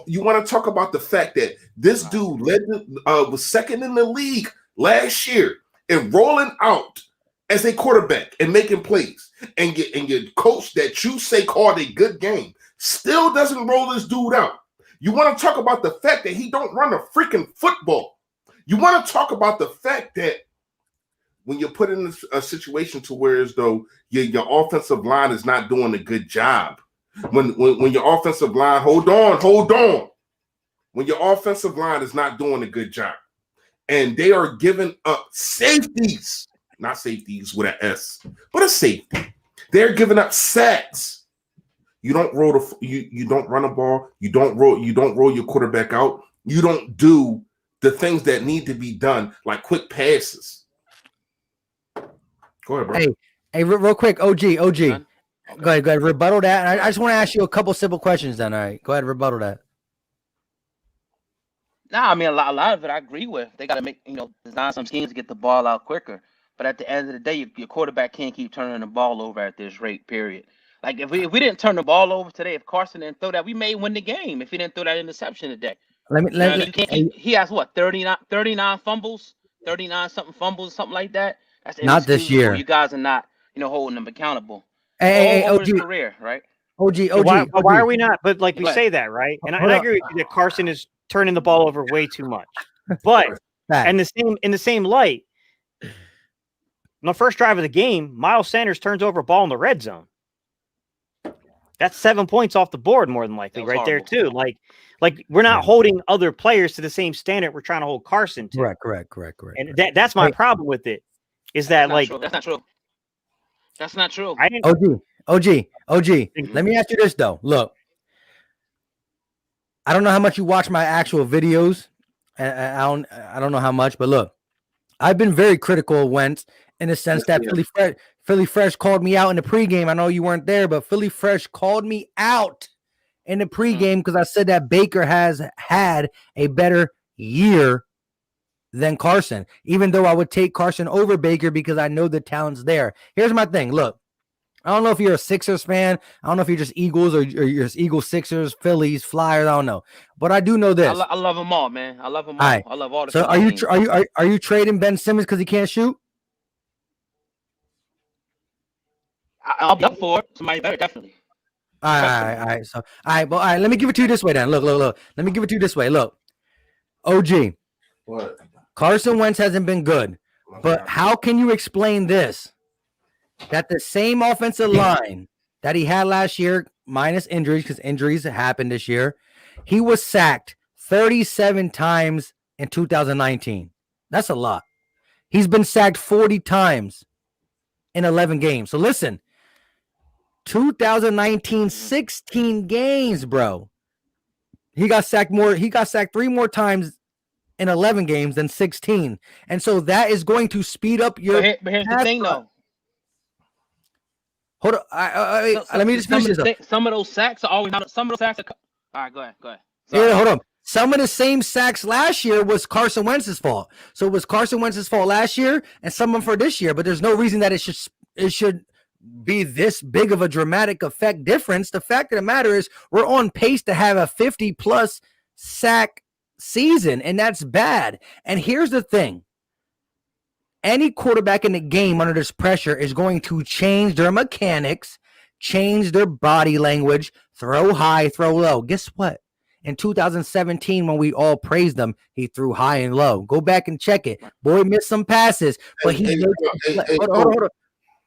You want to talk about the fact that this dude was second in the league last year and rolling out as a quarterback and making plays, and your coach that you say called a good game still doesn't roll this dude out. You want to talk about the fact that he don't run a freaking football. You want to talk about the fact that when you're put in a situation to where as though your offensive line is not doing a good job. When your offensive line, hold on. When your offensive line is not doing a good job and they are giving up safeties, not safeties with an S, but a safety. They're giving up sacks. You don't you don't run a ball, you don't roll your quarterback out. You don't do the things that need to be done, like quick passes. Go ahead, bro. Hey, real quick, OG. Go ahead, rebuttal that. And I just want to ask you a couple simple questions then. All right, go ahead, rebuttal that. Nah, I mean, a lot of it I agree with. They got to design some schemes to get the ball out quicker. But at the end of the day, your quarterback can't keep turning the ball over at this rate, period. Like, if we didn't turn the ball over today, if Carson didn't throw that, we may win the game if he didn't throw that interception today. He has, what, 39 fumbles? 39-something fumbles, something like that? That's not this year. You guys are not, holding them accountable. Hey, over his career, right? OG. Why are we not? But like we say that, right? And I agree with you that Carson is turning the ball over way too much. But in the same light, on the first drive of the game, Miles Sanders turns over a ball in the red zone. That's 7 points off the board, more than likely, right there too. Like we're not holding other players to the same standard we're trying to hold Carson to. Correct. And that's my problem with it. Is that that's not true? That's not true. OG. Let me ask you this though. Look, I don't know how much you watch my actual videos. I don't know how much, but look, I've been very critical of Wentz in the sense that Philly Fresh called me out in the pregame. I know you weren't there, but Philly Fresh called me out in the pregame because I said that Baker has had a better year than Carson, even though I would take Carson over Baker because I know the talent's there. Here's my thing. Look, I don't know if you're a Sixers fan. I don't know if you're just Eagles or you're just Eagles, Sixers, Phillies, Flyers. I don't know, but I do know this. I love them all, man. I love them all. I love all the. So are you trading Ben Simmons because he can't shoot? I'll be up for it. Somebody better, definitely. All right. So, all right. Let me give it to you this way, then. Look. Let me give it to you this way. Look, OG. What? Carson Wentz hasn't been good, but how can you explain this? That the same offensive line that he had last year, minus injuries, because injuries happened this year, he was sacked 37 times in 2019. That's a lot. He's been sacked 40 times in 11 games. So listen, 2019, 16 games, bro. He got sacked 3 more times in 11 games than 16. And so that is going to speed up your. But here's the thing, though. Hold on. Let me just finish this. Some of those sacks are always not. Some of those sacks are. All right, go ahead. Sorry. Yeah, hold on. Some of the same sacks last year was Carson Wentz's fault. So it was Carson Wentz's fault last year, and some of them for this year. But there's no reason that it should be this big of a dramatic effect difference. The fact of the matter is, we're on pace to have a 50+ sack season, and that's bad. And here's the thing. Any quarterback in the game under this pressure is going to change their mechanics, change their body language, throw high, throw low. Guess what? In 2017, when we all praised him, he threw high and low. Go back and check it. Boy missed some passes, but hold on.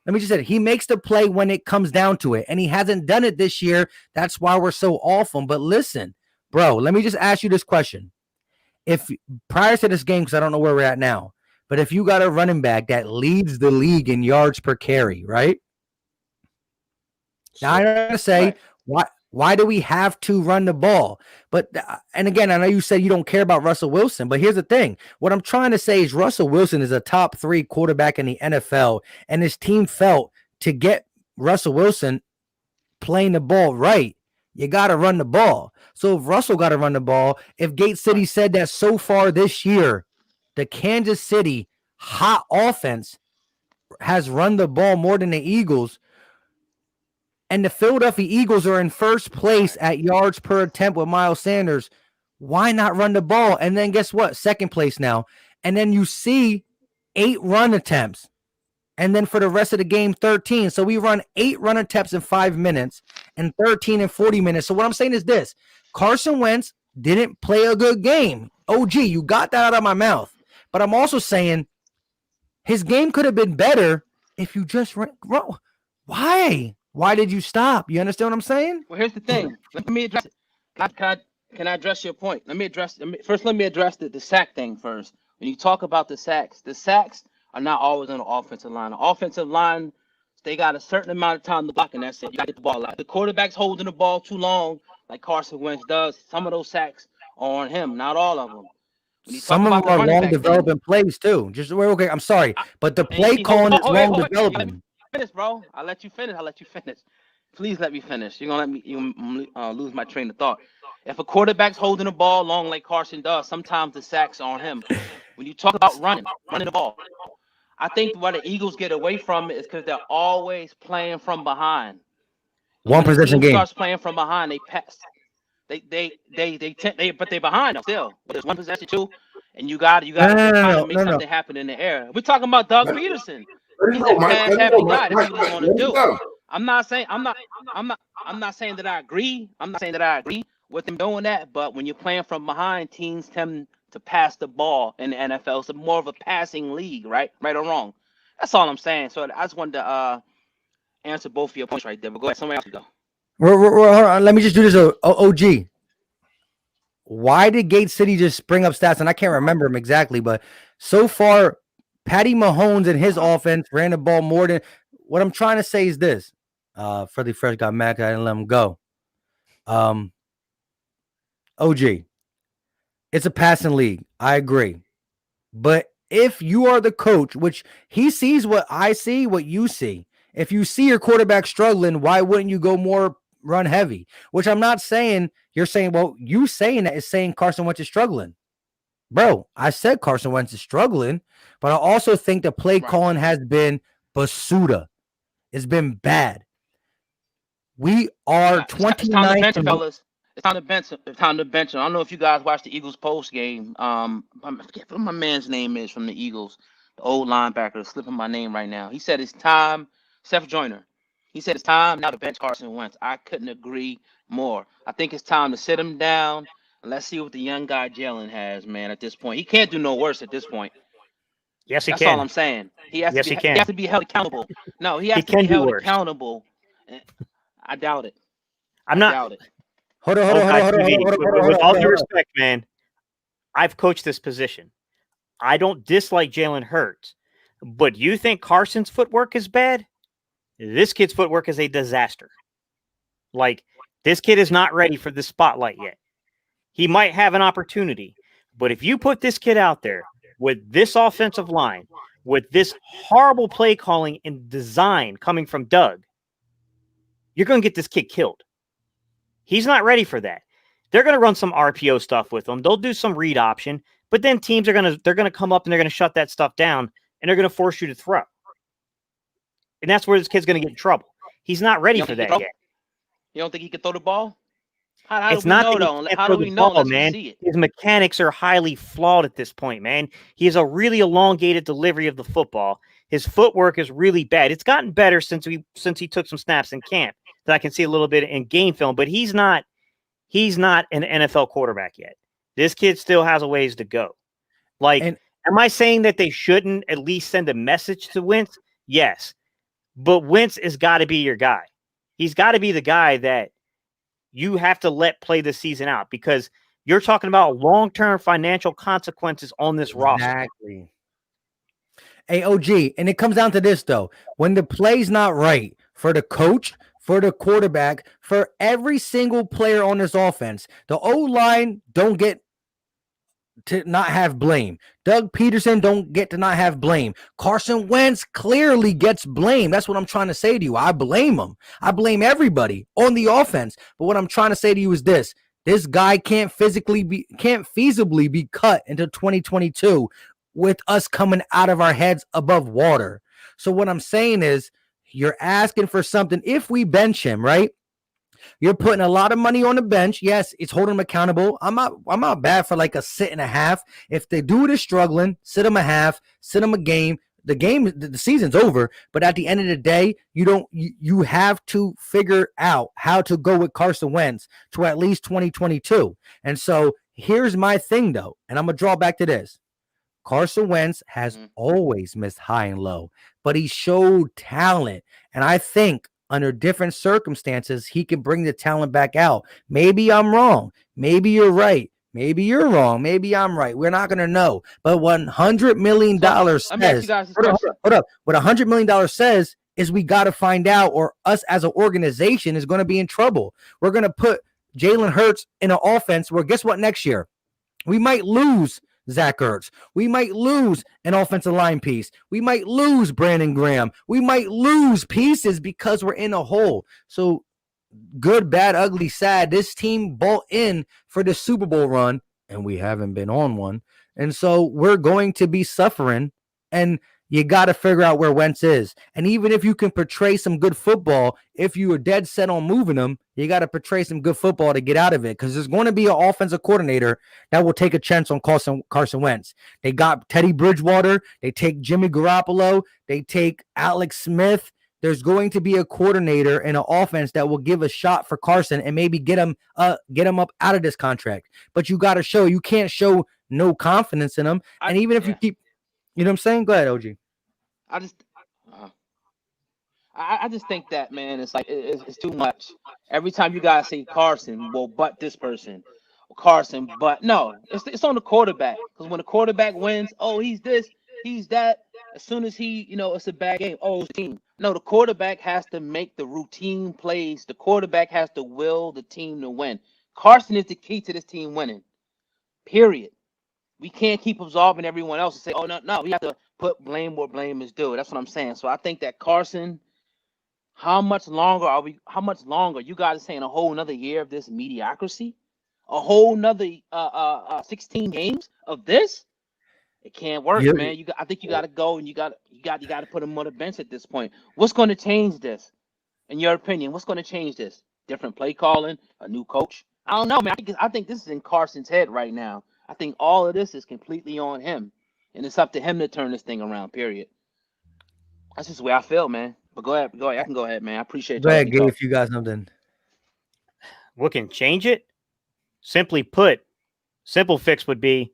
Let me just say, he makes the play when it comes down to it, and he hasn't done it this year. That's why we're so awful. But listen, bro, let me just ask you this question. If prior to this game, because I don't know where we're at now, but if you got a running back that leads the league in yards per carry, right? Now I'm going to say, why do we have to run the ball? But, and again, I know you said you don't care about Russell Wilson, but here's the thing. What I'm trying to say is Russell Wilson is a top 3 quarterback in the NFL, and his team felt to get Russell Wilson playing the ball right, you got to run the ball. So if Russell got to run the ball, if Gate City said that so far this year, the Kansas City hot offense has run the ball more than the Eagles, and the Philadelphia Eagles are in first place at yards per attempt with Miles Sanders, why not run the ball? And then guess what? Second place now. And then you see 8 run attempts. And then for the rest of the game, 13. So we run 8 run attempts in 5 minutes and 13 in 40 minutes. So what I'm saying is this. Carson Wentz didn't play a good game. OG, you got that out of my mouth. But I'm also saying his game could have been better if you just ran. Why? Why did you stop? You understand what I'm saying? Well, here's the thing. Let me address it. Can I address your point? Let me address the sack thing first. When you talk about the sacks are not always on the offensive line. The offensive line, they got a certain amount of time to block, and that's it. You got to get the ball out. The quarterback's holding the ball too long, like Carson Wentz does. Some of those sacks are on him, not all of them. Some of them are long developing plays too. Just okay, I'm sorry, but the play calling is long developing. Finish, bro. I'll let you finish. Please let me finish. You're gonna let me lose my train of thought. If a quarterback's holding the ball long like Carson does, sometimes the sacks are on him. When you talk about running the ball, I think why the Eagles get away from it is because they're always playing from behind. One possession game starts playing from behind, they pass. But they're behind still. But there's one possession too, and you got to make something happen in the air. We're talking about Doug Peterson. He's a pass happy guy. That's what he's going to do. I'm not saying that I agree. I'm not saying that I agree with them doing that. But when you're playing from behind, teams tend to pass the ball in the NFL. It's more of a passing league, right? Right or wrong? That's all I'm saying. So I just wanted to answer both of your points right there. But go ahead, somebody else go. Hold on. Let me just do this. OG. Why did Gate City just bring up stats? And I can't remember them exactly, but so far, Patty Mahomes and his offense ran the ball more than. What I'm trying to say is this. Freddie Fresh got mad because I didn't let him go. OG. It's a passing league. I agree. But if you are the coach, which he sees what I see, what you see. If you see your quarterback struggling, why wouldn't you go more run heavy? Which I'm not saying. You're saying, well, you saying that is saying Carson Wentz is struggling. Bro, I said Carson Wentz is struggling, but I also think the play calling has been basuda. It's been bad. We are 29. Fellas. It's time to bench him. I don't know if you guys watched the Eagles post game. I forget what my man's name is from the Eagles, the old linebacker. Slipping my name right now. He said it's time. Seth Joyner. He said it's time now to bench Carson Wentz. I couldn't agree more. I think it's time to sit him down and let's see what the young guy Jalen has, man. At this point, he can't do no worse. At this point. Yes, he can. That's all I'm saying. He has to be held accountable. No, he has to be held accountable. I doubt it. I doubt it. Hold on. With all due respect, man, I've coached this position. I don't dislike Jalen Hurts, but you think Carson's footwork is bad? This kid's footwork is a disaster. Like, this kid is not ready for the spotlight yet. He might have an opportunity, but if you put this kid out there with this offensive line, with this horrible play calling and design coming from Doug, you're going to get this kid killed. He's not ready for that. They're going to run some RPO stuff with him. They'll do some read option, but then teams are going to come up and they're going to shut that stuff down and they're going to force you to throw. And that's where this kid's going to get in trouble. He's not ready for that yet. You don't think he can throw the ball? How it's do we not know, though? How do we know ball, man? His mechanics are highly flawed at this point, man. He has a really elongated delivery of the football. His footwork is really bad. It's gotten better since he took some snaps in camp that I can see a little bit in game film, but he's not an NFL quarterback yet. This kid still has a ways to go. Am I saying that they shouldn't at least send a message to Wentz? Yes. But Wentz has got to be your guy. He's got to be the guy that you have to let play the season out because you're talking about long-term financial consequences on this roster. Exactly. Hey, OG, and it comes down to this, though. When the play's not right for the coach, for the quarterback, for every single player on this offense, the O-line don't get to not have blame. Doug Peterson don't get to not have blame. Carson Wentz clearly gets blame. That's what I'm trying to say to you. I blame him. I blame everybody on the offense. But what I'm trying to say to you is this. This guy can't feasibly be cut into 2022 with us coming out of our heads above water. So what I'm saying is you're asking for something. If we bench him, right? You're putting a lot of money on the bench. Yes, it's holding him accountable. I'm not bad for like a sit and a half. If the dude is struggling, sit him a half, sit him a game. The season's over, but at the end of the day, you have to figure out how to go with Carson Wentz to at least 2022. And so here's my thing though, and I'm gonna draw back to this. Carson Wentz has always missed high and low, but he showed talent. And I think under different circumstances, he can bring the talent back out. Maybe I'm wrong. Maybe you're right. Maybe you're wrong. Maybe I'm right. We're not going to know. But $100 million says, hold up. What $100 million says is we got to find out, or us as an organization is going to be in trouble. We're going to put Jalen Hurts in an offense where guess what next year? We might lose Zach Ertz. We might lose an offensive line piece. We might lose Brandon Graham. We might lose pieces because we're in a hole. So good, bad, ugly, sad. This team bought in for the Super Bowl run, and we haven't been on one. And so we're going to be suffering, and you got to figure out where Wentz is. And even if you can portray some good football, if you are dead set on moving them, you got to portray some good football to get out of it, because there's going to be an offensive coordinator that will take a chance on Carson Wentz. They got Teddy Bridgewater. They take Jimmy Garoppolo. They take Alex Smith. There's going to be a coordinator in an offense that will give a shot for Carson and maybe get him up out of this contract. But you got to show. You can't show no confidence in him. And even if you keep, you know what I'm saying? Go ahead, OG. I just think that, man, it's like it's too much. Every time you guys say Carson, well, but this person, Carson, but no, it's on the quarterback. Because when the quarterback wins, oh, he's this, he's that. As soon as he, it's a bad game, oh, it's the team. No, the quarterback has to make the routine plays. The quarterback has to will the team to win. Carson is the key to this team winning. Period. We can't keep absolving everyone else and say, oh, no, we have to put blame where blame is due. That's what I'm saying. So I think that Carson, how much longer you guys are saying a whole nother year of this mediocrity? A whole nother 16 games of this? It can't work, man. I think you got to go, and you got to put him on the bench at this point. What's going to change this? In your opinion, what's going to change this? Different play calling, a new coach? I don't know, man. I think this is in Carson's head right now. I think all of this is completely on him, and it's up to him to turn this thing around. Period. That's just the way I feel, man. But go ahead. I can go ahead, man. I appreciate. Go ahead, Gabe, if you got something. What can change it? Simply put, simple fix would be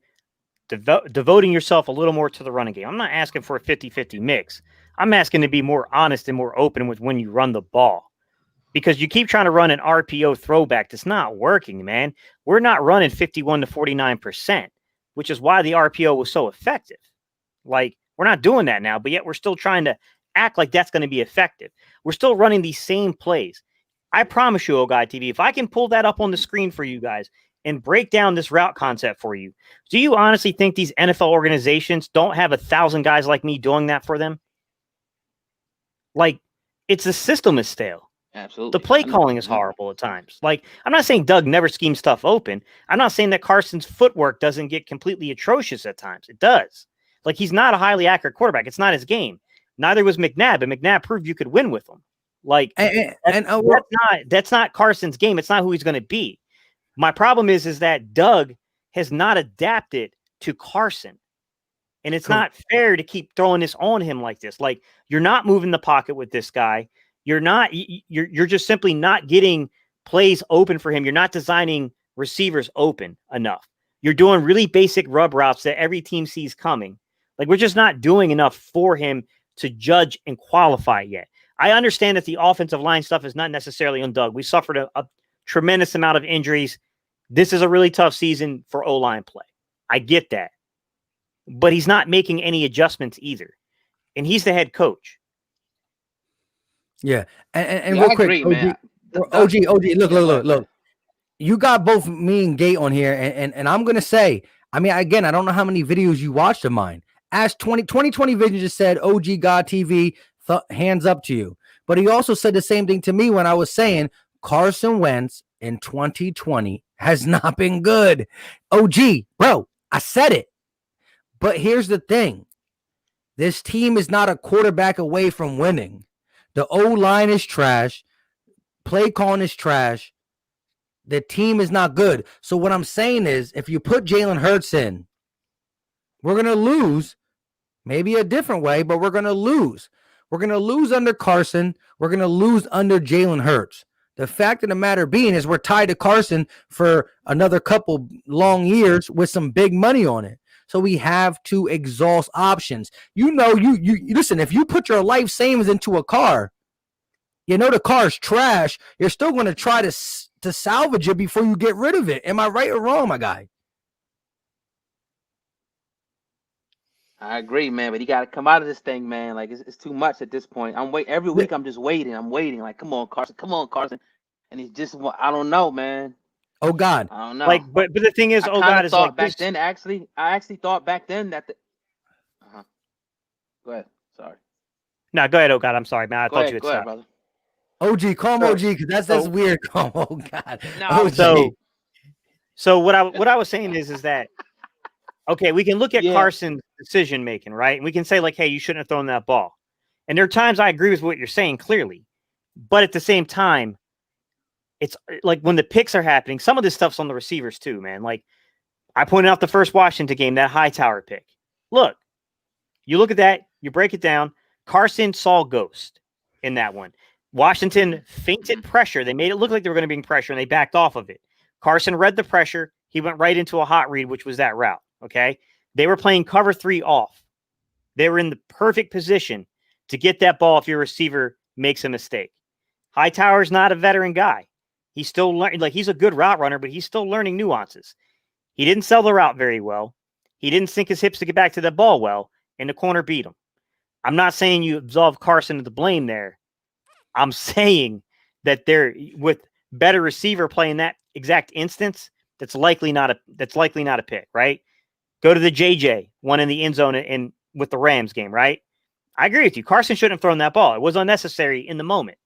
devoting yourself a little more to the running game. I'm not asking for a 50-50 mix. I'm asking to be more honest and more open with when you run the ball, because you keep trying to run an RPO throwback. That's not working, man. We're not running 51 to 49%, which is why the RPO was so effective. Like, we're not doing that now, but yet we're still trying to act like that's going to be effective. We're still running these same plays. I promise you, Guy TV, if I can pull that up on the screen for you guys and break down this route concept for you, do you honestly think these NFL organizations don't have 1,000 guys like me doing that for them? Like, it's the system is stale. Absolutely. The play calling is horrible at times. Like, I'm not saying Doug never schemes stuff open. I'm not saying that Carson's footwork doesn't get completely atrocious at times. It does. Like, he's not a highly accurate quarterback. It's not his game. Neither was McNabb, but McNabb proved you could win with him. Like, that's not Carson's game. It's not who he's going to be. My problem is that Doug has not adapted to Carson. And it's not fair to keep throwing this on him like this. Like, you're not moving the pocket with this guy. You're just simply not getting plays open for him. You're not designing receivers open enough. You're doing really basic rub routes that every team sees coming. Like, we're just not doing enough for him to judge and qualify yet. I understand that the offensive line stuff is not necessarily on Doug. We suffered a tremendous amount of injuries. This is a really tough season for O-line play. I get that. But he's not making any adjustments either. And he's the head coach. Yeah. And real quick, OG, look. You got both me and Gate on here, and I'm going to say, I mean, again, I don't know how many videos you watched of mine. Ask 2020 Vision just said, OG God TV, hands up to you. But he also said the same thing to me when I was saying Carson Wentz in 2020 has not been good. OG, bro, I said it. But here's the thing. This team is not a quarterback away from winning. The O-line is trash. Play calling is trash. The team is not good. So what I'm saying is, if you put Jalen Hurts in, we're going to lose. Maybe a different way, but we're going to lose. We're going to lose under Carson. We're going to lose under Jalen Hurts. The fact of the matter being is we're tied to Carson for another couple long years with some big money on it. So we have to exhaust options. You know, you listen, if you put your life savings into a car, you know the car's trash, you're still going to try to salvage it before you get rid of it. Am I right or wrong, my guy? I agree, man, but he got to come out of this thing, man. Like, it's too much at this point. I'm waiting every week. I'm just waiting. I'm waiting. Like, come on, Carson. And he's just, I don't know, man. Oh God, I don't know. Like, but the thing is, oh God, is like back this. then. I actually thought back then that the. Go ahead. Sorry. No, go ahead. Oh God, I'm sorry, man. I thought you had stopped. brother. OG, call him OG because that's weird. Oh God. No, so what I was saying is that okay, we can look at Carson's decision making, right? And we can say like, hey, you shouldn't have thrown that ball. And there are times I agree with what you're saying clearly, but at the same time, it's like when the picks are happening, some of this stuff's on the receivers too, man. Like I pointed out the first Washington game, that Hightower pick. Look, you look at that, you break it down. Carson saw ghost in that one. Washington feinted pressure. They made it look like they were going to be in pressure, and they backed off of it. Carson read the pressure. He went right into a hot read, which was that route, okay? They were playing cover 3 off. They were in the perfect position to get that ball if your receiver makes a mistake. Hightower's not a veteran guy. He's still learning. Like, he's a good route runner, but he's still learning nuances. He didn't sell the route very well. He didn't sink his hips to get back to the ball well, and the corner beat him. I'm not saying you absolve Carson of the blame there. I'm saying that they're with better receiver play in that exact instance. That's likely not a pick, right? Go to the JJ one in the end zone in with the Rams game, right? I agree with you. Carson shouldn't have thrown that ball. It was unnecessary in the moment.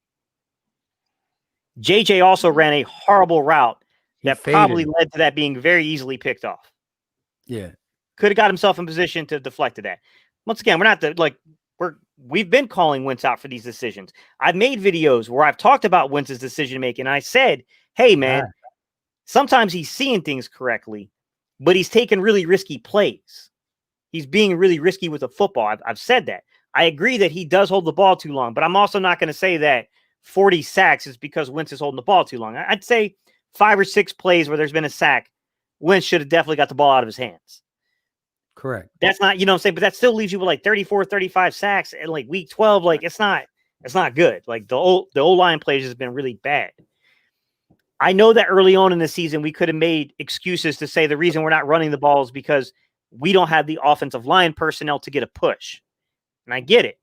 JJ also ran a horrible route that probably led to that being very easily picked off. Yeah, could have got himself in position to deflect that. Once again, we've been calling Wentz out for these decisions. I've made videos where I've talked about Wentz's decision making. And I said, hey, man, sometimes he's seeing things correctly, but he's taking really risky plays. He's being really risky with the football. I've said that. I agree that he does hold the ball too long, but I'm also not going to say that 40 sacks is because Wentz is holding the ball too long. I'd say 5 or 6 plays where there's been a sack, Wentz should have definitely got the ball out of his hands. Correct. That's not, you know what I'm saying, but that still leaves you with like 34, 35 sacks and like week 12. Like it's not good. Like the O-line plays has been really bad. I know that early on in the season, we could have made excuses to say the reason we're not running the ball is because we don't have the offensive line personnel to get a push. And I get it.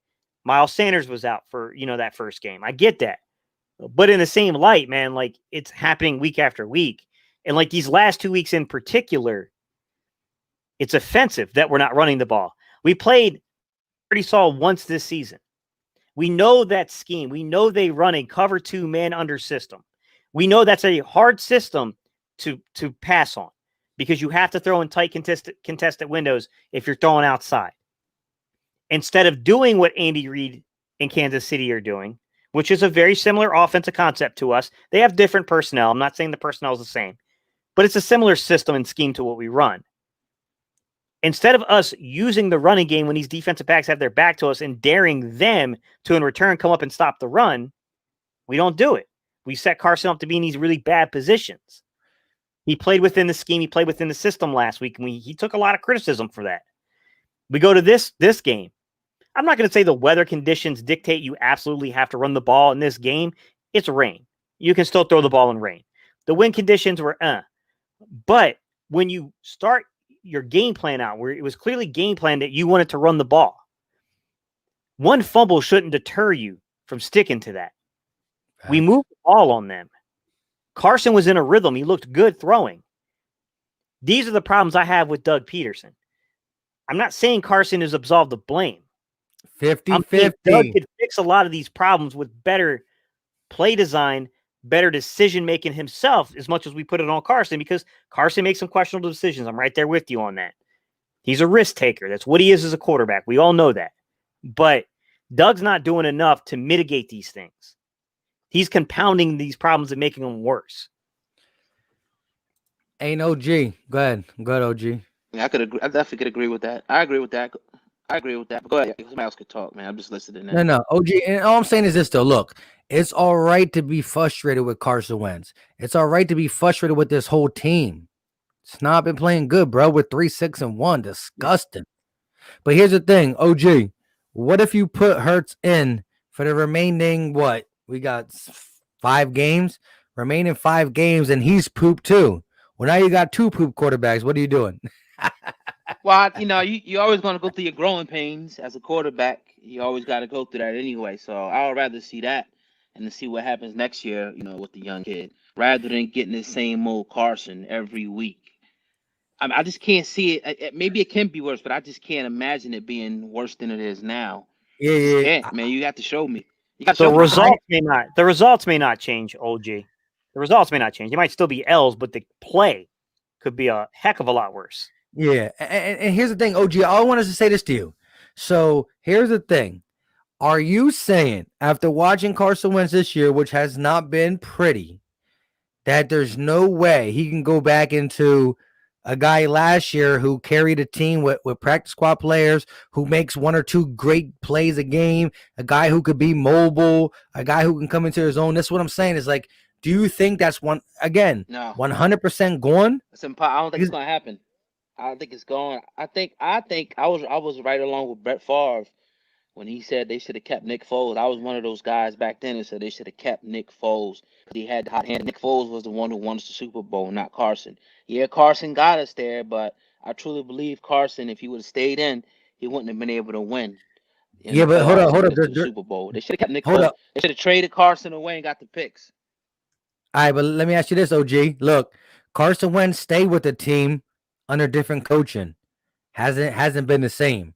Miles Sanders was out for, that first game. I get that. But in the same light, man, like it's happening week after week. And like these last 2 weeks in particular, it's offensive that we're not running the ball. We played pretty solid once this season. We know that scheme. We know they run a cover 2 man under system. We know that's a hard system to pass on because you have to throw in tight contested windows if you're throwing outside. Instead of doing what Andy Reid and Kansas City are doing, which is a very similar offensive concept to us, they have different personnel. I'm not saying the personnel is the same, but it's a similar system and scheme to what we run. Instead of us using the running game when these defensive backs have their back to us and daring them to, in return, come up and stop the run, we don't do it. We set Carson up to be in these really bad positions. He played within the scheme. He played within the system last week, and he took a lot of criticism for that. We go to this game. I'm not going to say the weather conditions dictate you absolutely have to run the ball in this game. It's rain. You can still throw the ball in rain. The wind conditions were But when you start your game plan out, where it was clearly game plan that you wanted to run the ball, one fumble shouldn't deter you from sticking to that. We moved the ball on them. Carson was in a rhythm. He looked good throwing. These are the problems I have with Doug Peterson. I'm not saying Carson is absolved of blame. 50-50. Doug could fix a lot of these problems with better play design, better decision making himself, as much as we put it on Carson, because Carson makes some questionable decisions. I'm right there with you on that. He's a risk taker. That's what he is as a quarterback. We all know that. But Doug's not doing enough to mitigate these things. He's compounding these problems and making them worse. Ain't OG. Go ahead. Go ahead, OG. Yeah, I definitely could agree with that. I agree with that. But go ahead. Somebody else could talk, man. I'm just listening now. No, OG. And all I'm saying is this, though. Look, it's all right to be frustrated with Carson Wentz. It's all right to be frustrated with this whole team. It's not been playing good, bro. With 3-6-1, disgusting. But here's the thing, OG. What if you put Hurts in for the remaining, what? We got 5 games, remaining 5 games, and he's pooped too. Well, now you got 2 poop quarterbacks. What are you doing? Well, you always going to go through your growing pains as a quarterback. You always got to go through that anyway. So I would rather see that and to see what happens next year, with the young kid, rather than getting the same old Carson every week. I just can't see it. Maybe it can be worse, but I just can't imagine it being worse than it is now. Yeah. Man, you got to show me. The results may not change, OG. The results may not change. It might still be L's, but the play could be a heck of a lot worse. Yeah, and here's the thing, OG. I wanted to say this to you. So here's the thing. Are you saying, after watching Carson Wentz this year, which has not been pretty, that there's no way he can go back into a guy last year who carried a team with practice squad players, who makes 1 or 2 great plays a game, a guy who could be mobile, a guy who can come into his own? That's what I'm saying. Is like, do you think that's 100% gone? It's impossible. I don't think it's gonna happen. I don't think it's gone. I think I was right along with Brett Favre when he said they should have kept Nick Foles. I was one of those guys back then who said they should have kept Nick Foles because he had the hot hand. Nick Foles was the one who won us the Super Bowl, not Carson. Yeah, Carson got us there, but I truly believe Carson, if he would have stayed in, he wouldn't have been able to win. Yeah, but hold on. The Super Bowl. They should have kept Nick Foles. They should have traded Carson away and got the picks. All right, but let me ask you this, OG. Look, Carson Wentz stayed with the team under different coaching. Hasn't been the same.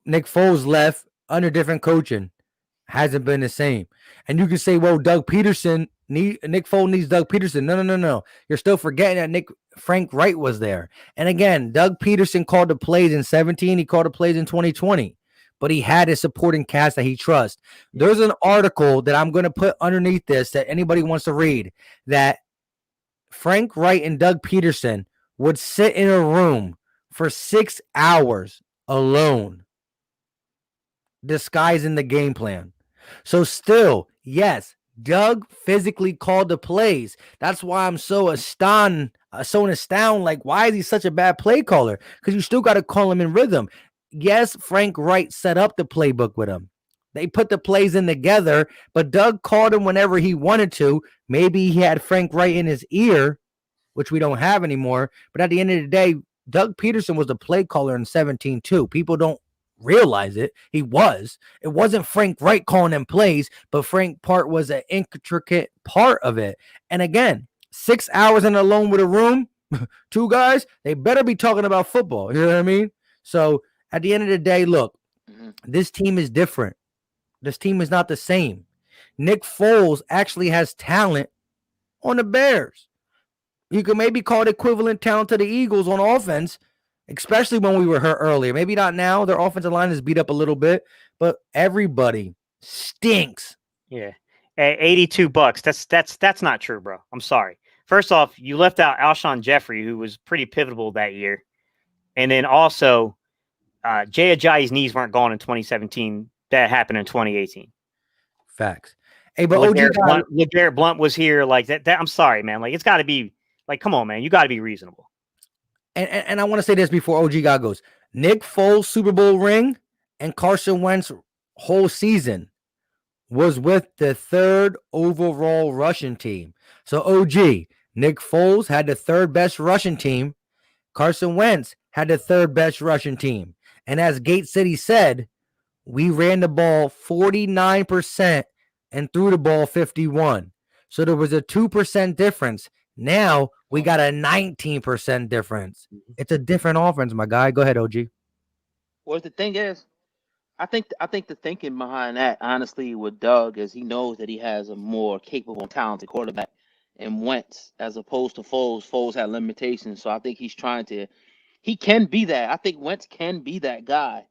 Nick Foles left under different coaching. Hasn't been the same. And you can say, well, Nick Foles needs Doug Peterson. No. You're still forgetting that Frank Wright was there. And again, Doug Peterson called the plays in 2017. He called the plays in 2020. But he had a supporting cast that he trusts. There's an article that I'm going to put underneath this that anybody wants to read, that Frank Wright and Doug Peterson would sit in a room for 6 hours alone, disguising the game plan. So still, yes, Doug physically called the plays. That's why I'm so astounded. Like, why is he such a bad play caller? Because you still got to call him in rhythm. Yes, Frank Wright set up the playbook with him. They put the plays in together, but Doug called him whenever he wanted to. Maybe he had Frank Wright in his ear, which we don't have anymore. But at the end of the day, Doug Peterson was the play caller in 2017 too. People don't realize it. He was. It wasn't Frank Wright calling them plays, but Frank Part was an intricate part of it. And again, 6 hours in alone with a room, 2 guys, they better be talking about football. You know what I mean? So at the end of the day, look, this team is different. This team is not the same. Nick Foles actually has talent on the Bears. You could maybe call it equivalent talent to the Eagles on offense, especially when we were hurt earlier. Maybe not now. Their offensive line is beat up a little bit, but everybody stinks. Yeah. At $82. That's not true, bro. I'm sorry. First off, you left out Alshon Jeffrey, who was pretty pivotal that year. And then also, Jay Ajayi's knees weren't gone in 2017. That happened in 2018. Facts. Hey, but LeGarrette Blount was here. Like that. I'm sorry, man. Like, it's got to be, like, come on, man. You got to be reasonable. And I want to say this before OG God goes. Nick Foles' Super Bowl ring and Carson Wentz whole season was with the 3rd overall rushing team. So OG, Nick Foles had the 3rd best rushing team. Carson Wentz had the 3rd best rushing team. And as Gate City said, we ran the ball 49% and threw the ball 51%. So there was a 2% difference. Now we got a 19% difference. It's a different offense, my guy. Go ahead, OG. Well, the thing is, I think the thinking behind that, honestly, with Doug is he knows that he has a more capable and talented quarterback in Wentz as opposed to Foles. Foles had limitations, so I think he's trying to. He can be that. I think Wentz can be that guy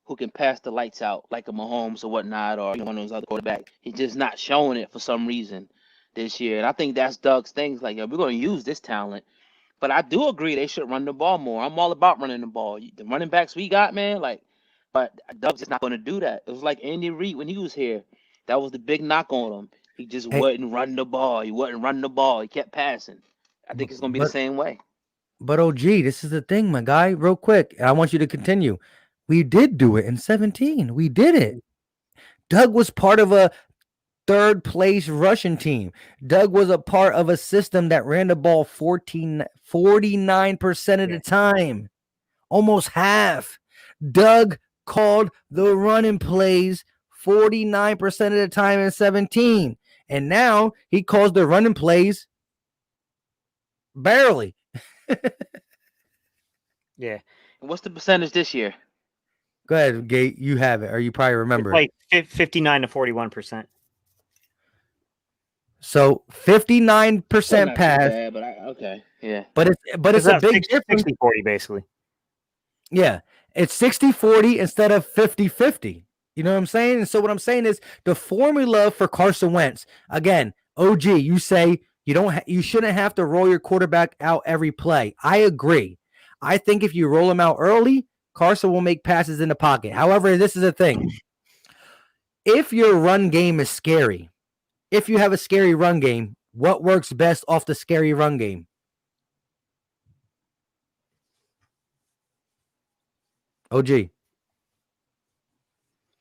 who can pass the lights out like a Mahomes or whatnot, or one of those other quarterbacks. He's just not showing it for some reason this year, and I think that's Doug's thing. Like, we're going to use this talent, but I do agree they should run the ball more. I'm all about running the ball. The running backs we got, man, like. But Doug's just not going to do that. It was like Andy Reid when he was here. That was the big knock on him. He just wouldn't run the ball. He wouldn't run the ball. He kept passing. I think it's going to be the same way. But OG, this is the thing, my guy. Real quick, I want you to continue. We did do it in 17. We did it. Doug was part of a third place Russian team. Doug was a part of a system that ran the ball 49% of the time, almost half. Doug called the running plays 49% of the time in 17. And now he calls the running plays barely. Yeah. And what's the percentage this year? Go ahead, Gate. You have it, or you probably remember. Like 59 to 41%. So 59% pass. Bad, but okay, yeah. But it's a big 60, difference. 60-40 basically. Yeah, it's 60-40 instead of 50-50. You know what I'm saying? And so what I'm saying is the formula for Carson Wentz. Again, OG, you say you shouldn't have to roll your quarterback out every play. I agree. I think if you roll him out early, Carson will make passes in the pocket. However, this is the thing. If your run game is scary, if you have a scary run game, what works best off the scary run game? OG.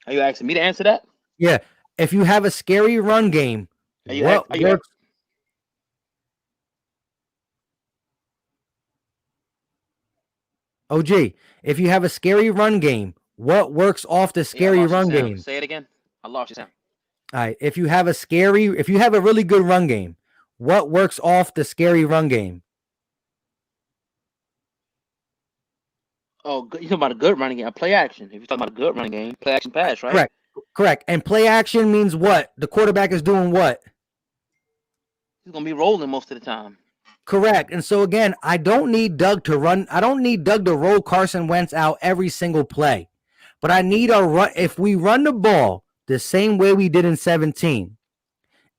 Are you asking me to answer that? Yeah. If you have a scary run game, what works? OG, if you have a scary run game, what works off the scary run game? Say it again. I lost you, Sam. All right. If you have a really good run game, what works off the scary run game? Oh, you're talking about a good running game, a play action. If you're talking about a good running game, play action pass, right? Correct. And play action means what? The quarterback is doing what? He's going to be rolling most of the time. Correct. And so again, I don't need Doug to roll Carson Wentz out every single play. But I need if we run the ball the same way we did in 17,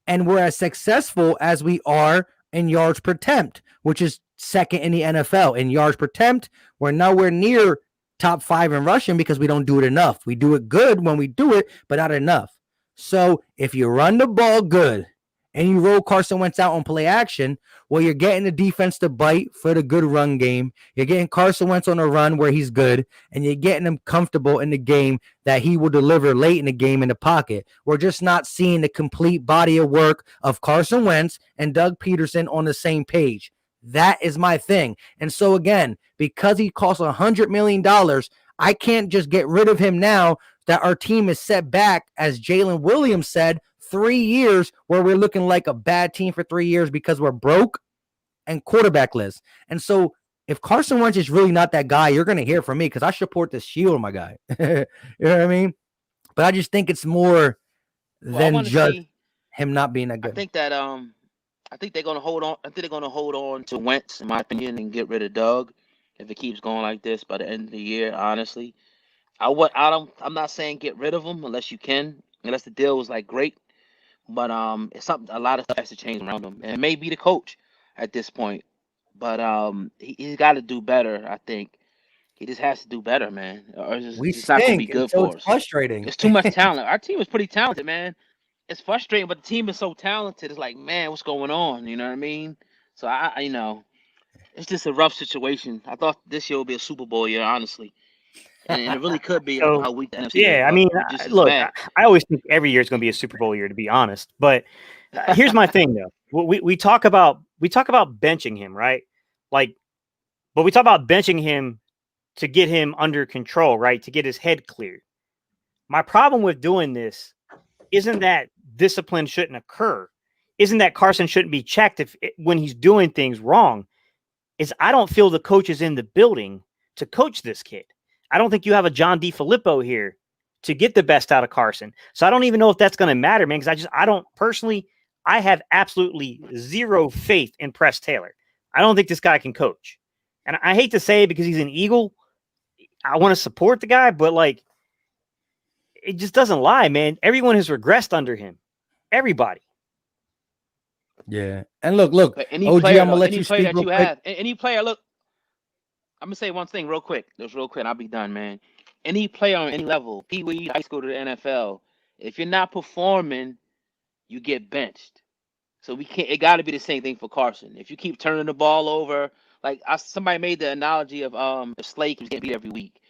and we're as successful as we are in yards per attempt, which is second in the NFL. In yards per attempt, we're nowhere near top 5 in rushing because we don't do it enough. We do it good when we do it, but not enough. So if you run the ball good and you roll Carson Wentz out on play action, well, you're getting the defense to bite for the good run game. You're getting Carson Wentz on a run where he's good, and you're getting him comfortable in the game that he will deliver late in the game in the pocket. We're just not seeing the complete body of work of Carson Wentz and Doug Peterson on the same page. That is my thing. And so, again, because he costs $100 million, I can't just get rid of him now that our team is set back, as Jalen Williams said, 3 years where we're looking like a bad team for 3 years because we're broke and quarterbackless. And so if Carson Wentz is really not that guy, you're going to hear from me because I support the shield, my guy. You know what I mean? But I just think it's more than just him not being that good. I think that I think they're going to hold on. I think they're going to hold on to Wentz, in my opinion, and get rid of Doug if it keeps going like this by the end of the year. Honestly, I'm not saying get rid of him unless you can, unless the deal was like great. But it's something. A lot of stuff has to change around him, and it may be the coach at this point. But he's got to do better. I think he just has to do better, man. Or it's not going to be good for us. It's frustrating. It's too much talent. Our team is pretty talented, man. It's frustrating, but the team is so talented. It's like, man, what's going on? You know what I mean? So it's just a rough situation. I thought this year would be a Super Bowl year, honestly. And it really could be how weak the NFC is. Yeah, I mean, look, I always think every year is going to be a Super Bowl year, to be honest. But here's my thing, though. We talk about benching him, right? But we talk about benching him to get him under control, right? To get his head cleared. My problem with doing this isn't that discipline shouldn't occur. isn't that Carson shouldn't be checked when he's doing things wrong. Is I don't feel the coach is in the building to coach this kid. I don't think you have a John DeFilippo here to get the best out of Carson. So I don't even know if that's going to matter, man, because I don't personally, I have absolutely zero faith in Press Taylor. I don't think this guy can coach. And I hate to say it because he's an Eagle. I want to support the guy, but like, it just doesn't lie, man. Everyone has regressed under him. Everybody. Yeah. And look, But any OG, player, I'm gonna let any you player speak that real you quick. have, any player, look, I'm gonna say one thing real quick. Just real quick, and I'll be done, man. Any player on any level, Pee Wee, high school to the NFL, if you're not performing, you get benched. So we can't. It got to be the same thing for Carson. If you keep turning the ball over, like somebody made the analogy of if Slade keeps getting beat every week,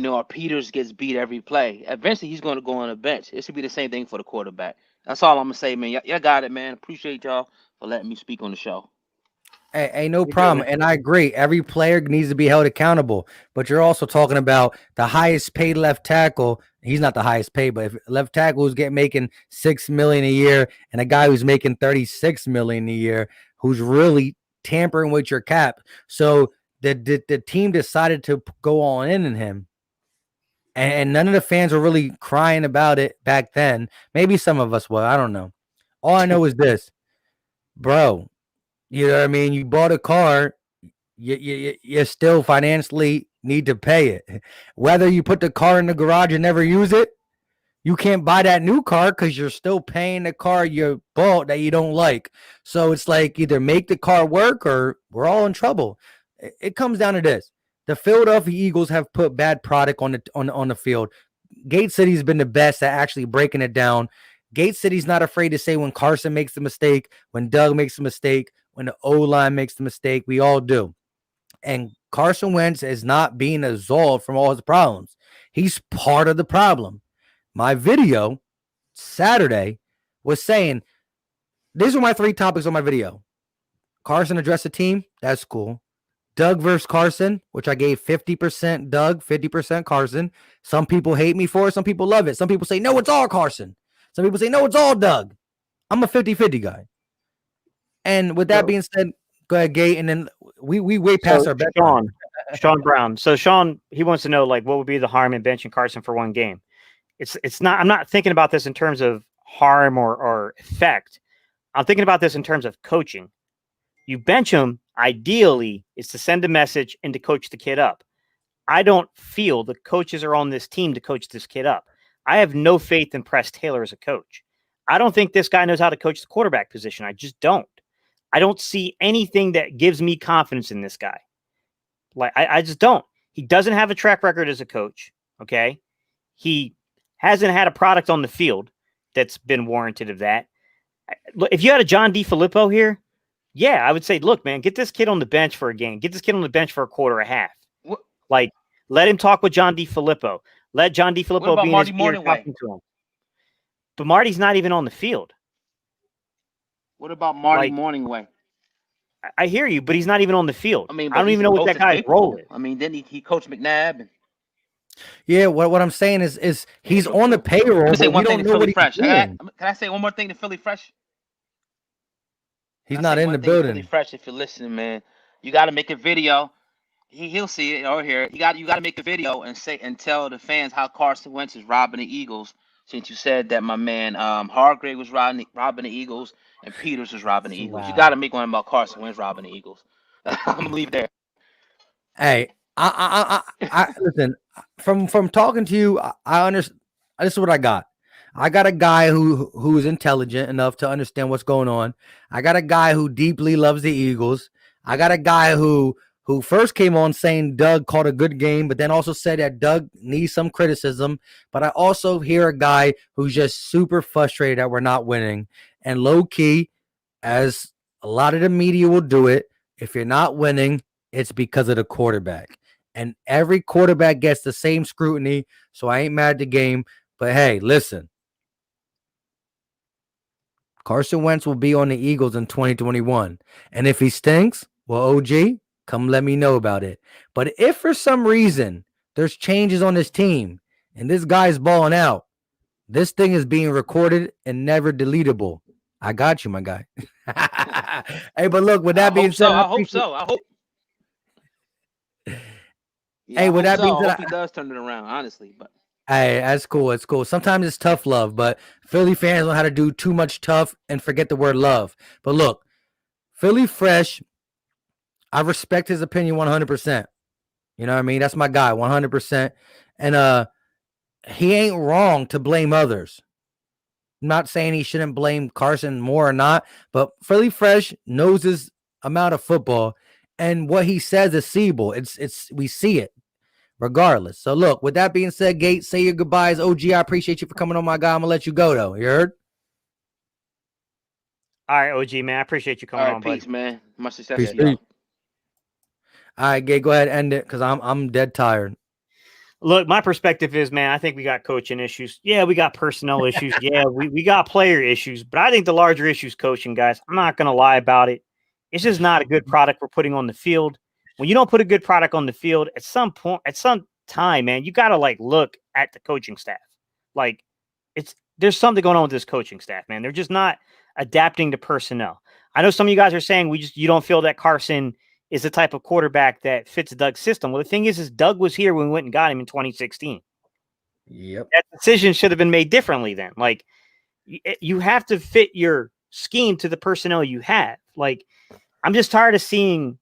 or Peters gets beat every play. Eventually, he's going to go on the bench. It should be the same thing for the quarterback. That's all I'm gonna say, man. Y'all got it, man. Appreciate y'all for letting me speak on the show. Hey, no You're good, problem. man. And I agree. Every player needs to be held accountable. But you're also talking about the highest paid left tackle. He's not the highest paid, but if left tackle is making $6 million a year, and a guy who's making $36 million a year, who's really tampering with your cap. So the team decided to go all in him. And none of the fans were really crying about it back then. Maybe some of us were. I don't know. All I know is this, bro. You know what I mean? You bought a car, you still financially need to pay it. Whether you put the car in the garage and never use it, you can't buy that new car because you're still paying the car you bought that you don't like. So it's like either make the car work or we're all in trouble. It comes down to this. The Philadelphia Eagles have put bad product on the field. Gate City's been the best at actually breaking it down. Gate City's not afraid to say when Carson makes the mistake, when Doug makes a mistake, when the O-line makes the mistake. We all do. And Carson Wentz is not being absolved from all his problems. He's part of the problem. My video Saturday was saying, these are my 3 topics on my video. Carson addressed the team. That's cool. Doug versus Carson, which I gave 50% Doug, 50% Carson. Some people hate me for it. Some people love it. Some people say, no, it's all Carson. Some people say, no, it's all Doug. I'm a 50-50 guy. And with that being said, go ahead, Gate, and then we way past our bet. Sean Brown. So Sean, he wants to know, like, what would be the harm in benching Carson for one game? It's not. I'm not thinking about this in terms of harm or effect. I'm thinking about this in terms of coaching. You bench him, ideally, is to send a message and to coach the kid up. I don't feel the coaches are on this team to coach this kid up. I have no faith in Press Taylor as a coach. I don't think this guy knows how to coach the quarterback position. I just don't. I don't see anything that gives me confidence in this guy. Like, I just don't. He doesn't have a track record as a coach, okay? He hasn't had a product on the field that's been warranted of that. If you had a John DeFilippo here, yeah, I would say, look, man, get this kid on the bench for a game. Get this kid on the bench for a quarter, a half. What? Like, let him talk with John DeFilippo. Let John DeFilippo be in his ear talking to him. But Marty's not even on the field. What about Marty Morningway? I hear you, but he's not even on the field. I mean, I don't even know what that guy's role is. I mean, then he coached McNabb. Yeah, what I'm saying is he's on the payroll. Let me say one thing to Philly Fresh. Can I say one more thing to Philly Fresh? He's not in the building. Philly Fresh, if you're listening, man, you got to make a video. He'll see it or hear it. You got to make a video and tell the fans how Carson Wentz is robbing the Eagles. Since you said that my man Hargrave was robbing the Eagles and Peters was robbing the Eagles, you got to make one about Carson Wentz robbing the Eagles. I'm gonna leave there. Hey, I listen. From talking to you, I understand. This is what I got. I got a guy who is intelligent enough to understand what's going on. I got a guy who deeply loves the Eagles. I got a guy who first came on saying Doug called a good game, but then also said that Doug needs some criticism. But I also hear a guy who's just super frustrated that we're not winning. And low key, as a lot of the media will do it, if you're not winning, it's because of the quarterback. And every quarterback gets the same scrutiny, so I ain't mad at the game. But hey, listen. Carson Wentz will be on the Eagles in 2021. And if he stinks, well, OG, come let me know about it. But if for some reason there's changes on this team and this guy's balling out, this thing is being recorded and never deletable. I got you, my guy. Hey, but look, with that being said, I hope so. I hope. Yeah, hey, with that being I said, hope he does turn it around, honestly. But hey, that's cool. It's cool. Sometimes it's tough love, but Philly fans know how to do too much tough and forget the word love. But look, Philly Fresh, I respect his opinion 100%. You know what I mean? That's my guy, 100%. And he ain't wrong to blame others. I'm not saying he shouldn't blame Carson more or not, but Philly Fresh knows his amount of football, and what he says is seeable. It's we see it regardless. So look, with that being said, Gates, say your goodbyes. OG, I appreciate you for coming on, my guy. I'm gonna let you go though. You heard? All right, OG, man. I appreciate you coming on, peace, buddy. man. Much success Peace. to y'all. All right, Gate, go ahead and end it because I'm dead tired. Look, my perspective is, man, I think we got coaching issues. Yeah, we got personnel issues. Yeah, we got player issues. But I think the larger issue is coaching, guys. I'm not going to lie about it. It's just not a good product we're putting on the field. When you don't put a good product on the field, at some point, at some time, man, you got to like look at the coaching staff. Like there's something going on with this coaching staff, man. They're just not adapting to personnel. I know some of you guys are saying you don't feel that Carson is the type of quarterback that fits Doug's system. Well, the thing is Doug was here when we went and got him in 2016. Yep. That decision should have been made differently then. Like, you have to fit your scheme to the personnel you have. Like, I'm just tired of seeing,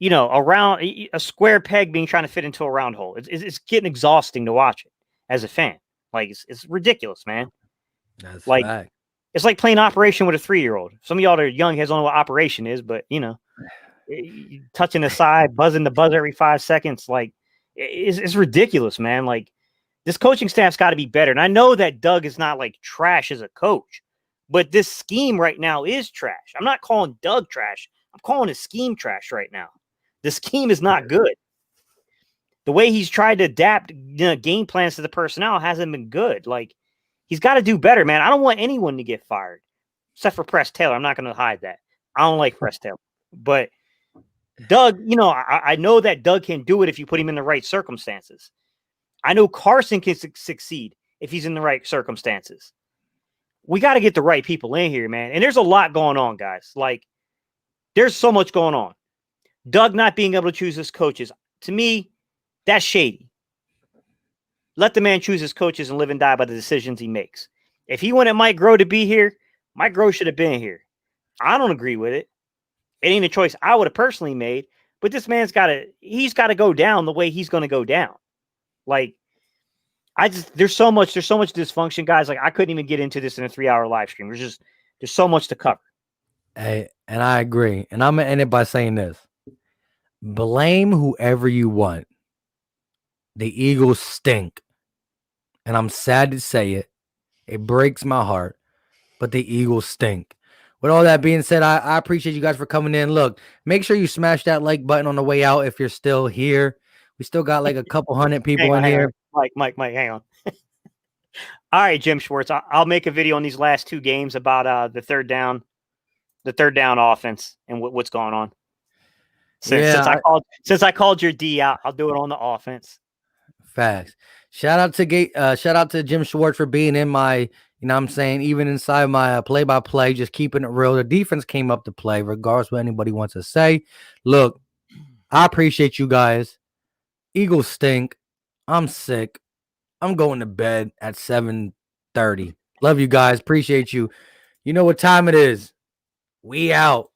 around a square peg being trying to fit into a round hole. It's getting exhausting to watch it as a fan. Like, it's ridiculous, man. That's like, fact. It's like playing Operation with a 3-year-old. Some of y'all that are young guys don't know what Operation is, but touching the side, buzzing the buzzer every 5 seconds. Like, it's ridiculous, man. Like, this coaching staff's got to be better. And I know that Doug is not like trash as a coach, but this scheme right now is trash. I'm not calling Doug trash. I'm calling his scheme trash right now. The scheme is not good. The way he's tried to adapt game plans to the personnel hasn't been good. Like, he's got to do better, man. I don't want anyone to get fired except for Press Taylor. I'm not going to hide that. I don't like Press Taylor, but Doug, I know that Doug can do it if you put him in the right circumstances. I know Carson can succeed if he's in the right circumstances. We got to get the right people in here, man. And there's a lot going on, guys. Like, there's so much going on. Doug not being able to choose his coaches, to me, that's shady. Let the man choose his coaches and live and die by the decisions he makes. If he wanted Mike Groh to be here, Mike Groh should have been here. I don't agree with it. It ain't a choice I would have personally made, but this man's he's got to go down the way he's going to go down. Like, there's so much dysfunction, guys. Like, I couldn't even get into this in a 3-hour live stream. There's so much to cover. Hey, and I agree. And I'm going to end it by saying this. Blame whoever you want. The Eagles stink. And I'm sad to say it. It breaks my heart. But the Eagles stink. With all that being said, I appreciate you guys for coming in. Look, make sure you smash that like button on the way out if you're still here. We still got like a couple hundred people in here. Mike, hang on. All right, Jim Schwartz. I'll make a video on these last 2 games about the third down offense and what's going on. Since I called your D out, I'll do it on the offense. Facts. Shout out to Jim Schwartz for being in my, even inside my play-by-play, just keeping it real. The defense came up to play, regardless of what anybody wants to say. Look, I appreciate you guys. Eagles stink. I'm sick. I'm going to bed at 7:30. Love you guys. Appreciate you. You know what time it is. We out.